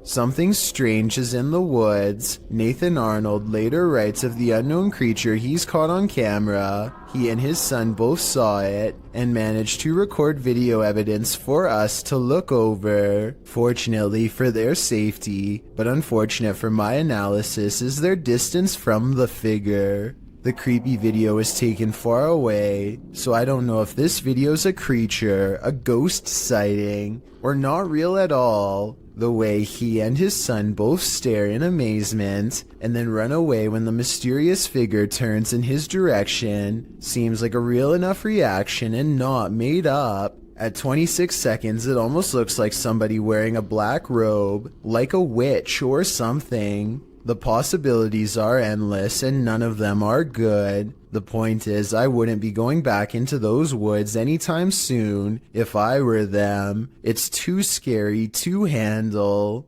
Something strange is in the woods. Nathan Arnold later writes of the unknown creature he's caught on camera. He and his son both saw it and managed to record video evidence for us to look over. Fortunately for their safety, but unfortunate for my analysis, is their distance from the figure. The creepy video is taken far away, so I don't know if this video's a creature, a ghost sighting, or not real at all. The way he and his son both stare in amazement and then run away when the mysterious figure turns in his direction seems like a real enough reaction and not made up. At 26 seconds, it almost looks like somebody wearing a black robe, like a witch or something. The possibilities are endless and none of them are good. The point is, I wouldn't be going back into those woods anytime soon if I were them. It's too scary to handle.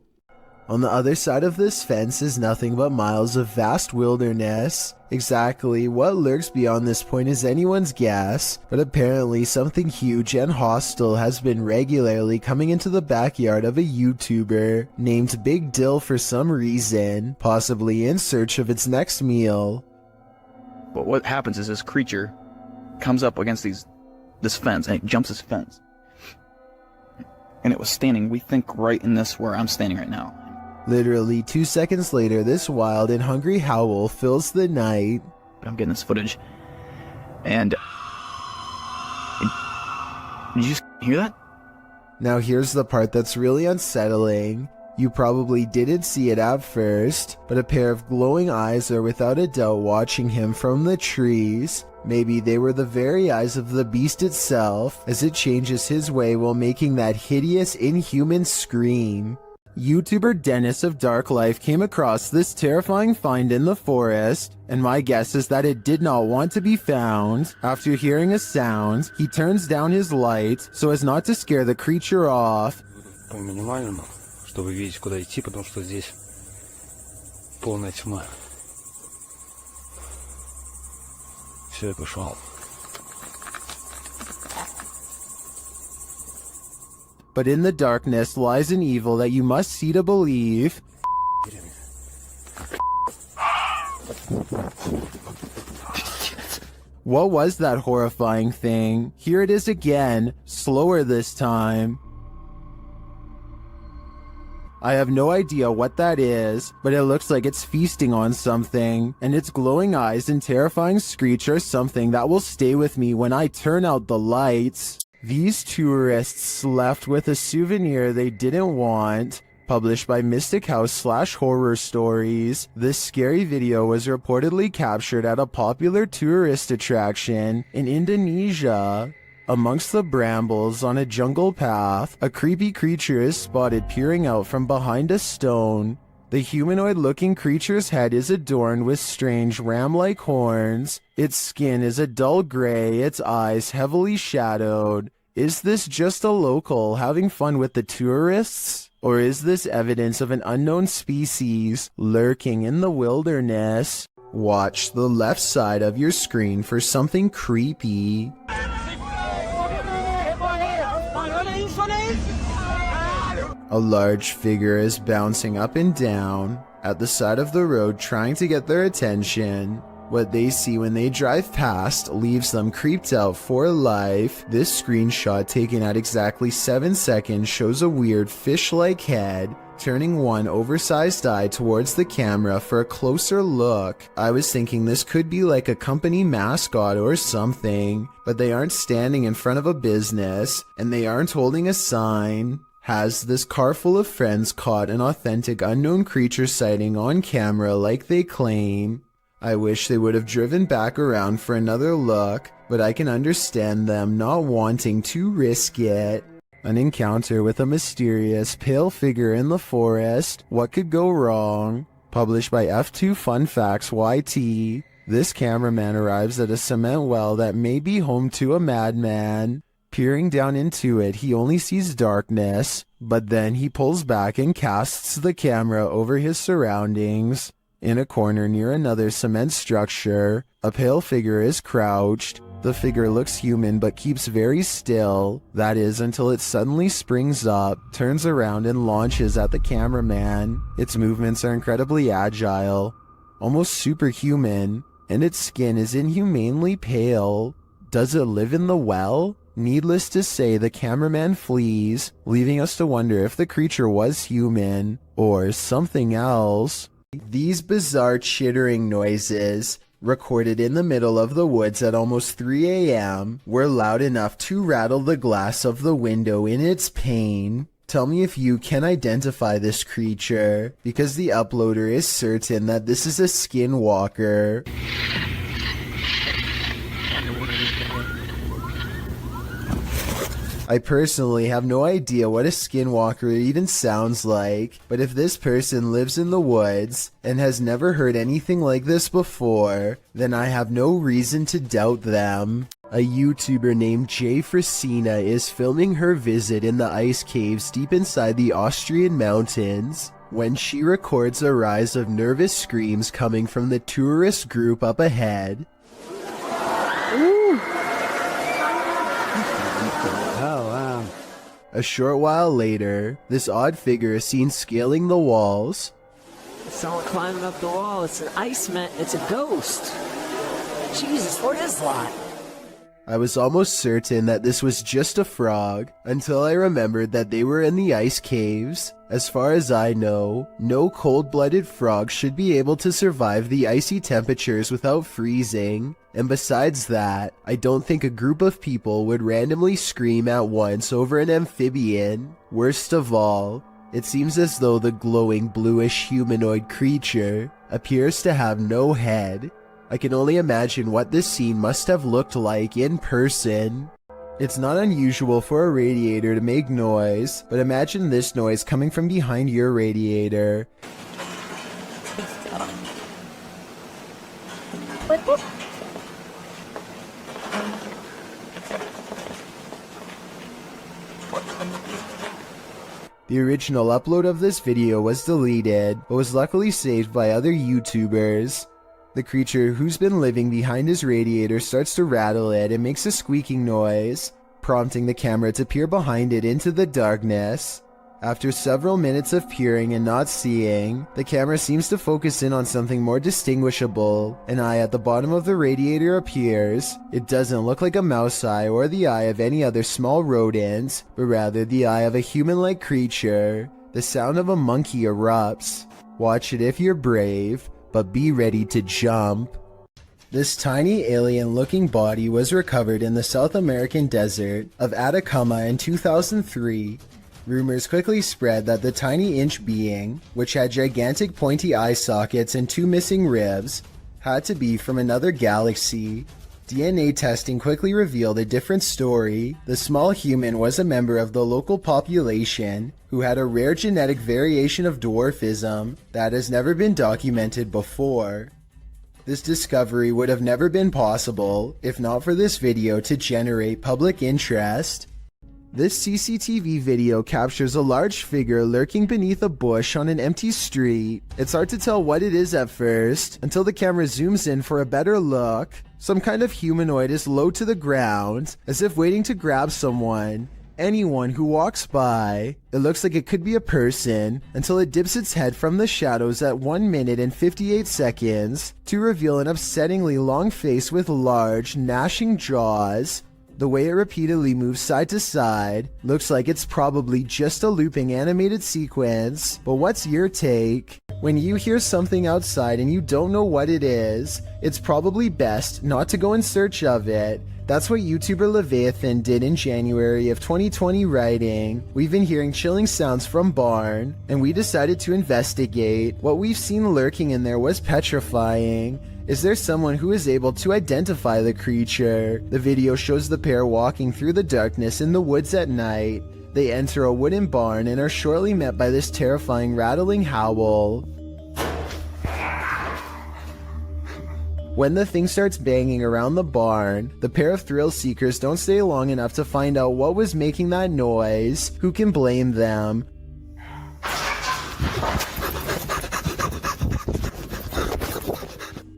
On the other side of this fence is nothing but miles of vast wilderness. Exactly what lurks beyond this point is anyone's guess, but apparently something huge and hostile has been regularly coming into the backyard of a YouTuber named Big Dill for some reason, possibly in search of its next meal. But what happens is this creature comes up against this fence and it jumps this fence. And it was standing, we think, right in this where I'm standing right now. Literally 2 seconds later, this wild and hungry howl fills the night. I'm getting this footage. And did you hear that? Now here's the part that's really unsettling. You probably didn't see it at first, but a pair of glowing eyes are without a doubt watching him from the trees. Maybe they were the very eyes of the beast itself, as it changes his way while making that hideous, inhuman scream. YouTuber Dennis of Dark Life came across this terrifying find in the forest, and my guess is that it did not want to be found. After hearing a sound, he turns down his light so as not to scare the creature off. По минимальному, чтобы видеть, куда идти, потому что здесь полная тьма. Все, я пошел. But in the darkness lies an evil that you must see to believe. What was that horrifying thing? Here it is again, slower this time. I have no idea what that is, but it looks like it's feasting on something, and its glowing eyes and terrifying screech are something that will stay with me when I turn out the lights. These tourists left with a souvenir they didn't want. Published by Mystic House/Horror Stories, this scary video was reportedly captured at a popular tourist attraction in Indonesia. Amongst the brambles on a jungle path, a creepy creature is spotted peering out from behind a stone. The humanoid-looking creature's head is adorned with strange ram-like horns. Its skin is a dull gray, its eyes heavily shadowed. Is this just a local having fun with the tourists? Or is this evidence of an unknown species lurking in the wilderness? Watch the left side of your screen for something creepy. A large figure is bouncing up and down at the side of the road trying to get their attention. What they see when they drive past leaves them creeped out for life. This screenshot taken at exactly 7 seconds shows a weird fish-like head turning one oversized eye towards the camera for a closer look. I was thinking this could be like a company mascot or something, but they aren't standing in front of a business and they aren't holding a sign. Has this car full of friends caught an authentic unknown creature sighting on camera like they claim? I wish they would have driven back around for another look, but I can understand them not wanting to risk it. An encounter with a mysterious pale figure in the forest. What could go wrong? Published by F2 Fun Facts YT. This cameraman arrives at a cement well that may be home to a madman. Peering down into it, he only sees darkness, but then he pulls back and casts the camera over his surroundings. In a corner near another cement structure, a pale figure is crouched. The figure looks human but keeps very still. That is until it suddenly springs up, turns around and launches at the cameraman. Its movements are incredibly agile, almost superhuman, and its skin is inhumanely pale. Does it live in the well? Needless to say, the cameraman flees, leaving us to wonder if the creature was human or something else. These bizarre chittering noises, recorded in the middle of the woods at almost 3 a.m., were loud enough to rattle the glass of the window in its pain. Tell me if you can identify this creature, because the uploader is certain that this is a skinwalker. I personally have no idea what a skinwalker even sounds like, but if this person lives in the woods and has never heard anything like this before, then I have no reason to doubt them. A YouTuber named Jay Frasina is filming her visit in the ice caves deep inside the Austrian mountains when she records a rise of nervous screams coming from the tourist group up ahead. Ooh. Oh, wow. A short while later, this odd figure is seen scaling the walls. Someone climbing up the wall. It's an iceman. It's a ghost. Jesus, what is that? I was almost certain that this was just a frog, until I remembered that they were in the ice caves. As far as I know, no cold-blooded frog should be able to survive the icy temperatures without freezing. And besides that, I don't think a group of people would randomly scream at once over an amphibian. Worst of all, it seems as though the glowing bluish humanoid creature appears to have no head. I can only imagine what this scene must have looked like in person. It's not unusual for a radiator to make noise, but imagine this noise coming from behind your radiator. The original upload of this video was deleted, but was luckily saved by other YouTubers. The creature who's been living behind his radiator starts to rattle it and makes a squeaking noise, prompting the camera to peer behind it into the darkness. After several minutes of peering and not seeing, the camera seems to focus in on something more distinguishable. An eye at the bottom of the radiator appears. It doesn't look like a mouse eye or the eye of any other small rodent, but rather the eye of a human-like creature. The sound of a monkey erupts. Watch it if you're brave, but be ready to jump. This tiny alien-looking body was recovered in the South American desert of Atacama in 2003. Rumors quickly spread that the tiny inch being, which had gigantic pointy eye sockets and 2 missing ribs, had to be from another galaxy. DNA testing quickly revealed a different story. The small human was a member of the local population who had a rare genetic variation of dwarfism that has never been documented before. This discovery would have never been possible if not for this video to generate public interest. This CCTV video captures a large figure lurking beneath a bush on an empty street. It's hard to tell what it is at first, until the camera zooms in for a better look. Some kind of humanoid is low to the ground, as if waiting to grab someone. Anyone who walks by. It looks like it could be a person, until it dips its head from the shadows at 1 minute and 58 seconds, to reveal an upsettingly long face with large, gnashing jaws. The way it repeatedly moves side to side looks like it's probably just a looping animated sequence, but what's your take? When you hear something outside and you don't know what it is, it's probably best not to go in search of it. That's what YouTuber Leviathan did in January of 2020, writing, "We've been hearing chilling sounds from barn, and we decided to investigate. What we've seen lurking in there was petrifying. Is there someone who is able to identify the creature?" The video shows the pair walking through the darkness in the woods at night. They enter a wooden barn and are shortly met by this terrifying rattling howl. When the thing starts banging around the barn, the pair of thrill seekers don't stay long enough to find out what was making that noise. Who can blame them?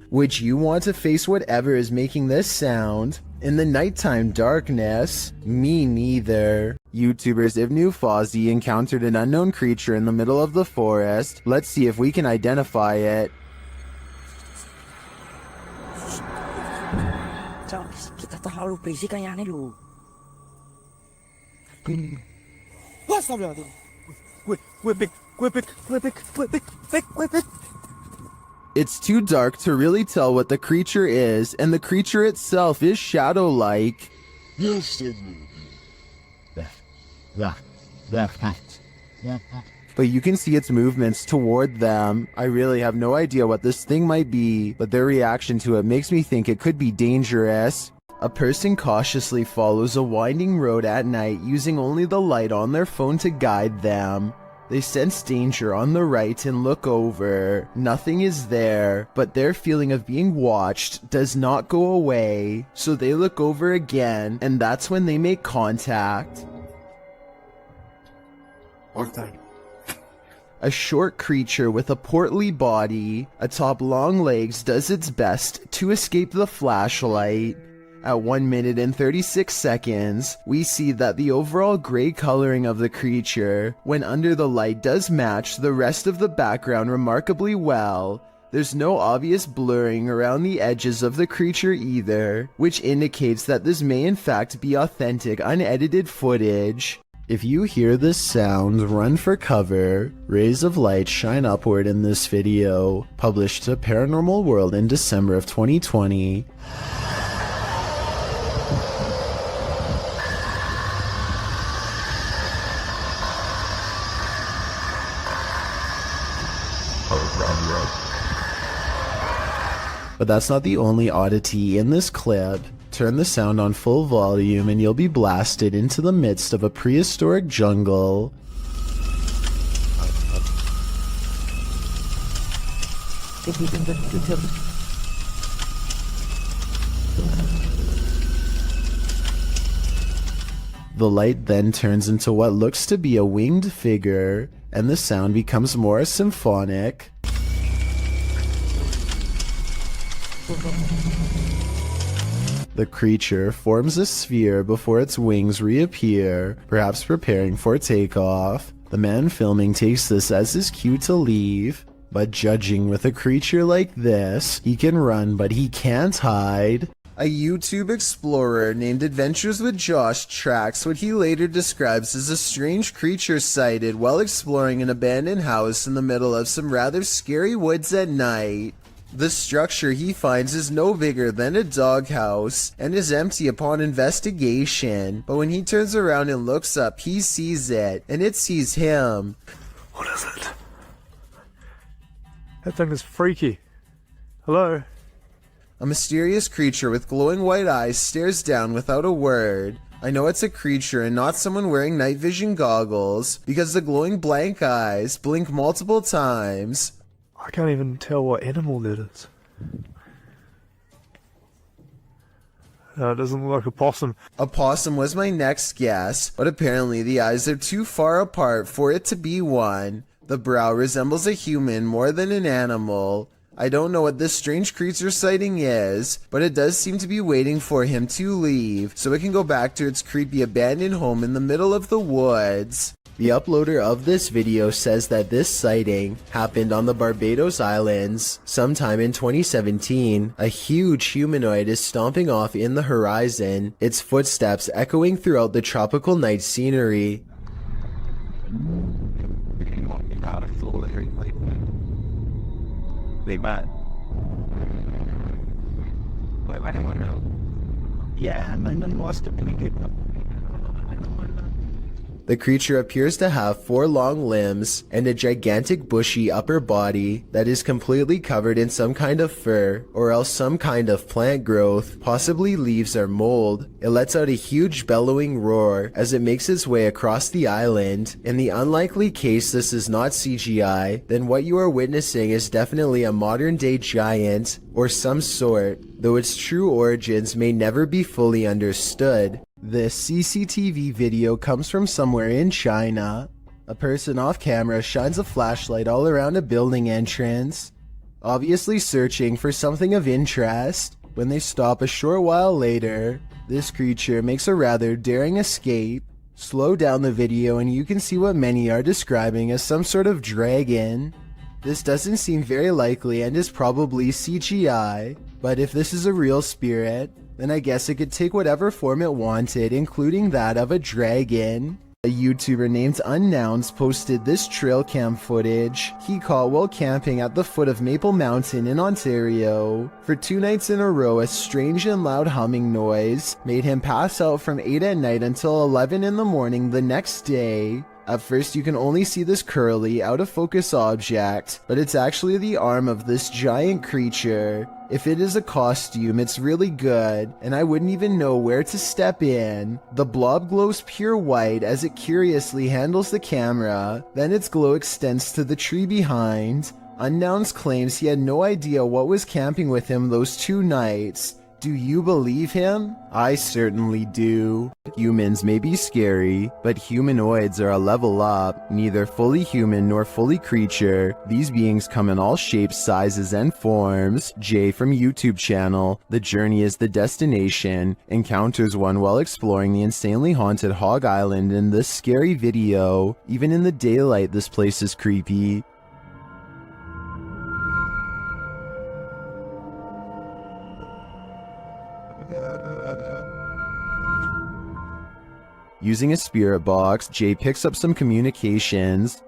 Would you want to face whatever is making this sound? In the nighttime darkness? Me neither. YouTubers Ibnu Fawzi encountered an unknown creature in the middle of the forest. Let's see if we can identify it. Kita terlalu berisik kayaknya lu. It's too dark to really tell what the creature is, and the creature itself is shadow-like. But you can see its movements toward them. I really have no idea what this thing might be, but their reaction to it makes me think it could be dangerous. A person cautiously follows a winding road at night using only the light on their phone to guide them. They sense danger on the right and look over. Nothing is there, but their feeling of being watched does not go away. So they look over again, and that's when they make contact. A short creature with a portly body, atop long legs, does its best to escape the flashlight. At 1 minute and 36 seconds, we see that the overall gray coloring of the creature, when under the light, does match the rest of the background remarkably well. There's no obvious blurring around the edges of the creature either, which indicates that this may in fact be authentic, unedited footage. If you hear this sound, run for cover. Rays of light shine upward in this video, published to Paranormal World in December of 2020. But that's not the only oddity in this clip. Turn the sound on full volume and you'll be blasted into the midst of a prehistoric jungle. The light then turns into what looks to be a winged figure, and the sound becomes more symphonic. The creature forms a sphere before its wings reappear, perhaps preparing for takeoff. The man filming takes this as his cue to leave, but judging with a creature like this, he can run but he can't hide. A YouTube explorer named Adventures with Josh tracks what he later describes as a strange creature sighted while exploring an abandoned house in the middle of some rather scary woods at night. The structure he finds is no bigger than a doghouse and is empty upon investigation, but when he turns around and looks up, he sees it, and it sees him. What is it? That thing is freaky. Hello? A mysterious creature with glowing white eyes stares down without a word. I know it's a creature and not someone wearing night vision goggles because the glowing blank eyes blink multiple times. I can't even tell what animal that is. No, it doesn't look like a possum. A possum was my next guess, but apparently the eyes are too far apart for it to be one. The brow resembles a human more than an animal. I don't know what this strange creature sighting is, but it does seem to be waiting for him to leave, so it can go back to its creepy abandoned home in the middle of the woods. The uploader of this video says that this sighting happened on the Barbados Islands sometime in 2017. A huge humanoid is stomping off in the horizon, its footsteps echoing throughout the tropical night scenery. The creature appears to have 4 long limbs and a gigantic bushy upper body that is completely covered in some kind of fur or else some kind of plant growth, possibly leaves or mold. It lets out a huge bellowing roar as it makes its way across the island. In the unlikely case this is not CGI, then what you are witnessing is definitely a modern day giant or some sort, though its true origins may never be fully understood. This CCTV video comes from somewhere in China. A person off camera shines a flashlight all around a building entrance, obviously searching for something of interest. When they stop a short while later, this creature makes a rather daring escape. Slow down the video and you can see what many are describing as some sort of dragon. This doesn't seem very likely and is probably CGI, but if this is a real spirit, then I guess it could take whatever form it wanted, including that of a dragon. A YouTuber named Unknowns posted this trail cam footage he caught while camping at the foot of Maple Mountain in Ontario. For 2 nights in a row, a strange and loud humming noise made him pass out from 8 at night until 11 in the morning the next day. At first you can only see this curly, out of focus object, but it's actually the arm of this giant creature. If it is a costume, it's really good, and I wouldn't even know where to step in. The blob glows pure white as it curiously handles the camera, then its glow extends to the tree behind. Unknowns claims he had no idea what was camping with him those 2 nights. Do you believe him? I certainly do. Humans may be scary, but humanoids are a level up. Neither fully human nor fully creature. These beings come in all shapes, sizes, and forms. Jay from YouTube channel, The Journey is the Destination, encounters one while exploring the insanely haunted Hog Island in this scary video. Even in the daylight, this place is creepy. Using a spirit box, Jay picks up some communications.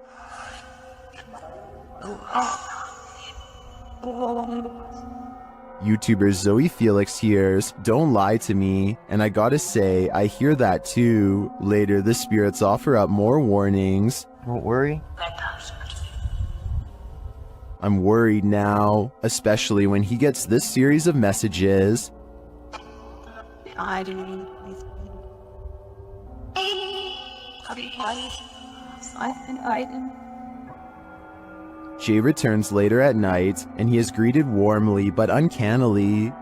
YouTuber Zoe Felix hears, "Don't lie to me," and I gotta say, I hear that too. Later, the spirits offer up more warnings. Don't worry. I'm worried now, especially when he gets this series of messages. Jay returns later at night, and he is greeted warmly but uncannily.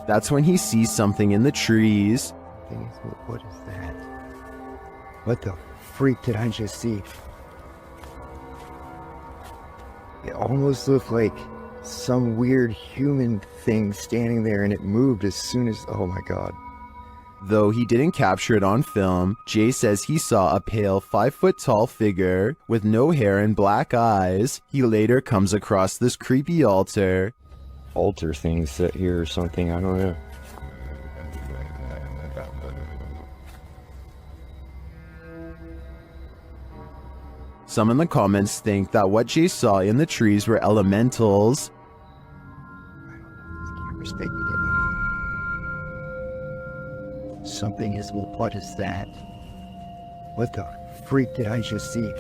That's when he sees something in the trees. What is that? What the freak did I just see? It almost looked like some weird human thing standing there, and it moved as soon as, oh my god. Though he didn't capture it on film, Jay says he saw a pale 5-foot-tall figure with no hair and black eyes. He later comes across this creepy altar. Altar thing set here or something, I don't know. Some in the comments think that what Jay saw in the trees were elementals. Something is, what is that? What the freak did I just see?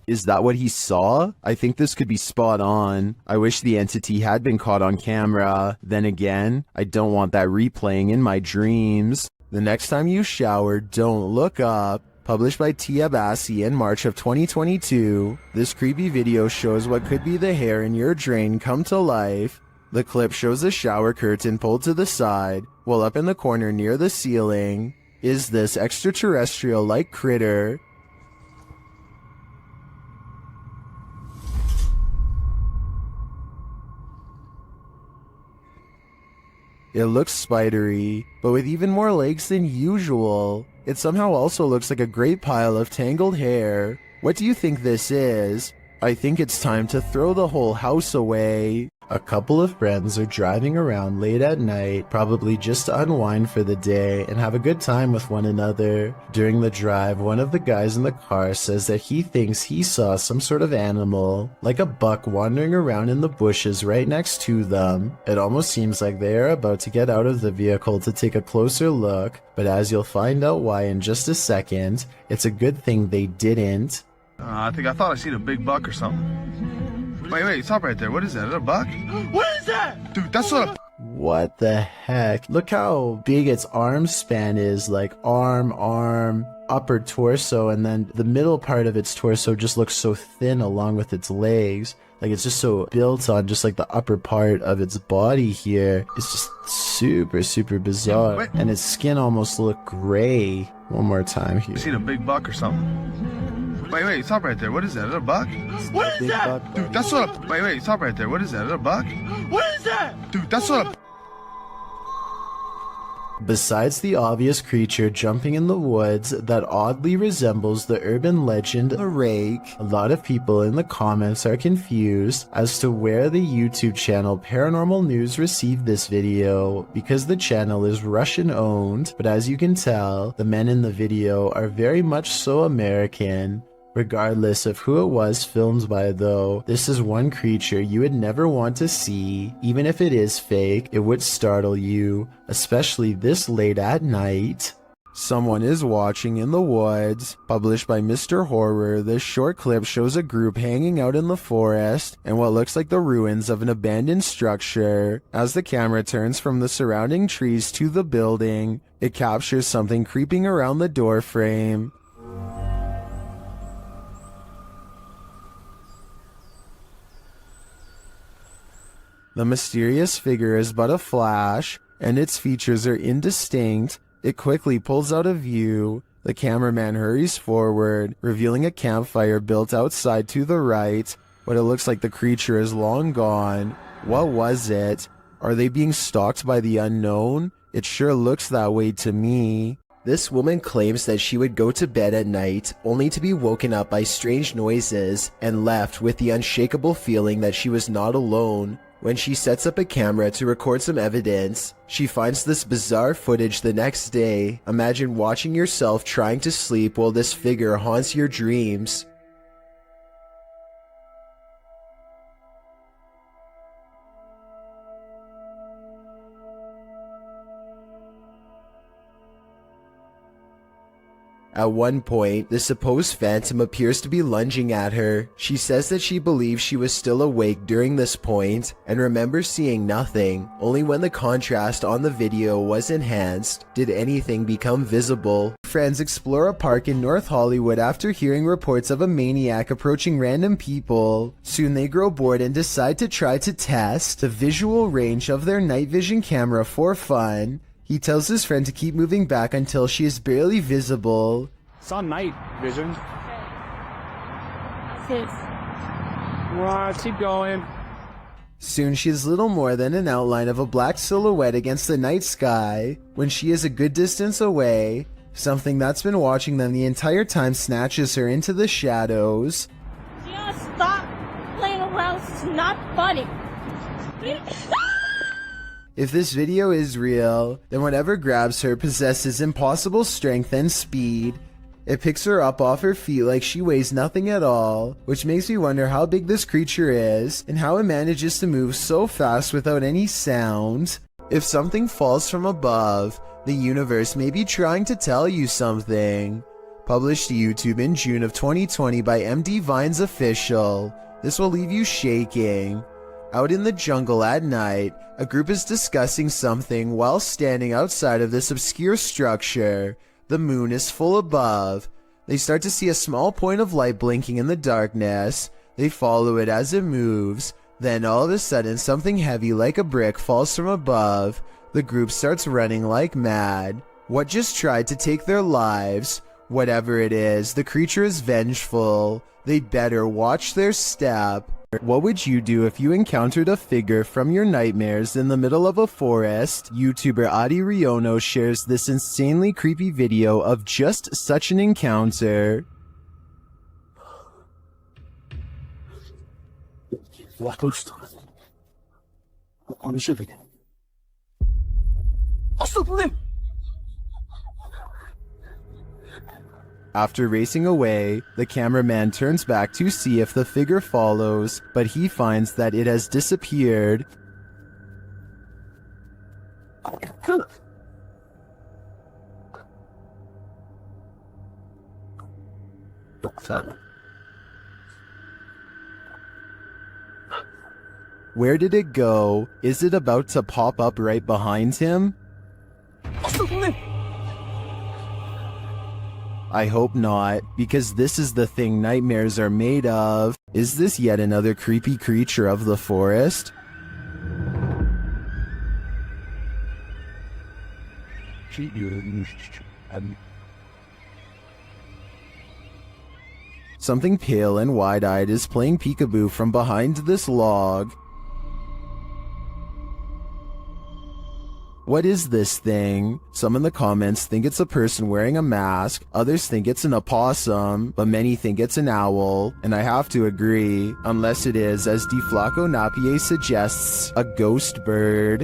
Is that what he saw? I think this could be spot on. I wish the entity had been caught on camera. Then again, I don't want that replaying in my dreams. The next time you shower, don't look up. Published by Tia Bassi in March of 2022. This creepy video shows what could be the hair in your drain come to life. The clip shows a shower curtain pulled to the side, while up in the corner near the ceiling is this extraterrestrial-like critter. It looks spidery, but with even more legs than usual. It somehow also looks like a great pile of tangled hair. What do you think this is? I think it's time to throw the whole house away. A couple of friends are driving around late at night, probably just to unwind for the day and have a good time with one another. During the drive, one of the guys in the car says that he thinks he saw some sort of animal, like a buck wandering around in the bushes right next to them. It almost seems like they are about to get out of the vehicle to take a closer look, but as you'll find out why in just a second, it's a good thing they didn't. I thought I seen a big buck or something. Wait, stop right there. What is that? Is that a buck? What is that? Dude, that's not a... What the heck? Look how big its arm span is, like arm, upper torso, and then the middle part of its torso just looks so thin along with its legs. Like it's just so built on just like the upper part of its body here. It's just super, super bizarre. Wait. And its skin almost look gray. One more time here. I seen a big buck or something. Wait, stop right there. What is that? Is that a buck? What is Big that? buck, Dude, that's not a... Wait, stop right there. What is that? Is that a buck? What is that? Dude, that's not a... Besides the obvious creature jumping in the woods that oddly resembles the urban legend the rake, a lot of people in the comments are confused as to where the YouTube channel Paranormal News received this video, because the channel is Russian owned, but as you can tell, the men in the video are very much so American. Regardless of who it was filmed by though, this is one creature you would never want to see. Even if it is fake, it would startle you, especially this late at night. Someone is watching in the woods. Published by Mr. Horror, this short clip shows a group hanging out in the forest and what looks like the ruins of an abandoned structure. As the camera turns from the surrounding trees to the building, it captures something creeping around the door frame. The mysterious figure is but a flash, and its features are indistinct. It quickly pulls out of view. The cameraman hurries forward, revealing a campfire built outside to the right, but it looks like the creature is long gone. What was it? Are they being stalked by the unknown? It sure looks that way to me. This woman claims that she would go to bed at night only to be woken up by strange noises and left with the unshakable feeling that she was not alone. When she sets up a camera to record some evidence, she finds this bizarre footage the next day. Imagine watching yourself trying to sleep while this figure haunts your dreams. At one point, the supposed phantom appears to be lunging at her. She says that she believes she was still awake during this point and remembers seeing nothing. Only when the contrast on the video was enhanced did anything become visible. Friends explore a park in North Hollywood after hearing reports of a maniac approaching random people. Soon they grow bored and decide to try to test the visual range of their night vision camera for fun. He tells his friend to keep moving back until she is barely visible. It's on night vision. Sis. Keep going. Soon she is little more than an outline of a black silhouette against the night sky. When she is a good distance away, something that's been watching them the entire time snatches her into the shadows. Just stop playing around. It's not funny. If this video is real, then whatever grabs her possesses impossible strength and speed. It picks her up off her feet like she weighs nothing at all, which makes me wonder how big this creature is and how it manages to move so fast without any sound. If something falls from above, the universe may be trying to tell you something. Published to YouTube in June of 2020 by MD Vines Official. This will leave you shaking. Out in the jungle at night, a group is discussing something while standing outside of this obscure structure. The moon is full above. They start to see a small point of light blinking in the darkness. They follow it as it moves. Then all of a sudden something heavy like a brick falls from above. The group starts running like mad. What just tried to take their lives? Whatever it is, the creature is vengeful. They better watch their step. What would you do if you encountered a figure from your nightmares in the middle of a forest? YouTuber Adi Riono shares this insanely creepy video of just such an encounter. After racing away, the cameraman turns back to see if the figure follows, but he finds that it has disappeared. Where did it go? Is it about to pop up right behind him? I hope not, because this is the thing nightmares are made of. Is this yet another creepy creature of the forest? Something pale and wide-eyed is playing peekaboo from behind this log. What is this thing? Some in the comments think it's a person wearing a mask, others think it's an opossum, but many think it's an owl, and I have to agree, unless it is, as Deflaco Napier suggests, a ghost bird.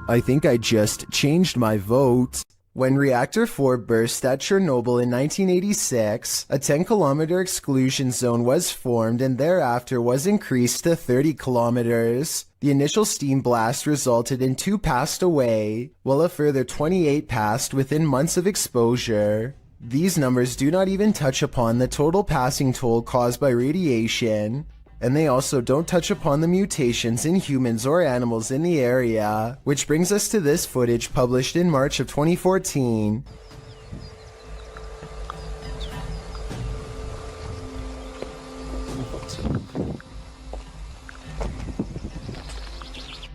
I think I just changed my vote. When Reactor 4 burst at Chernobyl in 1986, a 10-kilometer exclusion zone was formed and thereafter was increased to 30 kilometers. The initial steam blast resulted in 2 passed away, while a further 28 passed within months of exposure. These numbers do not even touch upon the total passing toll caused by radiation. And they also don't touch upon the mutations in humans or animals in the area, which brings us to this footage published in March of 2014.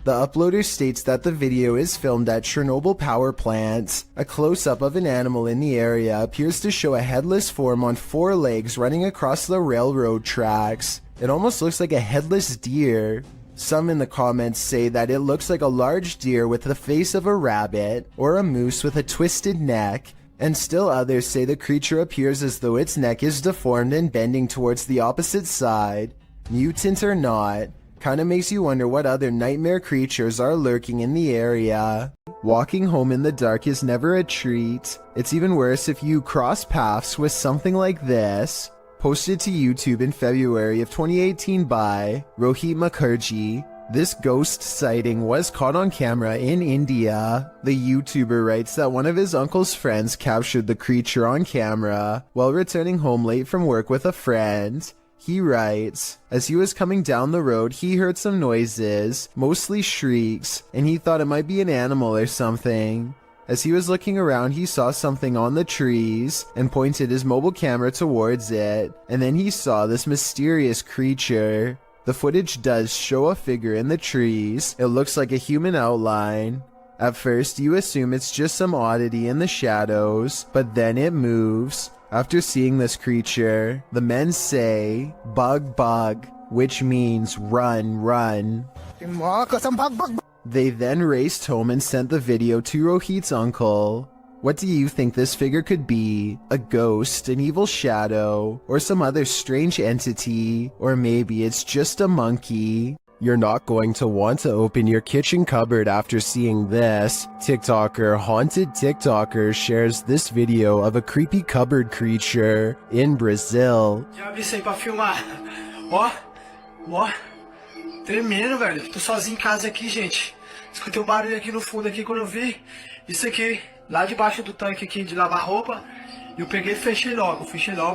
The uploader states that the video is filmed at Chernobyl power plant. A close-up of an animal in the area appears to show a headless form on 4 legs running across the railroad tracks. It almost looks like a headless deer. Some in the comments say that it looks like a large deer with the face of a rabbit, or a moose with a twisted neck, and still others say the creature appears as though its neck is deformed and bending towards the opposite side. Mutant or not, kinda makes you wonder what other nightmare creatures are lurking in the area. Walking home in the dark is never a treat. It's even worse if you cross paths with something like this. Posted to YouTube in February of 2018 by Rohit Mukherjee. This ghost sighting was caught on camera in India. The YouTuber writes that one of his uncle's friends captured the creature on camera while returning home late from work with a friend. He writes, as he was coming down the road, he heard some noises, mostly shrieks, and he thought it might be an animal or something. As he was looking around, he saw something on the trees and pointed his mobile camera towards it, and then he saw this mysterious creature. The footage does show a figure in the trees. It looks like a human outline. At first, you assume it's just some oddity in the shadows, but then it moves. After seeing this creature, the men say, "Bug, bug," which means run, run. They then raced home and sent the video to Rohit's uncle. What do you think this figure could be? A ghost, an evil shadow, or some other strange entity? Or maybe it's just a monkey? You're not going to want to open your kitchen cupboard after seeing this. TikToker Haunted TikToker shares this video of a creepy cupboard creature in Brazil. Já avisei pra filmar. Ó, ó. Tremendo, velho. Tô sozinho em casa aqui, gente. Escutei um barulho aqui no fundo aqui quando eu vi. Isso aqui, lá debaixo do tanque aqui de lavar roupa. Eu peguei e fechei logo,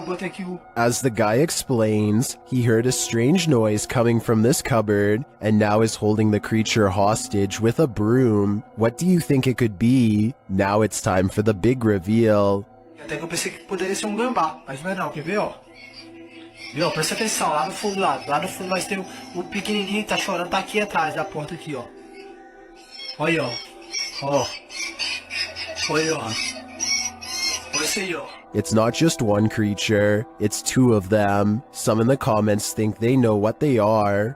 botei aqui o... As the guy explains, he heard a strange noise coming from this cupboard and now is holding the creature hostage with a broom. What do you think it could be? Now it's time for the big reveal. Até que eu pensei que poderia ser um gambá, mas não é não, quer ver, ó? Viu, presta atenção, lá no fundo, lá no fundo nós temos o pequenininho que tá chorando, tá aqui atrás da porta aqui, ó. Olha aí, ó. Olha aí, ó. It's not just one creature, it's two of them. Some in the comments think they know what they are.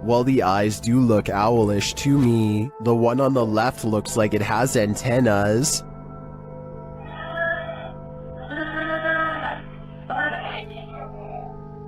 While the eyes do look owlish to me, the one on the left looks like it has antennas.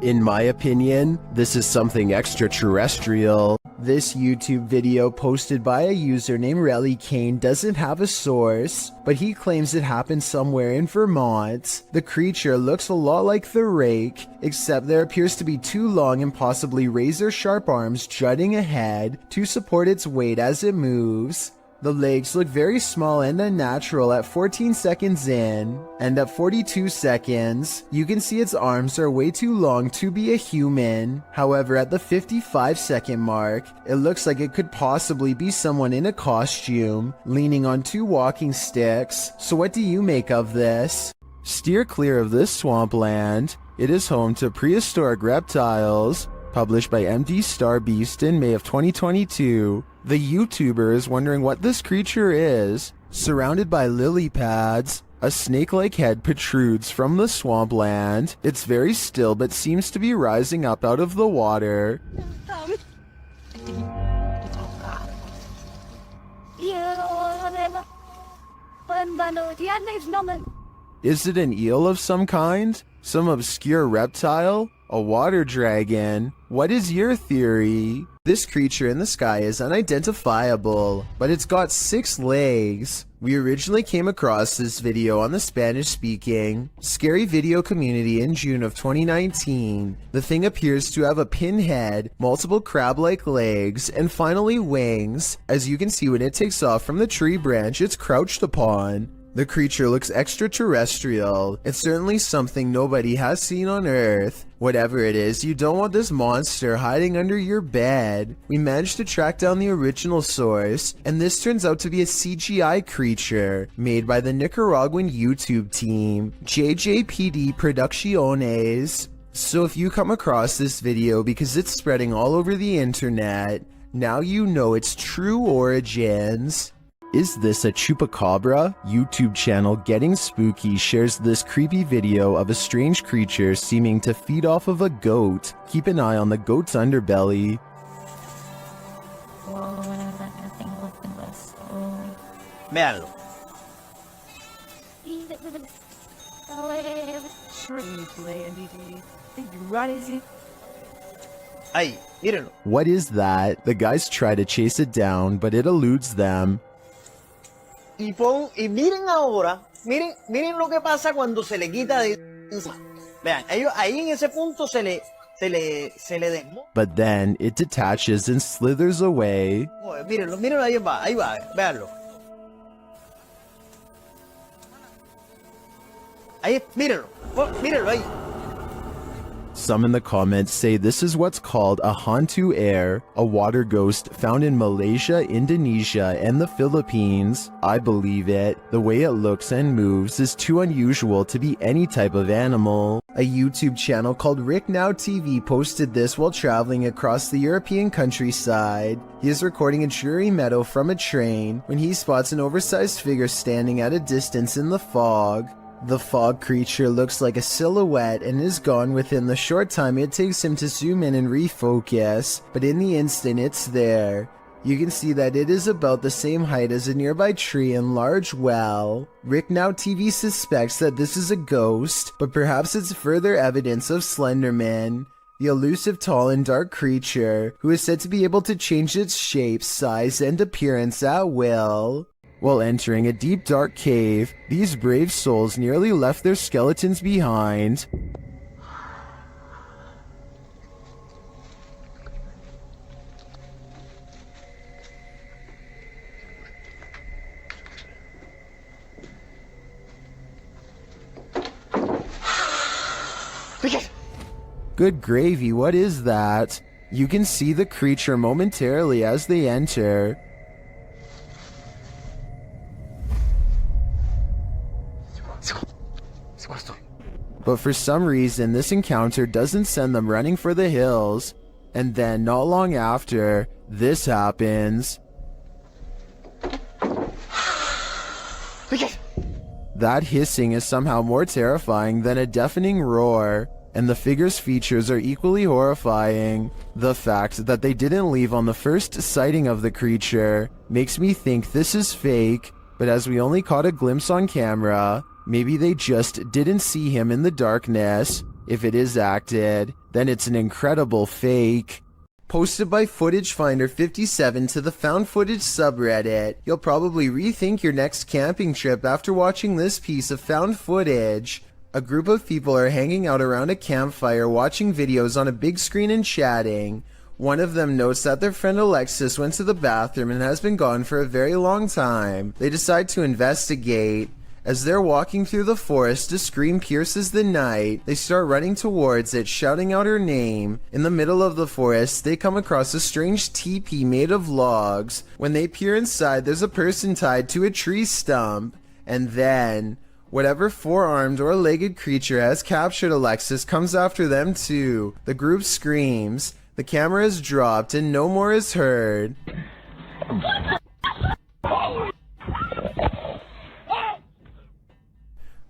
In my opinion, this is something extraterrestrial. This YouTube video posted by a user named Relly Kane doesn't have a source, but he claims it happened somewhere in Vermont. The creature looks a lot like the rake, except there appears to be two long and possibly razor-sharp arms jutting ahead to support its weight as it moves. The legs look very small and unnatural at 14 seconds in, and at 42 seconds, you can see its arms are way too long to be a human. However, at the 55-second mark, it looks like it could possibly be someone in a costume, leaning on two walking sticks. So what do you make of this? Steer clear of this swampland. It is home to prehistoric reptiles. Published by MD Star Beast in May of 2022. The YouTuber is wondering what this creature is. Surrounded by lily pads, a snake-like head protrudes from the swampland. It's very still but seems to be rising up out of the water. Is it an eel of some kind? Some obscure reptile? A water dragon? What is your theory? This creature in the sky is unidentifiable, but it's got 6 legs. We originally came across this video on the Spanish-speaking Scary Video community in June of 2019. The thing appears to have a pinhead, multiple crab-like legs, and finally wings. As you can see when it takes off from the tree branch it's crouched upon. The creature looks extraterrestrial. It's certainly something nobody has seen on Earth. Whatever it is, you don't want this monster hiding under your bed. We managed to track down the original source, and this turns out to be a CGI creature made by the Nicaraguan YouTube team, JJPD Producciones. So if you come across this video because it's spreading all over the internet, now you know its true origins. Is this a chupacabra? YouTube channel Getting Spooky shares this creepy video of a strange creature seeming to feed off of a goat. Keep an eye on the goat's underbelly. Véanlo. Ahí, mírenlo. What is that? The guys try to chase it down, but it eludes them. Y miren ahora, miren lo que pasa cuando se le quita de encima. Vean, ellos ahí en ese punto se le desmonta. But then it detaches and slithers away. Mírenlo, ahí va, véanlo. Ahí, mírenlo ahí. Some in the comments say this is what's called a hantu air, a water ghost found in Malaysia, Indonesia, and the Philippines. I believe it. The way it looks and moves is too unusual to be any type of animal. A YouTube channel called Rick Now TV posted this while traveling across the European countryside. He is recording a dreary meadow from a train when he spots an oversized figure standing at a distance in the fog. The fog creature looks like a silhouette and is gone within the short time it takes him to zoom in and refocus, but in the instant it's there. You can see that it is about the same height as a nearby tree and large well. Rick Now TV suspects that this is a ghost, but perhaps it's further evidence of Slenderman, the elusive tall and dark creature who is said to be able to change its shape, size, and appearance at will. While entering a deep dark cave, these brave souls nearly left their skeletons behind. Good gravy, what is that? You can see the creature momentarily as they enter. But for some reason, this encounter doesn't send them running for the hills. And then, not long after, this happens. That hissing is somehow more terrifying than a deafening roar. And the figure's features are equally horrifying. The fact that they didn't leave on the first sighting of the creature makes me think this is fake, but as we only caught a glimpse on camera, maybe they just didn't see him in the darkness. If it is acted, then it's an incredible fake. Posted by Footage Finder 57 to the Found Footage subreddit, you'll probably rethink your next camping trip after watching this piece of found footage. A group of people are hanging out around a campfire watching videos on a big screen and chatting. One of them notes that their friend Alexis went to the bathroom and has been gone for a very long time. They decide to investigate. As they're walking through the forest, a scream pierces the night. They start running towards it, shouting out her name. In the middle of the forest, they come across a strange teepee made of logs. When they peer inside, there's a person tied to a tree stump. And then whatever four-armed or legged creature has captured Alexis comes after them too. The group screams, the camera is dropped, and no more is heard.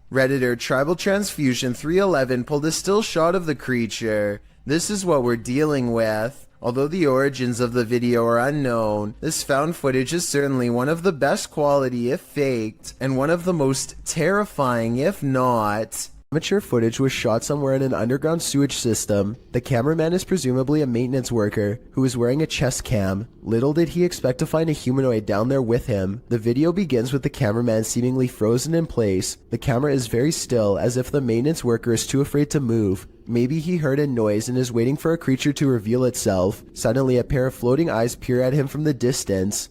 Redditor Tribal Transfusion 311 pulled a still shot of the creature. This is what we're dealing with. Although the origins of the video are unknown, this found footage is certainly one of the best quality if faked, and one of the most terrifying if not. Amateur footage was shot somewhere in an underground sewage system. The cameraman is presumably a maintenance worker who is wearing a chest cam. Little did he expect to find a humanoid down there with him. The video begins with the cameraman seemingly frozen in place. The camera is very still, as if the maintenance worker is too afraid to move. Maybe he heard a noise and is waiting for a creature to reveal itself. Suddenly, a pair of floating eyes peer at him from the distance.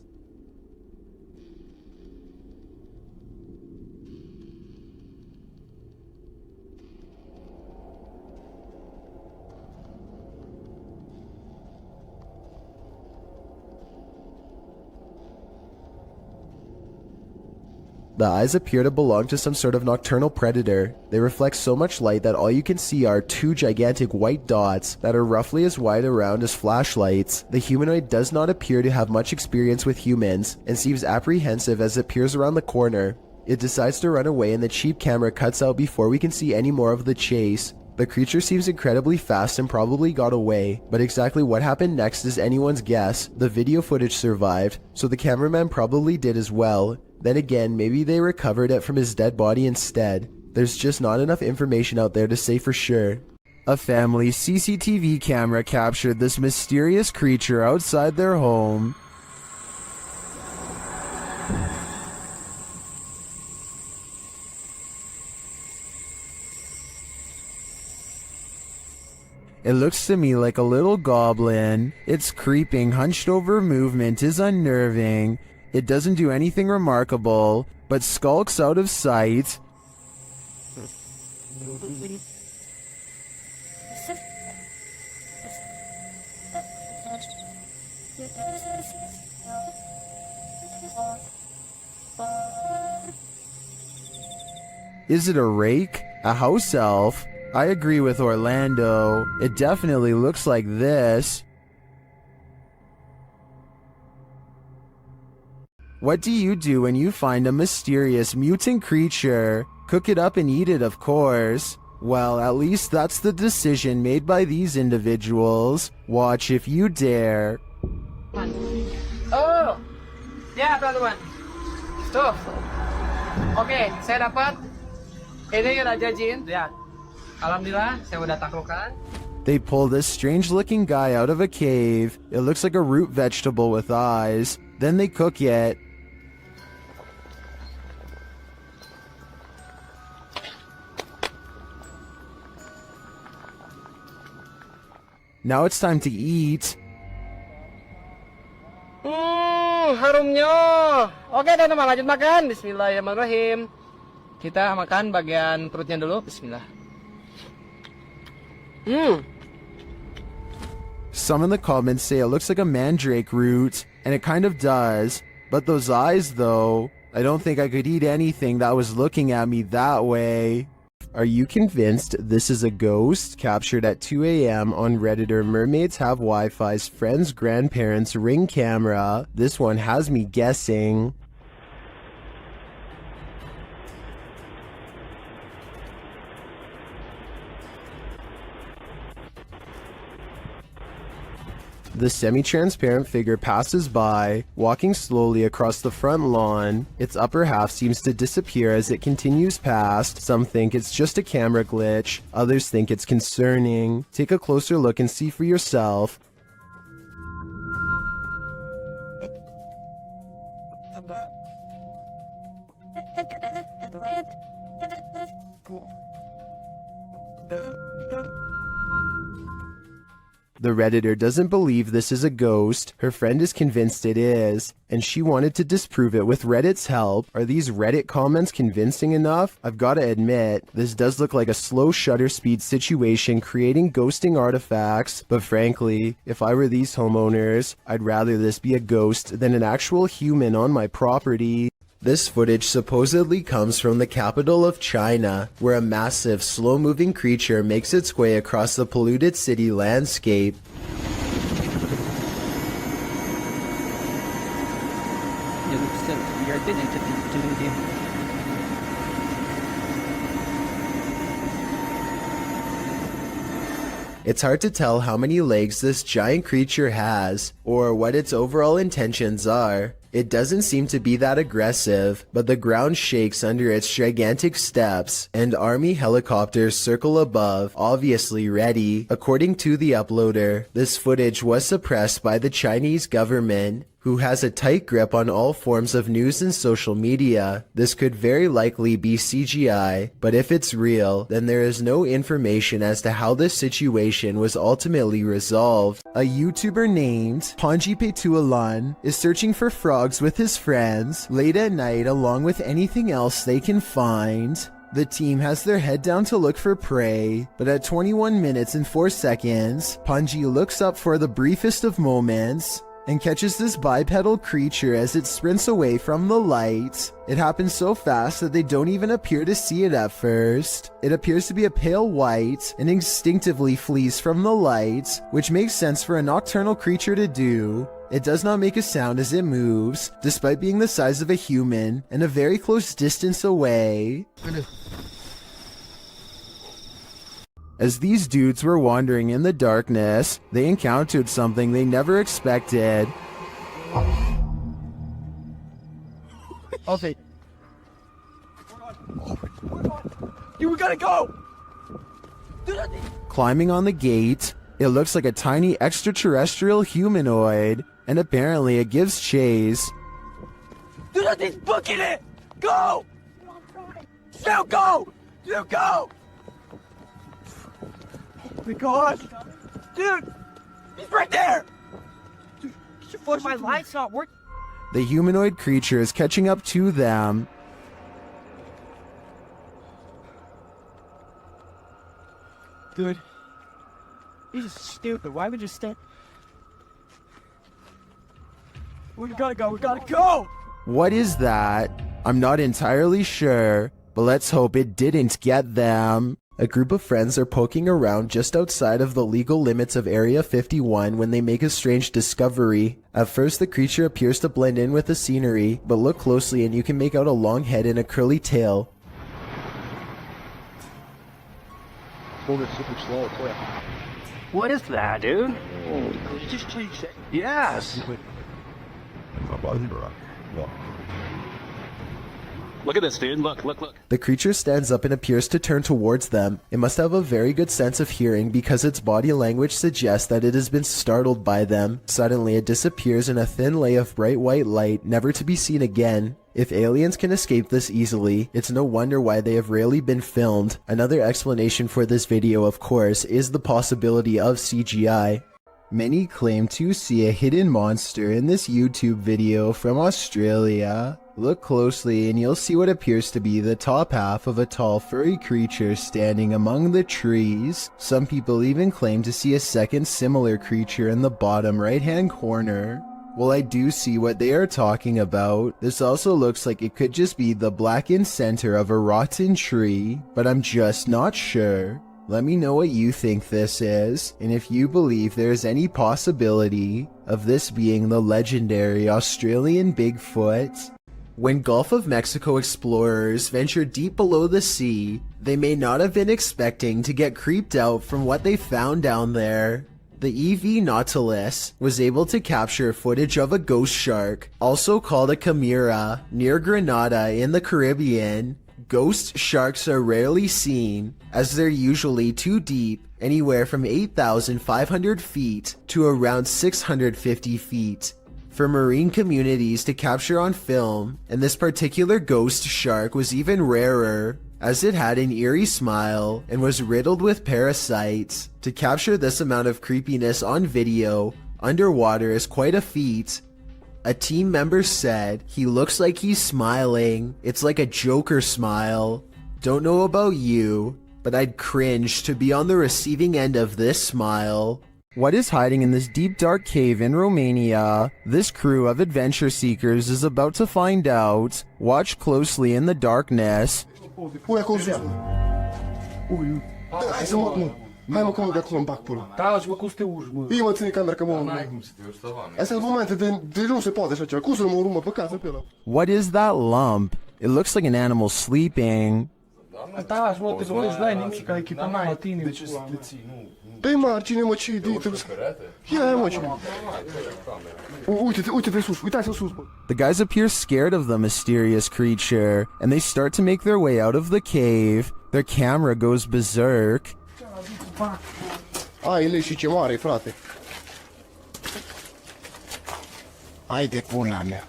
The eyes appear to belong to some sort of nocturnal predator. They reflect so much light that all you can see are two gigantic white dots that are roughly as wide around as flashlights. The humanoid does not appear to have much experience with humans and seems apprehensive as it peers around the corner. It decides to run away and the cheap camera cuts out before we can see any more of the chase. The creature seems incredibly fast and probably got away, but exactly what happened next is anyone's guess. The video footage survived, so the cameraman probably did as well. Then again, maybe they recovered it from his dead body instead. There's just not enough information out there to say for sure. A family's CCTV camera captured this mysterious creature outside their home. It looks to me like a little goblin. Its creeping, hunched over movement is unnerving. It doesn't do anything remarkable, but skulks out of sight. Is it a rake? A house elf? I agree with Orlando. It definitely looks like this. What do you do when you find a mysterious mutant creature? Cook it up and eat it, of course. Well, at least that's the decision made by these individuals. Watch if you dare. Oh, ya teman-teman. Tuh, oke, saya dapat ini Raja Jin. Lihat, alhamdulillah saya udah taklukkan. They pull this strange-looking guy out of a cave. It looks like a root vegetable with eyes. Then they cook it. Now it's time to eat. Harumnya. Oke teman-teman, lanjut makan. Bismillahirrahmanirrahim. Kita makan bagian perutnya dulu. Bismillah. Some in the comments say it looks like a mandrake root, and it kind of does. But those eyes though, I don't think I could eat anything that was looking at me that way. Are you convinced this is a ghost? Captured at 2 a.m. on Redditor Mermaids Have Wi-Fi's friend's grandparents' Ring camera. This one has me guessing. The semi-transparent figure passes by, walking slowly across the front lawn. Its upper half seems to disappear as it continues past. Some think it's just a camera glitch, others think it's concerning. Take a closer look and see for yourself. The Redditor doesn't believe this is a ghost, her friend is convinced it is, and she wanted to disprove it with Reddit's help. Are these Reddit comments convincing enough? I've gotta admit, this does look like a slow shutter speed situation creating ghosting artifacts, but frankly, if I were these homeowners, I'd rather this be a ghost than an actual human on my property. This footage supposedly comes from the capital of China, where a massive, slow-moving creature makes its way across the polluted city landscape. It's hard to tell how many legs this giant creature has, or what its overall intentions are. It doesn't seem to be that aggressive, but the ground shakes under its gigantic steps, and army helicopters circle above, obviously ready. According to the uploader, this footage was suppressed by the Chinese government, who has a tight grip on all forms of news and social media. This could very likely be CGI, but if it's real, then there is no information as to how this situation was ultimately resolved. A YouTuber named Panji Petualan is searching for frogs with his friends late at night along with anything else they can find. The team has their head down to look for prey, but at 21 minutes and 4 seconds, Panji looks up for the briefest of moments and catches this bipedal creature as it sprints away from the light. It happens so fast that they don't even appear to see it at first. It appears to be a pale white and instinctively flees from the light, which makes sense for a nocturnal creature to do. It does not make a sound as it moves, despite being the size of a human and a very close distance away. As these dudes were wandering in the darkness, they encountered something they never expected. Okay. You gotta go! Climbing on the gate, it looks like a tiny extraterrestrial humanoid, and apparently it gives chase. Do nothing's booking it! Go! Now go! You go! Oh my god! Dude! He's right there! Dude, get your foot. My light's not working. The humanoid creature is catching up to them. Dude. This is stupid. Why would you stand? We gotta go. We gotta go! What is that? I'm not entirely sure, but let's hope it didn't get them. A group of friends are poking around just outside of the legal limits of Area 51 when they make a strange discovery. At first, the creature appears to blend in with the scenery, but look closely and you can make out a long head and a curly tail. What is that, dude? Just change it. Yes. Look at this, dude. Look, look, look. The creature stands up and appears to turn towards them. It must have a very good sense of hearing because its body language suggests that it has been startled by them. Suddenly, it disappears in a thin lay of bright white light, never to be seen again. If aliens can escape this easily, it's no wonder why they have rarely been filmed. Another explanation for this video, of course, is the possibility of CGI. Many claim to see a hidden monster in this YouTube video from Australia. Look closely and you'll see what appears to be the top half of a tall furry creature standing among the trees. Some people even claim to see a second similar creature in the bottom right hand corner. Well, I do see what they are talking about. This also looks like it could just be the blackened center of a rotten tree, but I'm just not sure. Let me know what you think this is, and if you believe there is any possibility of this being the legendary Australian Bigfoot. When Gulf of Mexico explorers ventured deep below the sea, they may not have been expecting to get creeped out from what they found down there. The EV Nautilus was able to capture footage of a ghost shark, also called a chimera, near Grenada in the Caribbean. Ghost sharks are rarely seen, as they're usually too deep, anywhere from 8,500 feet to around 650 feet. For marine communities to capture on film, and this particular ghost shark was even rarer, as it had an eerie smile and was riddled with parasites. To capture this amount of creepiness on video, underwater is quite a feat. A team member said, "He looks like he's smiling. It's like a Joker smile." Don't know about you, but I'd cringe to be on the receiving end of this smile. What is hiding in this deep dark cave in Romania? This crew of adventure seekers is about to find out. Watch closely in the darkness. Pui acolo sus. Ui, hai să mă, hai mă, că mă de acolo în bac până. Da, și mă, cum să te urci, mă? Ia mă, ține camera, că mă... Astea sunt momente de nu se poate așa ceva. Cum să nu mă urmă pe casă pe ăla? What is that lump? It looks like an animal sleeping. Da, și mă, te gândești, n-ai nimic, ai echipa mea la tine. De ce să te ții? Pe margine, mă, ce idei trebuie să... Ia, mă, ce... Uite de sus, uitați-vă sus, mă. The guys appear scared of the mysterious creature, and they start to make their way out of the cave. Their camera goes berserk. Ai, le și ce mare, frate. Ai de pula mea.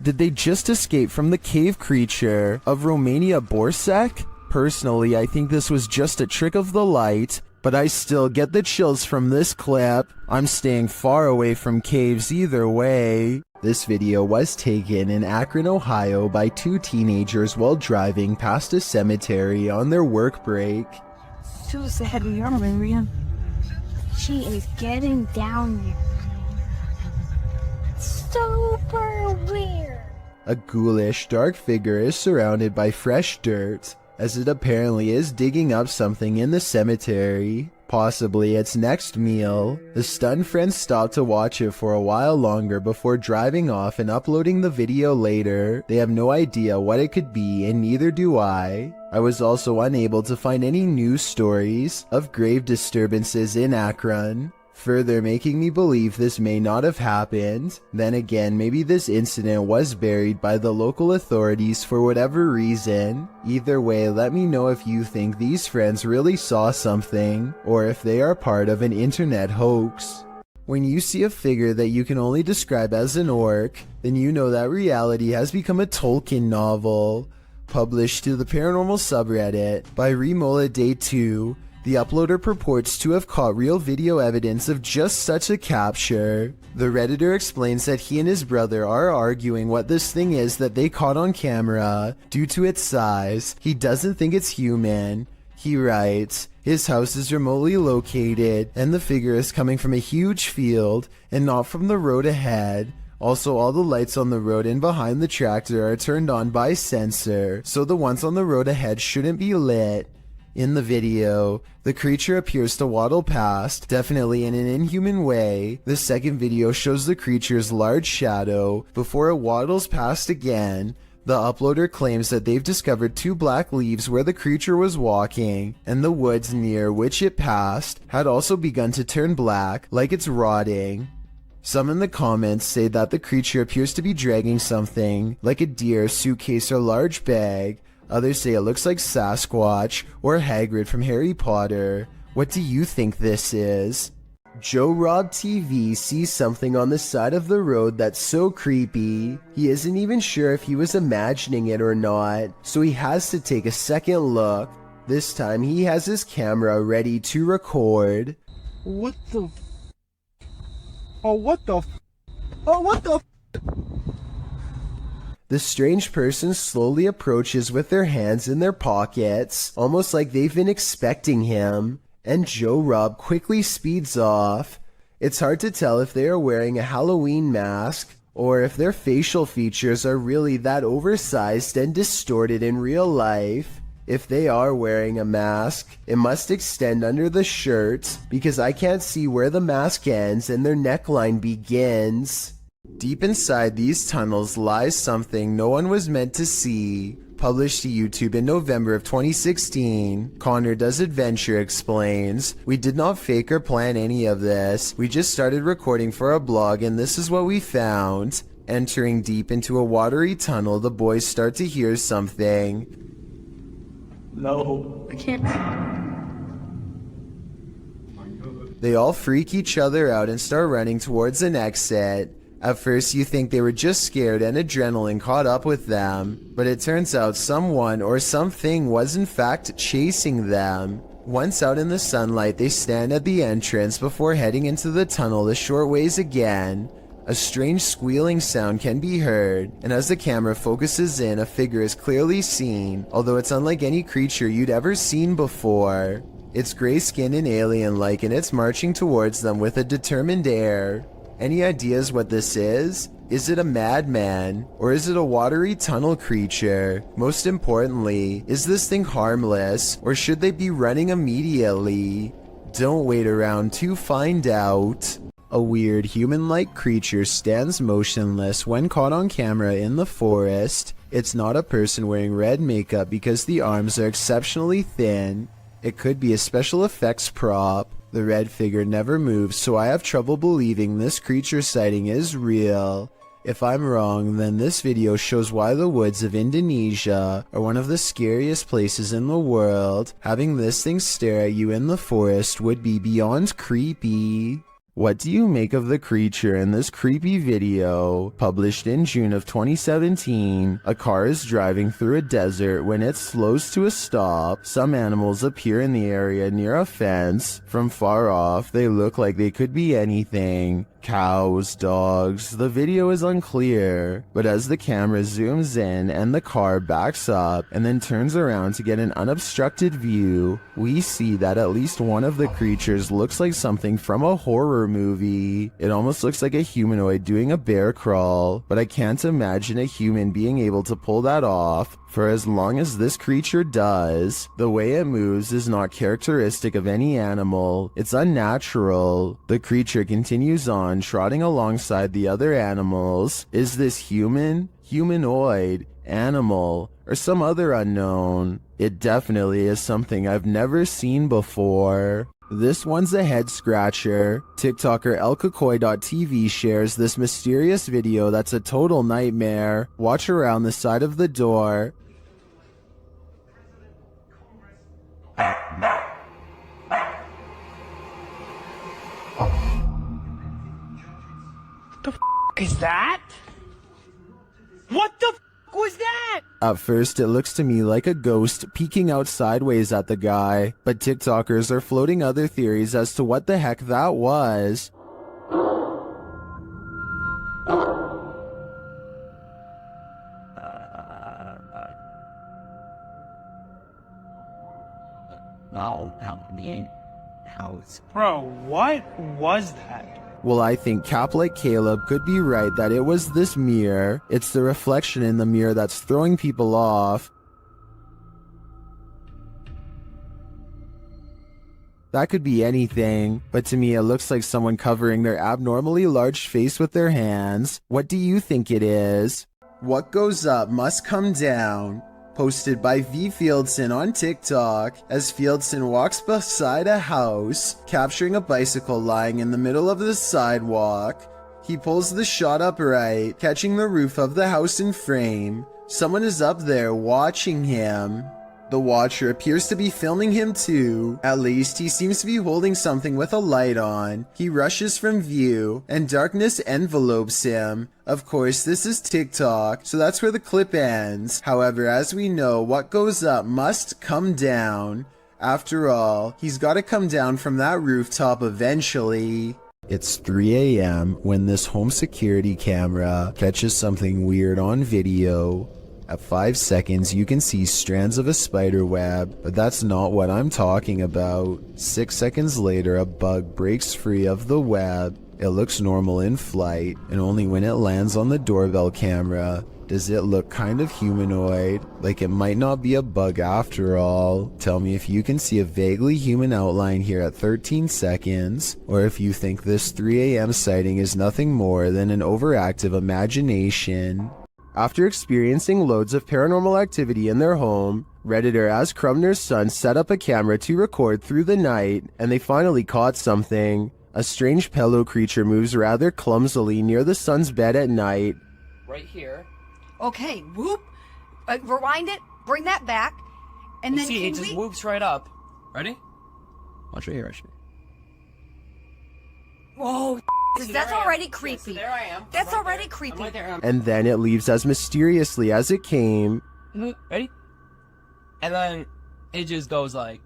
Did they just escape from the cave creature of Romania Borsec? Personally, I think this was just a trick of the light, but I still get the chills from this clip. I'm staying far away from caves either way. This video was taken in Akron, Ohio by two teenagers while driving past a cemetery on their work break. Too sad we are, Marian. She is getting down here. Super weird. A ghoulish, dark figure is surrounded by fresh dirt, as it apparently is digging up something in the cemetery, possibly its next meal. The stunned friends stop to watch it for a while longer before driving off and uploading the video later. They have no idea what it could be, and neither do I. I was also unable to find any news stories of grave disturbances in Akron, further making me believe this may not have happened. Then again, maybe this incident was buried by the local authorities for whatever reason. Either way, let me know if you think these friends really saw something, or if they are part of an internet hoax. When you see a figure that you can only describe as an orc, then you know that reality has become a Tolkien novel. Published to the paranormal subreddit by Remola Day 2, the uploader purports to have caught real video evidence of just such a capture. The Redditor explains that he and his brother are arguing what this thing is that they caught on camera. Due to its size, he doesn't think it's human. He writes, his house is remotely located, and the figure is coming from a huge field and not from the road ahead. Also, all the lights on the road and behind the tractor are turned on by sensor, so the ones on the road ahead shouldn't be lit. In the video, the creature appears to waddle past, definitely in an inhuman way. The second video shows the creature's large shadow before it waddles past again. The uploader claims that they've discovered two black leaves where the creature was walking, and the woods near which it passed had also begun to turn black, like it's rotting. Some in the comments say that the creature appears to be dragging something, like a deer, suitcase, or large bag. Others say it looks like Sasquatch or Hagrid from Harry Potter. What do you think this is? Joe Rob TV sees something on the side of the road that's so creepy, he isn't even sure if he was imagining it or not, so he has to take a second look. This time he has his camera ready to record. What the? Oh, what the? Oh, what the? The strange person slowly approaches with their hands in their pockets, almost like they've been expecting him, and Joe Rob quickly speeds off. It's hard to tell if they are wearing a Halloween mask, or if their facial features are really that oversized and distorted in real life. If they are wearing a mask, it must extend under the shirt, because I can't see where the mask ends and their neckline begins. Deep inside these tunnels lies something no one was meant to see. Published to YouTube in November of 2016, Connor Does Adventure explains, "We did not fake or plan any of this. We just started recording for a blog and this is what we found. Entering deep into a watery tunnel, the boys start to hear something." No, I can't. They all freak each other out and start running towards an exit. At first you think they were just scared and adrenaline caught up with them, but it turns out someone or something was in fact chasing them. Once out in the sunlight, they stand at the entrance before heading into the tunnel a short ways again. A strange squealing sound can be heard, and as the camera focuses in, a figure is clearly seen, although it's unlike any creature you'd ever seen before. It's gray-skinned and alien-like, and it's marching towards them with a determined air. Any ideas what this is? Is it a madman? Or is it a watery tunnel creature? Most importantly, is this thing harmless? Or should they be running immediately? Don't wait around to find out. A weird human-like creature stands motionless when caught on camera in the forest. It's not a person wearing red makeup because the arms are exceptionally thin. It could be a special effects prop. The red figure never moves, so I have trouble believing this creature sighting is real. If I'm wrong, then this video shows why the woods of Indonesia are one of the scariest places in the world. Having this thing stare at you in the forest would be beyond creepy. What do you make of the creature in this creepy video? Published in June of 2017, a car is driving through a desert when it slows to a stop. Some animals appear in the area near a fence. From far off, they look like they could be anything. Cows, dogs, the video is unclear, but as the camera zooms in and the car backs up and then turns around to get an unobstructed view, we see that at least one of the creatures looks like something from a horror movie. It almost looks like a humanoid doing a bear crawl, but I can't imagine a human being able to pull that off. For as long as this creature does, the way it moves is not characteristic of any animal. It's unnatural. The creature continues on, trotting alongside the other animals. Is this human, humanoid, animal, or some other unknown? It definitely is something I've never seen before. This one's a head scratcher. TikToker elkakoi.tv shares this mysterious video that's a total nightmare. Watch around the side of the door. The f is that? What the f was that? At first, it looks to me like a ghost peeking out sideways at the guy, but TikTokers are floating other theories as to what the heck that was. Bro, what was that? Well, I think Cap like Caleb could be right that it was this mirror. It's the reflection in the mirror that's throwing people off. That could be anything, but to me it looks like someone covering their abnormally large face with their hands. What do you think it is? What goes up must come down. Posted by V. Fieldson on TikTok, as Fieldson walks beside a house, capturing a bicycle lying in the middle of the sidewalk. He pulls the shot upright, catching the roof of the house in frame. Someone is up there watching him. The watcher appears to be filming him too. At least he seems to be holding something with a light on. He rushes from view and darkness envelopes him. Of course, this is TikTok, so that's where the clip ends. However, as we know, what goes up must come down. After all, he's got to come down from that rooftop eventually. It's 3 a.m. when this home security camera catches something weird on video. At 5 seconds, you can see strands of a spider web, but that's not what I'm talking about. 6 seconds later, a bug breaks free of the web. It looks normal in flight, and only when it lands on the doorbell camera does it look kind of humanoid, like it might not be a bug after all. Tell me if you can see a vaguely human outline here at 13 seconds, or if you think this 3 a.m. sighting is nothing more than an overactive imagination. After experiencing loads of paranormal activity in their home, Redditor As Crumner's son set up a camera to record through the night, and they finally caught something. A strange pillow creature moves rather clumsily near the son's bed at night. Right here. Okay, whoop. Rewind it, bring that back, and then see, it just whoops right up. Ready? Watch right here, actually. Whoa, that's already creepy. There I am. That's already creepy. I'm right there. And then it leaves as mysteriously as it came. Ready? And then it just goes like...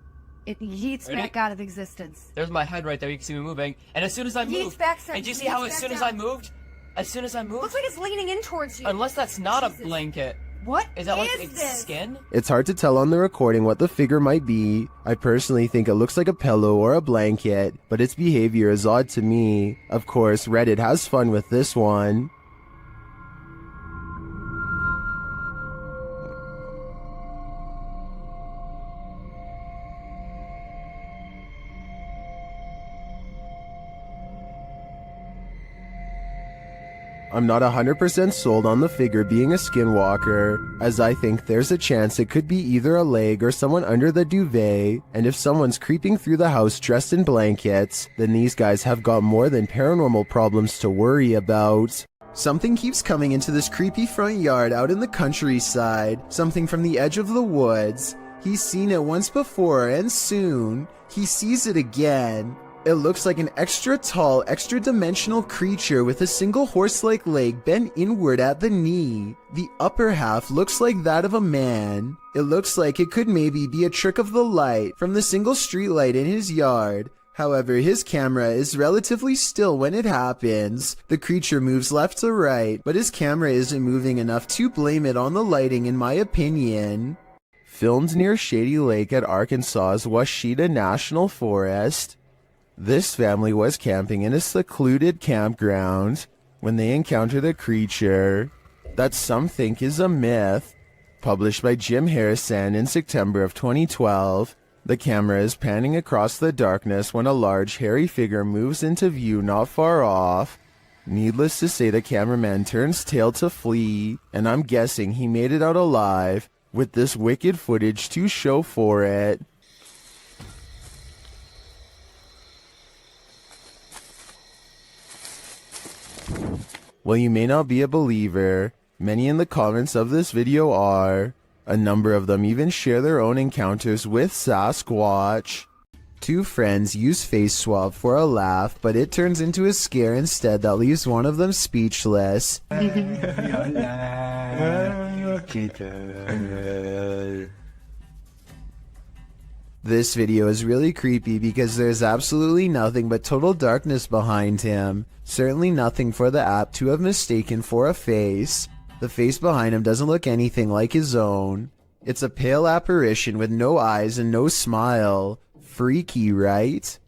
It yeets back out of existence. There's my head right there. You can see me moving. And as soon as I Yeets moved... back, sir. And do you see how as soon as I moved... As soon as I moved... Looks like it's leaning in towards you. Unless that's not a blanket. What is that? Like is its this? skin? It's hard to tell on the recording what the figure might be. I personally think it looks like a pillow or a blanket, but its behavior is odd to me. Of course, Reddit has fun with this one. I'm not 100% sold on the figure being a skinwalker, as I think there's a chance it could be either a leg or someone under the duvet, and if someone's creeping through the house dressed in blankets, then these guys have got more than paranormal problems to worry about. Something keeps coming into this creepy front yard out in the countryside, something from the edge of the woods. He's seen it once before, and soon, he sees it again. It looks like an extra tall, extra dimensional creature with a single horse-like leg bent inward at the knee. The upper half looks like that of a man. It looks like it could maybe be a trick of the light from the single streetlight in his yard. However, his camera is relatively still when it happens. The creature moves left to right, but his camera isn't moving enough to blame it on the lighting in my opinion. Filmed near Shady Lake at Arkansas's Washita National Forest. This family was camping in a secluded campground when they encountered a creature that some think is a myth. Published by Jim Harrison in September of 2012, the camera is panning across the darkness when a large hairy figure moves into view not far off. Needless to say, the cameraman turns tail to flee, and I'm guessing he made it out alive with this wicked footage to show for it. While you may not be a believer, many in the comments of this video are. A number of them even share their own encounters with Sasquatch. Two friends use face swap for a laugh, but it turns into a scare instead that leaves one of them speechless. This video is really creepy because there's absolutely nothing but total darkness behind him. Certainly nothing for the app to have mistaken for a face. The face behind him doesn't look anything like his own. It's a pale apparition with no eyes and no smile. Freaky, right?